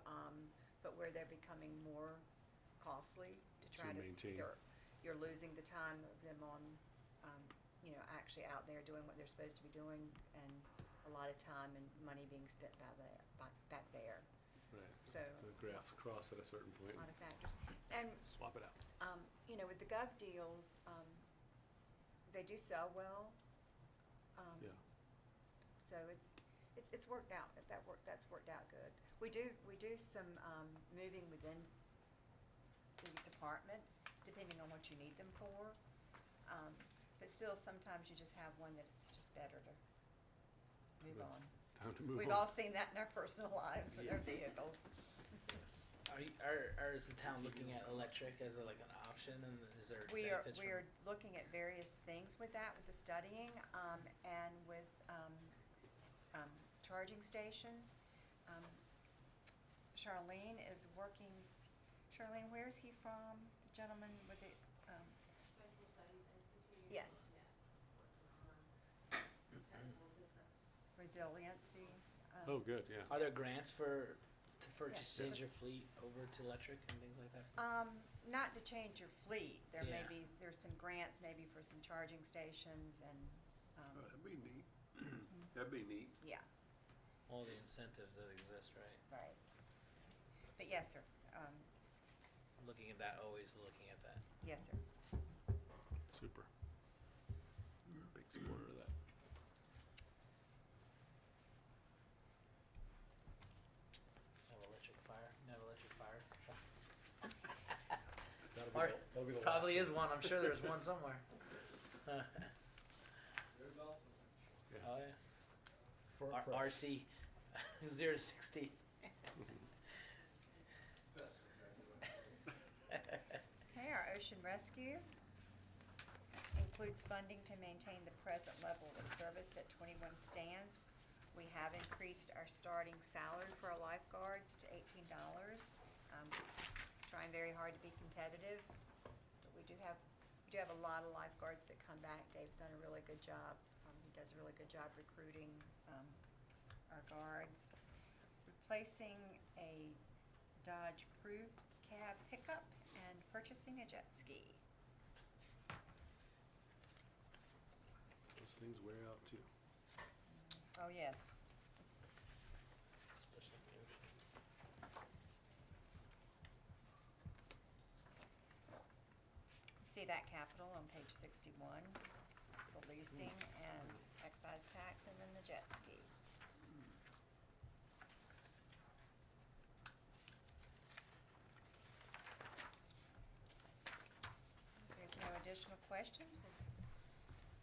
but where they're becoming more costly to try
To
to,
maintain.
you're losing the time of them on, actually out there doing what they're supposed to be doing, and a lot of time and money being spent back there.
Right.
So,
The graphs cross at a certain
a
point.
lot of factors. And
Swap it out.
with the gov deals, they do sell well.
Yeah.
So it's worked out. That's worked out good. We do some moving within the departments, depending on what you need them for. But still, sometimes you just have one that it's just better to move
Move.
on.
Time to move
We've
on.
all seen that in our personal lives with our vehicles.
Yes.
Is the town looking at electric as like an option, and is there
We are
benefits from?
looking at various things with that, with the studying, and with, charging stations. Charlene is working, Charlene, where is he from? The gentleman with the,
Special Studies Institute.
Yes.
Yes, working on some technical assistance.
resiliency.
Oh, good, yeah.
Are there grants for
Yeah,
to change your
it's-
fleet over to electric and things like that?
Not to change your fleet, there may
Yeah.
be, there's some grants maybe for some charging stations and,
That'd be neat. That'd be neat.
yeah,
All the incentives that exist, right?
right. But yes, sir,
Looking at that, always looking at that.
yes, sir.
Super. Big supporter of that.
Have electric fire? No electric fire?
That'll be the
Probably
last
is one. I'm sure there's one somewhere.
Yeah.
Oh yeah.
For a price.
RC 0 to 60.
Okay, our ocean rescue includes funding to maintain the present level of service at 21 stands. We have increased our starting salary for our lifeguards to $18. Trying very hard to be competitive, but we do have a lot of lifeguards that come back. Dave's done a really good job. He does a really good job recruiting our guards. Replacing a Dodge Crew Cab pickup and purchasing a jet ski.
Those things wear out too.
Oh, yes.
Especially in the ocean.
See that capital on page 61, the leasing and excise tax, and then the jet ski. If there's no additional questions, we'll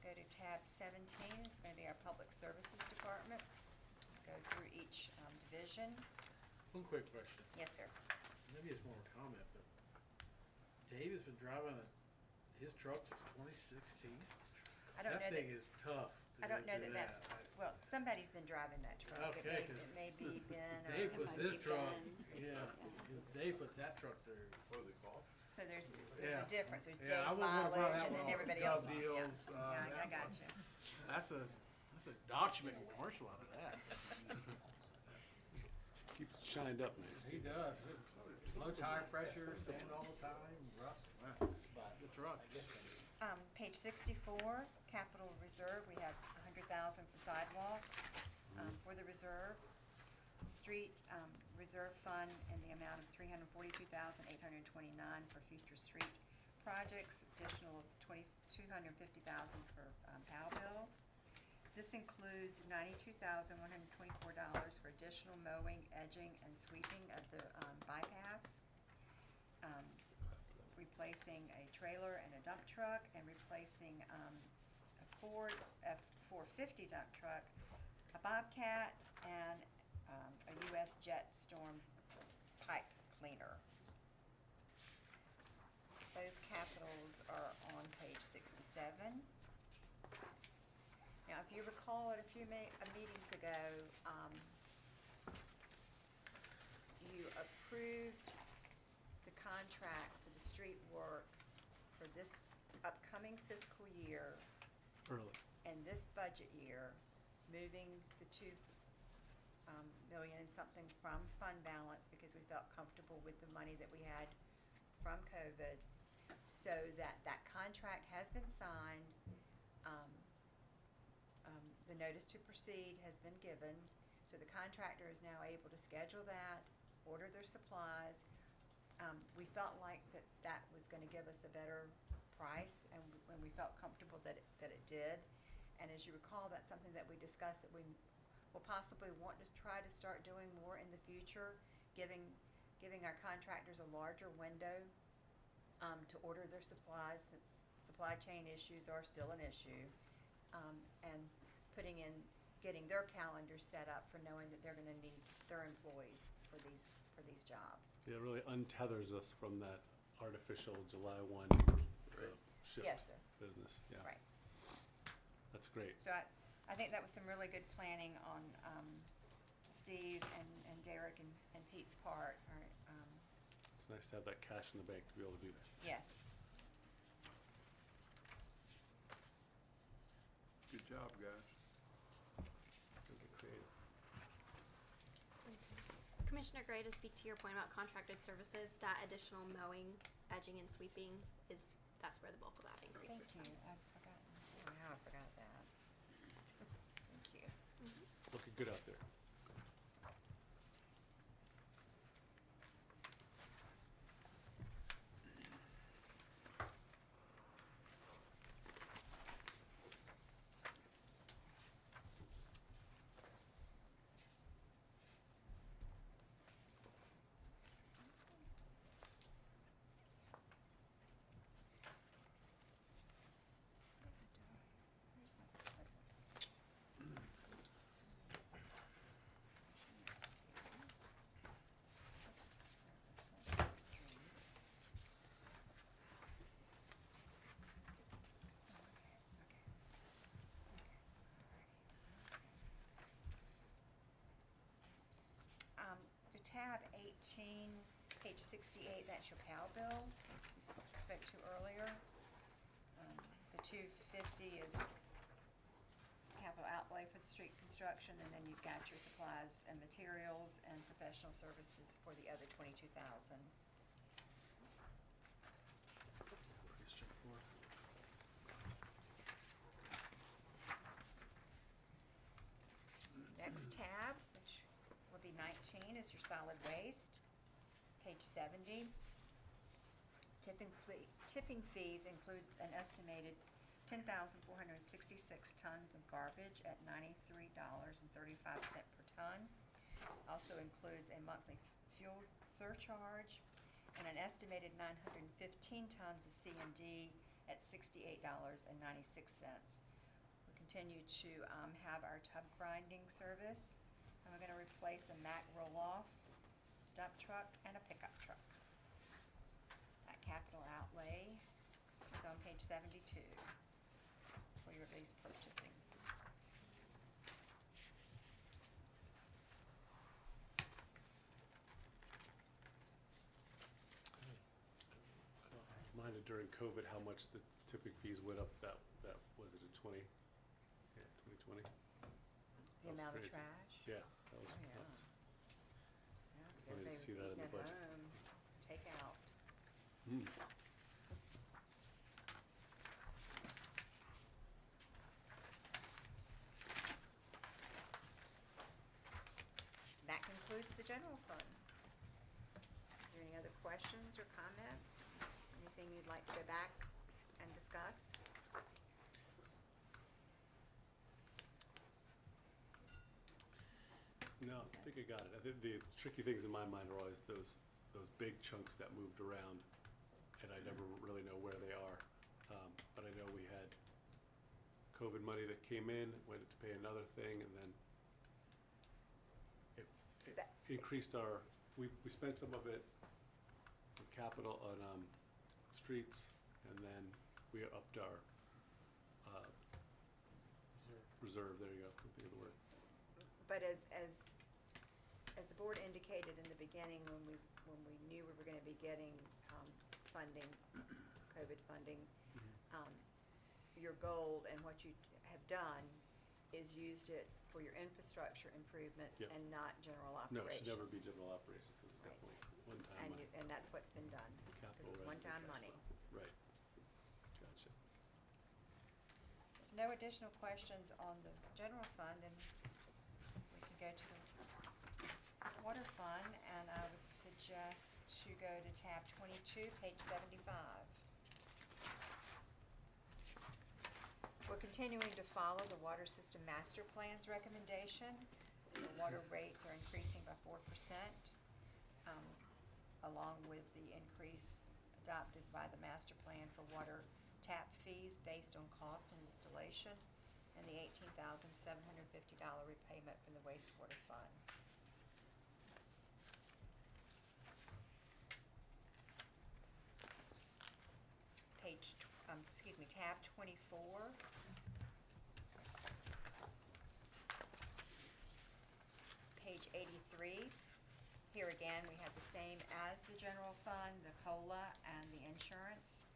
go to tab 17. It's going to be our public services department. Go through each division.
One quick question.
Yes, sir.
Maybe it's more a comment, but Dave has been driving his truck since 2016.
I don't know
That
that,
thing is tough.
I don't know
do
that that's, well, somebody's been driving that truck.
Okay,
It may be Ben or.
Dave
it
puts
might
this
be
truck,
Ben.
yeah, Dave puts that truck through.
What do they call?
So there's
Yeah.
a difference. There's
Yeah, I
Dave
wouldn't wanna buy
mileage
that
and
one
then
off
everybody
Gov
else.
Deals,
Yeah, I got you.
That's a document commercial out of that.
Keeps it shined up nice.
He does. Low tire pressure, sand all the time, rust. Wow. Good truck.
Page 64, capital reserve, we have 100,000 for sidewalks, for the reserve. Street, reserve fund in the amount of 342,829 for future street projects, additional of 250,000 for, Powell bill. This includes $92,124 for additional mowing, edging, and sweeping of the, bypass. Replacing a trailer and a dump truck, and replacing a Ford F-450 dump truck, a Bobcat, and a US Jet Storm pipe cleaner. Those capitals are on page 67. Now, if you recall at a few meetings ago, you approved the contract for the street work for this upcoming fiscal year
Early.
and this budget year, moving the 2 million and something from fund balance because we felt comfortable with the money that we had from COVID, so that contract has been signed. The notice to proceed has been given, so the contractor is now able to schedule that, order their supplies. We felt like that was gonna give us a better price, and when we felt comfortable that it did. And as you recall, that's something that we discussed, that we will possibly want to try to start doing more in the future, giving our contractors a larger window to order their supplies, since supply chain issues are still an issue, and getting their calendars set up for knowing that they're gonna need their employees for these jobs.
Yeah, it really untethers us from that artificial July 1 shift
Yes, sir.
business, yeah.
Right.
That's great.
So I think that was some really good planning on, Steve and Derek and Pete's part,
It's nice to have that cash in the bank to be able to do that.
yes.
Good job, guys.
Really creative.
Commissioner Gray, to speak to your point about contracted services, that additional mowing, edging, and sweeping that's where the bulk of that increase is from.
Thank you, I've forgotten, I forgot that. Thank you.
Looking good out there.
Where's my slide list? To tab 18, page 68, that's your PAL bill, as we spoke to earlier. The 250 is capital outlay for the street construction, and then you've got your supplies and materials and professional services for the other 22,000.
Pretty straightforward.
Next tab, which would be 19, is your solid waste. Page 70. Tipping fees include an estimated 10,466 tons of garbage at $93.35 per ton. Also includes a monthly fuel surcharge and an estimated 915 tons of C&D at $68.96. We continue to have our tub grinding service, and we're gonna replace a Mack roll-off dump truck, and a pickup truck. That capital outlay is on page 72 for your lease purchasing.
I was reminded during COVID how much the tipping fees went up, that was it a 2020?
The
That was
amount of
crazy.
trash.
Yeah, that was
Oh, yeah.
nuts.
Yeah, it's
Funny to
everybody
see
was
that in
eating
the
at
budget.
home, take out.
Hmm.
That concludes the general fund. Is there any other questions or comments? Anything you'd like to go back and discuss?
No, I think I got it. I think the tricky things in my mind are always those big chunks that moved around, and I never really know where they are. But I know we had COVID money that came in, went to pay another thing, and then it
That-
increased our, we spent some of it on capital, on streets, and then we upped our reserve, there you go, couldn't think of the word.
But as the board indicated in the beginning, when we knew we were gonna be getting, funding, COVID funding, your goal and what you have done is used it for your infrastructure improvements
Yep.
and not general
No,
operations.
it should never be general operations, because it's
Right.
definitely one-time
And
money.
and that's what's been done,
Capital
because it's
resident
one-time
cash
money.
flow. Right. Gotcha.
No additional questions on the general fund, then we can go to the water fund, and I would suggest to go to tab 22, page 75. We're continuing to follow the Water System Master Plan's recommendation. The water rates are increasing by 4%, along with the increase adopted by the master plan for water tap fees based on cost and installation, and the $18,750 repayment from the wastewater fund. Tab 24. Page 83. Here again, we have the same as the general fund, the COLA and the insurance.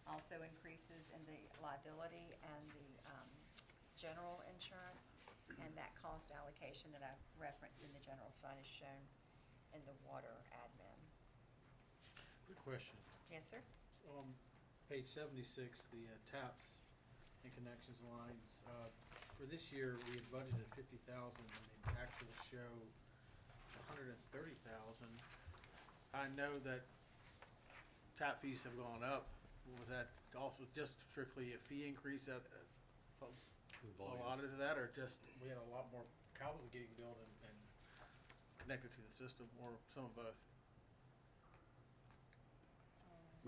Also increases in the liability and the general insurance. And that cost allocation that I've referenced in the general fund is shown in the water admin.
Good question.
Yes, sir?
Page 76, the taps and connections lines. For this year, we had budgeted 50,000, and the actuals show 130,000. I know that tap fees have gone up. Was that also just strictly a fee increase that
Volume.
allotted to that, or just we had a lot more houses getting built and connected to the system, or some of both?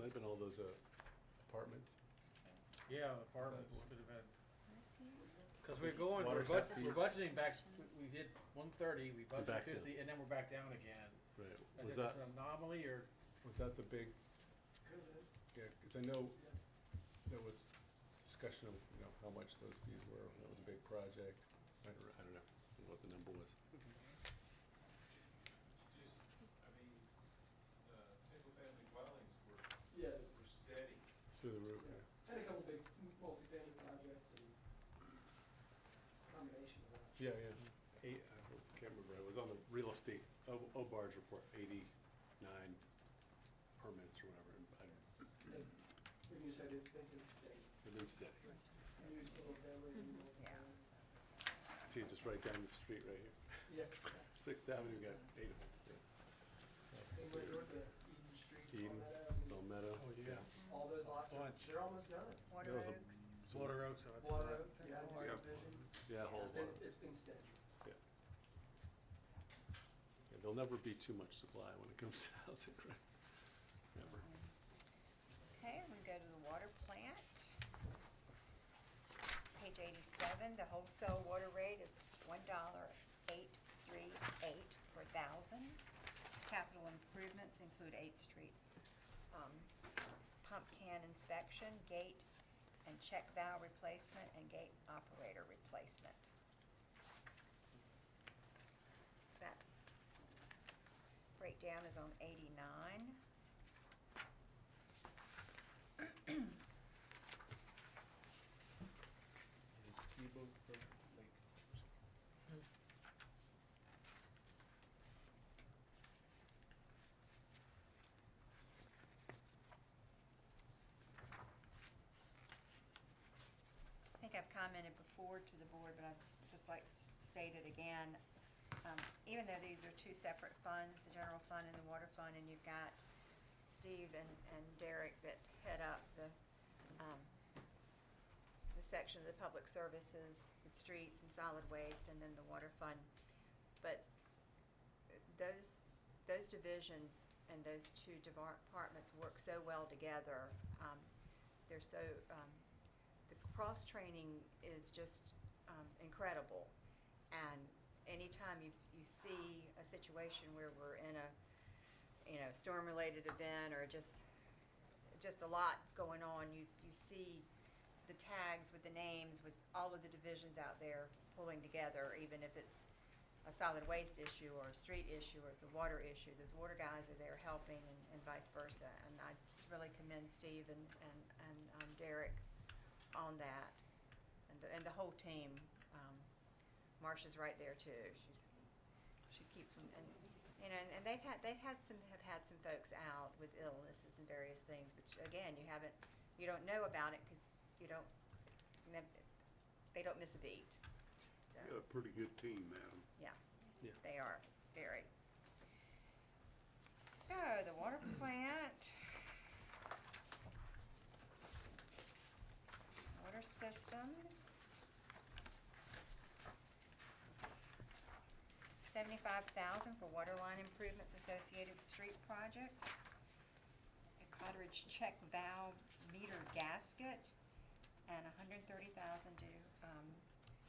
Might have been all those apartments.
Yeah, apartments could have had. Cause we're
Water tap fees.
we're budgeting back, we did 130, we budgeted
back
50, and then we're back down again.
Right.
Is
Was
it
that,
just an anomaly, or?
was that the big, yeah, because I know there was discussion of, how much those fees were. That was a big project. I don't know what the number was.
Single-family dwellings were steady.
Through the roof, yeah.
And a couple big multifamily projects and combination of that.
Yeah, yeah. I can't remember. It was on the real estate, O-Barge report, 89 permits or whatever.
And when you said they've been steady.
They've been steady.
New single family and multifamily.
See it just right down the street right here.
Yeah.
Sixth Avenue, got 8 of them.
And right north of Eden Street,
Eden,
Palmetto,
Palmetto.
Oh, yeah.
all those lots, they're almost done.
Water
That was a-
Oaks.
Water Oaks. So it's-
Water Oak, yeah,
Water.
subdivision.
Yeah, a whole lot.
It's been steady.
Yeah, there'll never be too much supply when it comes to housing, right? Never.
Okay, we go to the water plant. Page 87, the wholesale water rate is $1.838 per thousand. capital improvements include 8th Street. Pump can inspection, gate and check valve replacement, and gate operator replacement. That breakdown is on 89.
Ski boat for Lake.
I think I've commented before to the board, but I'd just like to state it again. Even though these are two separate funds, the general fund and the water fund, and you've got Steve and Derek that head up the section of the public services, with streets and solid waste, and then the water fund. But those divisions and those two departments work so well together. They're so, the cross-training is just incredible. And anytime you see a situation where we're in a, storm-related event or just a lot's going on, you see the tags with the names, with all of the divisions out there pulling together, even if it's a solid waste issue or a street issue or it's a water issue. Those water guys are there helping and vice versa. And I just really commend Steve and Derek on that, and the whole team. Marcia's right there too. She keeps them, and they've had some folks out with illnesses and various things. But again, you don't know about it because they don't miss a beat. So,
You got a pretty good team, madam.
yeah,
Yeah.
they are very. So the water plant, water systems. $75,000 for water line improvements associated with street projects. A Cotteridge check valve meter gasket, and $130,000 to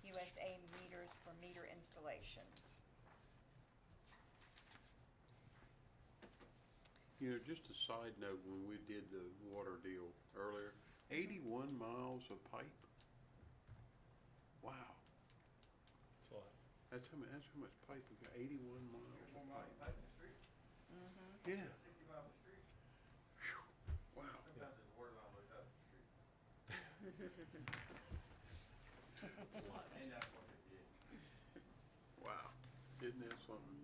USA meters for meter installations.
Just a side note, when we did the water deal earlier, 81 miles of pipe. Wow.
That's a lot.
That's how much pipe we got, 81 miles of pipe.
Mm-hmm.
Yeah.
60 miles of street.
Wow.
Sometimes the water line goes out the street.
That's a lot.
And that's what it did.
Wow. Isn't that something?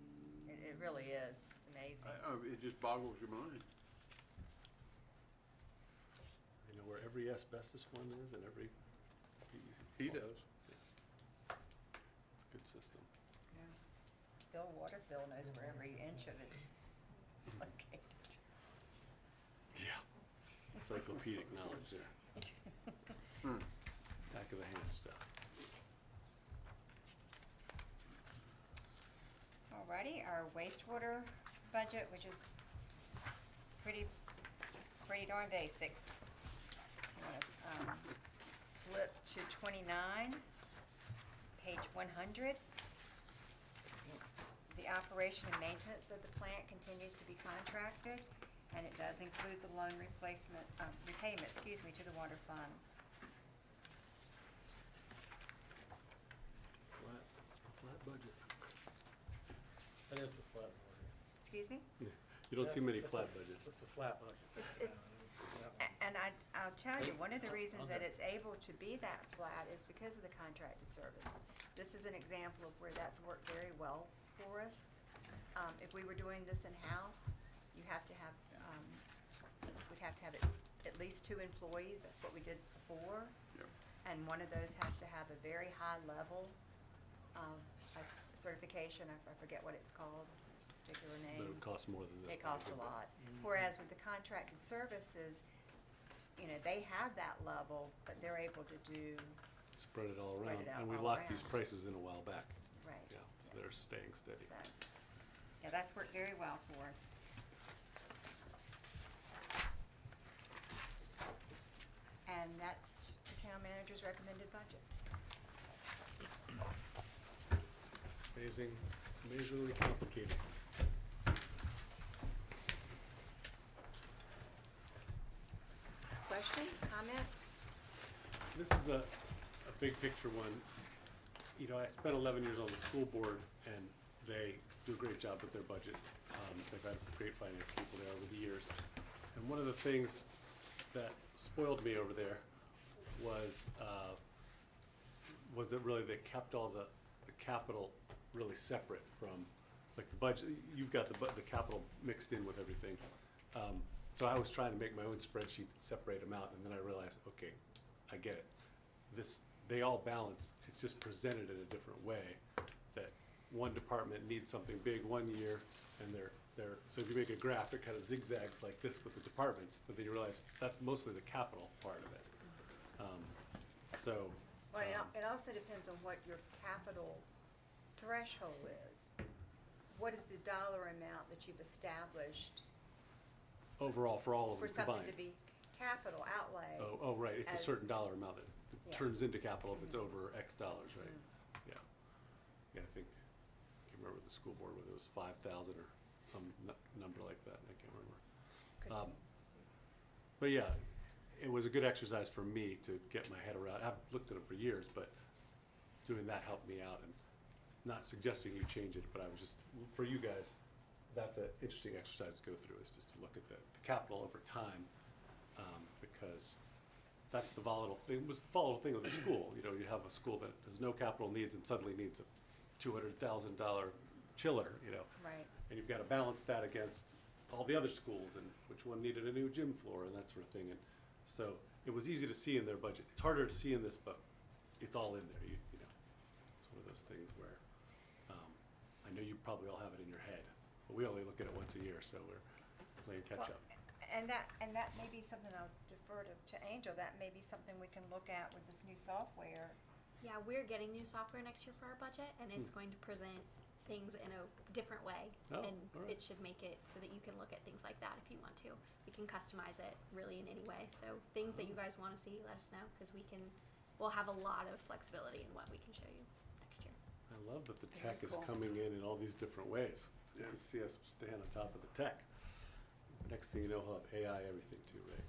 It really is. It's amazing.
It just boggles your mind.
You know where every asbestos one is and every.
He does.
Good system.
Yeah. Bill Waterfield knows where every inch of it is located.
Yeah. Encyclopedic knowledge there. Back of the hand stuff.
Alrighty, our wastewater budget, which is pretty darn basic. I'm gonna flip to 29, page 100. The operation and maintenance of the plant continues to be contracted, and it does include the loan repayment, to the water fund.
Flat budget.
That is the flat budget.
Excuse me?
You don't see many flat budgets.
It's a flat budget.
And I'll tell you, one of the reasons that it's able to be that flat is because of the contracted service. This is an example of where that's worked very well for us. If we were doing this in-house, you have to have, we'd have to have at least 2 employees. That's what we did before.
Yep.
And one of those has to have a very high level of certification. I forget what it's called. There's a particular name.
But it would cost more than this.
It costs a lot. Whereas with the contracted services, they have that level, but they're able to do,
Spread it all
Spread
around.
it out
And we
all
locked these
around.
prices in a while back.
right.
Yeah, so they're staying steady.
So, yeah, that's worked very well for us. And that's the town manager's recommended budget.
It's amazingly complicated.
questions, comments?
This is a big picture one. You know, I spent 11 years on the school board, and they do a great job with their budget. They've had great finance people there over the years. And one of the things that spoiled me over there was that really they kept all the capital really separate from, like, the budget. You've got the capital mixed in with everything. So I was trying to make my own spreadsheet and separate them out, and then I realized, okay, I get it. They all balance, it's just presented in a different way, that one department needs something big one year, and so if you make a graph, it kind of zigzags like this with the departments, but then you realize that's mostly the capital part of it.
Well, it also depends on what your capital threshold is. What is the dollar amount that you've established
Overall, for all of
for
them
something
combined.
to be capital outlay?
Oh, right, it's a
as-
certain dollar amount that
Yes.
turns into capital if it's over X dollars, right? Yeah. Yeah, I think, I can't remember the school board, whether it was 5,000 or some number like that, I can't remember. But yeah, it was a good exercise for me to get my head around. I've looked at them for years, but doing that helped me out, and not suggesting you change it, but I was just, for you guys, that's an interesting exercise to go through, is just to look at the capital over time, because that's the volatile thing, was the volatile thing of the school. You know, you have a school that has no capital needs and suddenly needs a $200,000 chiller, you know.
Right.
And you've got to balance that against all the other schools and which one needed a new gym floor and that sort of thing. And so it was easy to see in their budget. It's harder to see in this, but it's all in there, you know. It's one of those things where, I know you probably all have it in your head, but we only look at it once a year, so we're playing catch up.
And that may be something, I'll defer to Angel, that may be something we can look at with this new software.
Yeah, we're getting new software next year for our budget, and it's going to present things in a different way.
Oh,
And
all right.
it should make it so that you can look at things like that if you want to. We can customize it really in any way. So things that you guys want to see, let us know, because we'll have a lot of flexibility in what we can show you next year.
I love that the
Very
tech is
cool.
coming in all these different ways. It's good to see us stay on top of the tech. Next thing you know, he'll have AI everything too, right?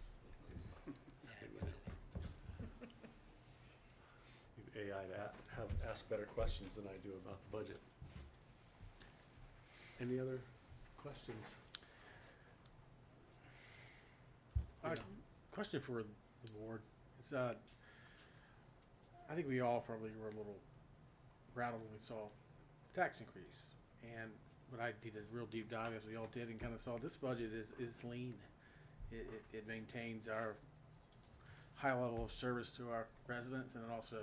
Next thing you know. Need AI to ask better questions than I do about the budget. Any other questions?
Question for the board. It's, I think we all probably were a little rattled when we saw the tax increase. And what I did a real deep dive, as we all did, and kind of saw this budget is lean. It maintains our high level of service to our residents, and it also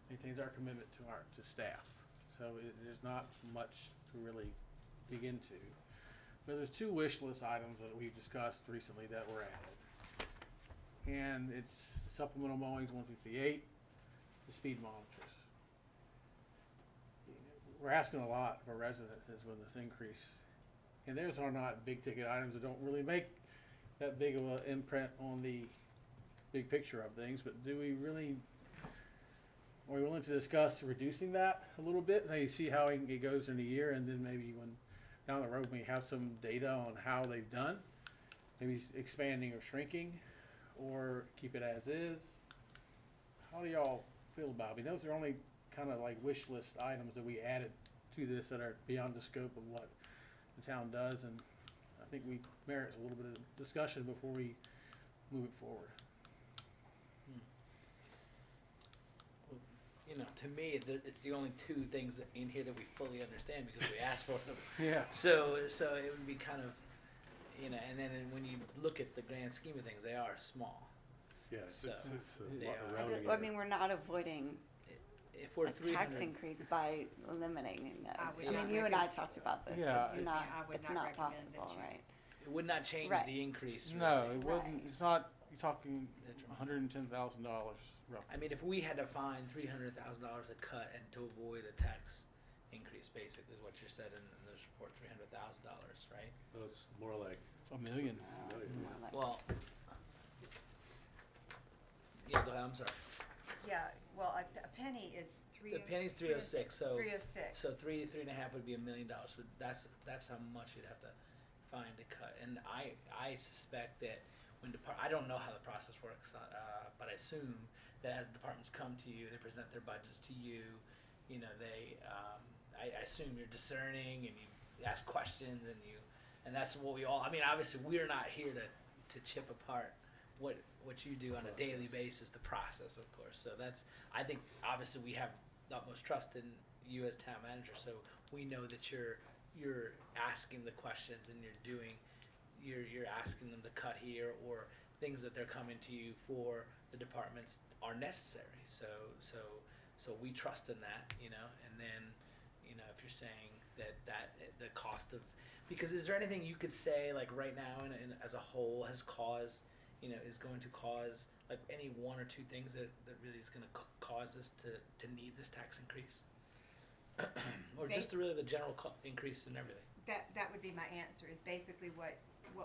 maintains our commitment to staff. So there's not much to really dig into. But there's two wish list items that we've discussed recently that were added. And it's supplemental mowings 158, the speed monitors. We're asking a lot of our residents with this increase. And theirs are not big ticket items that don't really make that big of an imprint on the big picture of things, but are we willing to discuss reducing that a little bit? Maybe see how it goes in a year, and then maybe when down the road we have some data on how they've done, maybe expanding or shrinking, or keep it as is. How do y'all feel about it? I mean, those are only kind of like wish list items that we added to this that are beyond the scope of what the town does, and I think we merits a little bit of discussion before we move it forward.
You know, to me, it's the only two things in here that we fully understand because we asked for them.
Yeah.
So it would be kind of, you know, and then when you look at the grand scheme of things, they are small.
Yeah,
So,
it's a
they
lot
are.
rounding
I
error.
mean, we're not avoiding
If we're
a tax
300,
increase by eliminating those.
would
I
not
mean, you and I
recommend-
talked about this.
Yeah,
It's
I-
not,
I would
it's
not
not
recommend that
possible,
you-
right?
it would not change
Right.
the increase.
No,
really.
it wouldn't.
Right.
It's not. You're talking $110,000 roughly.
I mean, if we had to find $300,000 to cut and to avoid a tax increase, basically, is what you said in this report, $300,000, right?
Oh, it's more like
A million.
It's more like-
Well, yeah, go ahead, I'm sorry.
Yeah, well, a penny is
The penny's 306, so
306.
So three and a half would be $1 million. So that's how much you'd have to find to cut. And I suspect that I don't know how the process works, but I assume that as departments come to you, they present their budgets to you. You know, I assume you're discerning and you ask questions and that's what we all. I mean, obviously, we're not here to chip apart what you do on a daily basis, the process, of course. So I think obviously we have the utmost trust in you as town manager, so we know that you're asking the questions and you're asking them to cut here, or things that they're coming to you for the departments are necessary. So we trust in that, you know. And then, you know, if you're saying that the cost of, because is there anything you could say like right now and as a whole has caused, you know, is going to cause like any one or two things that really is going to cause us to need this tax increase? Or just really the general increase in everything?
That would be my answer, is basically what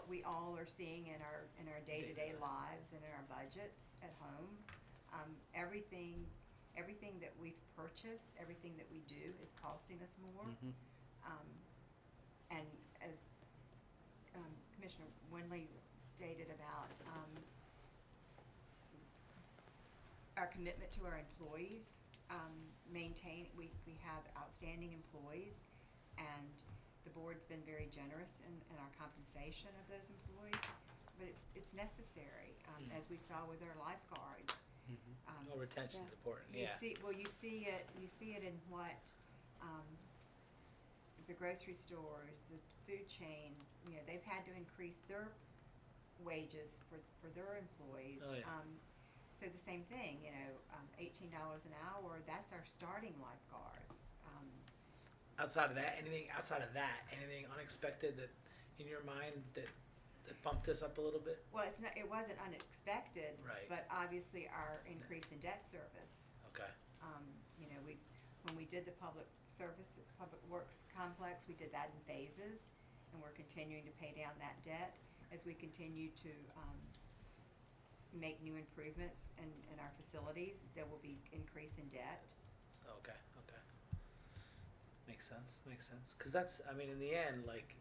we all are seeing in our day-to-day lives and in our budgets at home. Everything that we've purchased, everything that we do is costing us more. And as Commissioner Winley stated about our commitment to our employees, we have outstanding employees, and the board's been very generous in our compensation of those employees, but it's necessary, as we saw with our lifeguards.
Well, retention's important.
You
Yeah.
you see it in what the grocery stores, the food chains, you know, they've had to increase their wages for their employees.
Oh, yeah.
So the same thing, you know, $18 an hour, that's our starting lifeguards.
Outside of that, anything unexpected that in your mind that bumped this up a little bit?
Well, it wasn't unexpected,
Right.
but obviously our increase in debt service.
Okay.
You know, when we did the public works complex, we did that in phases, and we're continuing to pay down that debt as we continue to make new improvements in our facilities. There will be increase in debt.
Okay. Makes sense. Because that's, I mean, in the end, like,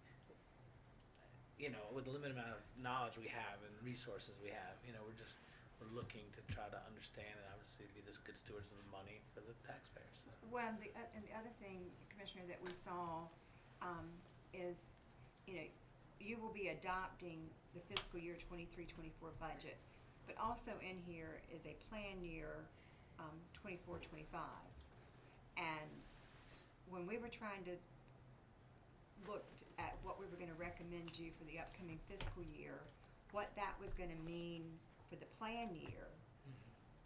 you know, with the limited amount of knowledge we have and resources we have, you know, we're looking to try to understand and obviously be this good stewards of the money for the taxpayers. So.
Well, and the other thing, Commissioner, that we saw is, you know, you will be adopting the fiscal year 23-24 budget, but also in here is a plan year 24-25. And when we were trying to look at what we were going to recommend you for the upcoming fiscal year, what that was going to mean for the plan year,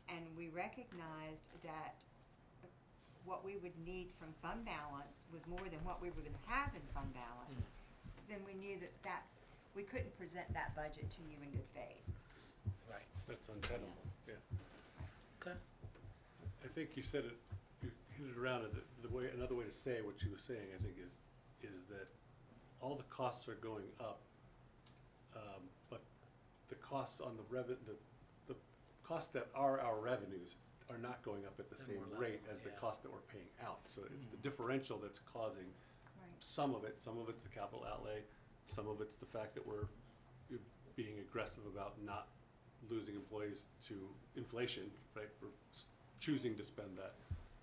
and we recognized that what we would need from fund balance was more than what we were going to have in fund balance, then we knew that we couldn't present that budget to you in good faith.
Right.
That's untenable, yeah.
Okay.
I think you said it, you hit it around, another way to say what you were saying, I think, is that all the costs are going up, but the costs on the costs that are our revenues are not going up at the
They're
same
more
rate
level,
as the
yeah.
cost that we're paying out. So it's the differential that's causing some of it's the capital outlay, some of it's the fact that we're being aggressive about not losing employees to inflation, right? We're choosing to spend that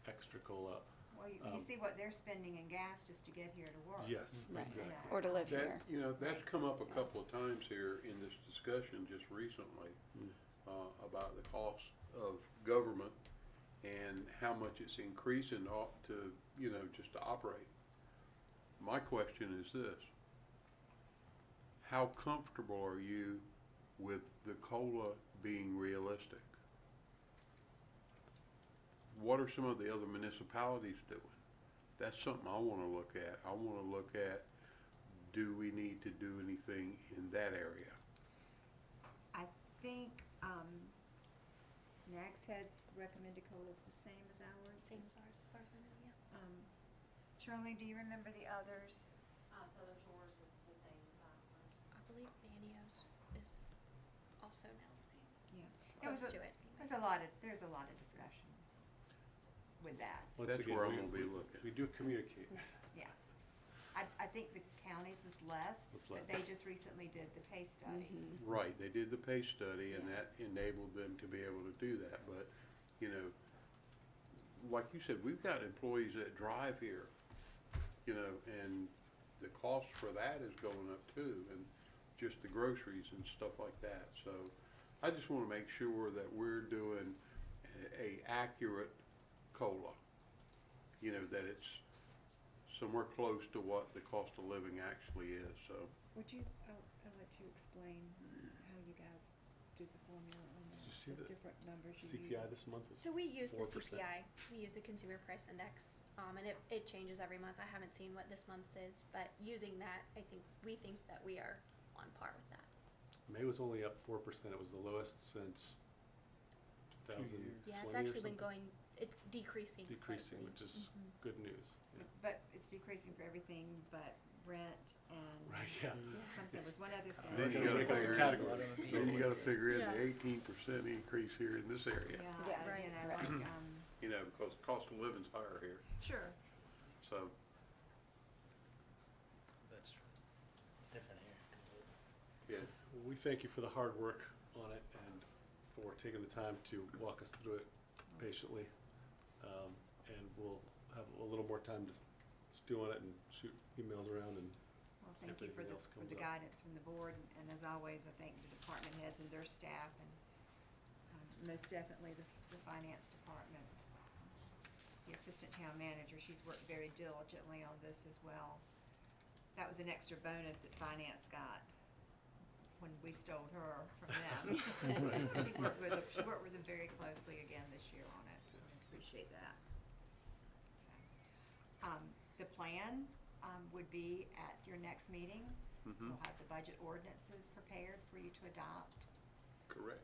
extra COLA.
Well, you see what they're spending in gas just to get here to work.
Yes,
Right.
exactly.
Or to live here.
You know, that's come up a couple of times here in this discussion just recently, about the cost of government and how much it's increasing to, you know, just to operate. My question is this: how comfortable are you with the COLA being realistic? What are some of the other municipalities doing? That's something I want to look at. I want to look at, do we need to do anything in that area?
I think Nags Head's recommended COLA is the same as ours.
Same as ours, as far as I know, yeah.
Charlene, do you remember the others?
Southern Shores is the same as ours.
I believe Manio's is also now the same.
Yeah.
Close to it.
There's a lot of discussion with that.
Once
That's
again,
where I'm gonna be looking.
We do communicate.
Yeah. I think the counties was less,
Was
but
less.
they just recently did the pay study.
Right, they did the pay study and that enabled them to be able to do that, but, you know, like you said, we've got employees that drive here, you know, and the cost for that is going up too, and just the groceries and stuff like that, so I just wanna make sure that we're doing a accurate COLA. You know, that it's somewhere close to what the cost of living actually is, so.
Would you, I'll let you explain how you guys do the formula on
Did you see the
different numbers you use.
CPI this month is
So we use the
4%.
CPI, we use the Consumer Price Index, and it changes every month. I haven't seen what this month's is, but using that, we think that we are on par with that.
May was only up 4%. It was the lowest since 2020
Yeah, it's
or
actually been
something.
it's decreasing
Decreasing,
slightly.
which is good news. Yeah.
But it's decreasing for everything but rent and
Right, yeah.
something, was one other thing.
Then you
gotta
gotta
break up the
figure,
categories.
then you gotta figure in
Yeah.
the 18% increase here in this area.
Yeah,
Right.
you know, like,
You know, because cost of living's higher here,
sure.
so.
That's true. Different here.
Yeah,
Well, we thank you for the hard work on it and for taking the time to walk us through it patiently. And we'll have a little more time to stew on it and shoot emails around and
Well,
see
thank
if
you for
anything
the,
else
for
comes
the
up.
guidance from the board, and as always, I thank the department heads and their staff, and, most definitely the finance department. The assistant town manager, she's worked very diligently on this as well. That was an extra bonus that finance got when we stole her from them. She worked with them very closely again this year on it. I appreciate that. So, the plan, would be at your next meeting.
mhm,
We'll have the budget ordinances prepared for you to adopt.
correct.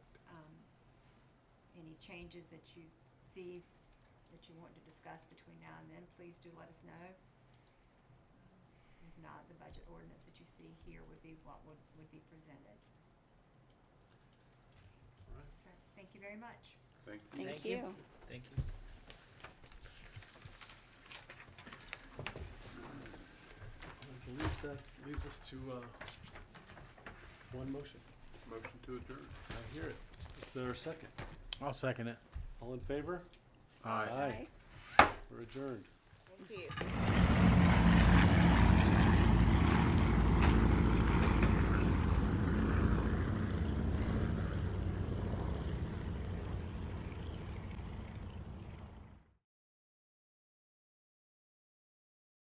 Any changes that you see that you want to discuss between now and then, please do let us know. If not, the budget ordinance that you see here would be what would be presented.
All right.
So, thank you very much.
Thank you.
Thank you.
Thank you.
I believe that leaves us to one motion.
Motion to adjourn.
I hear it. Is there a second?
I'll second it.
All in favor?
Aye.
Aye. We're adjourned.
Thank you.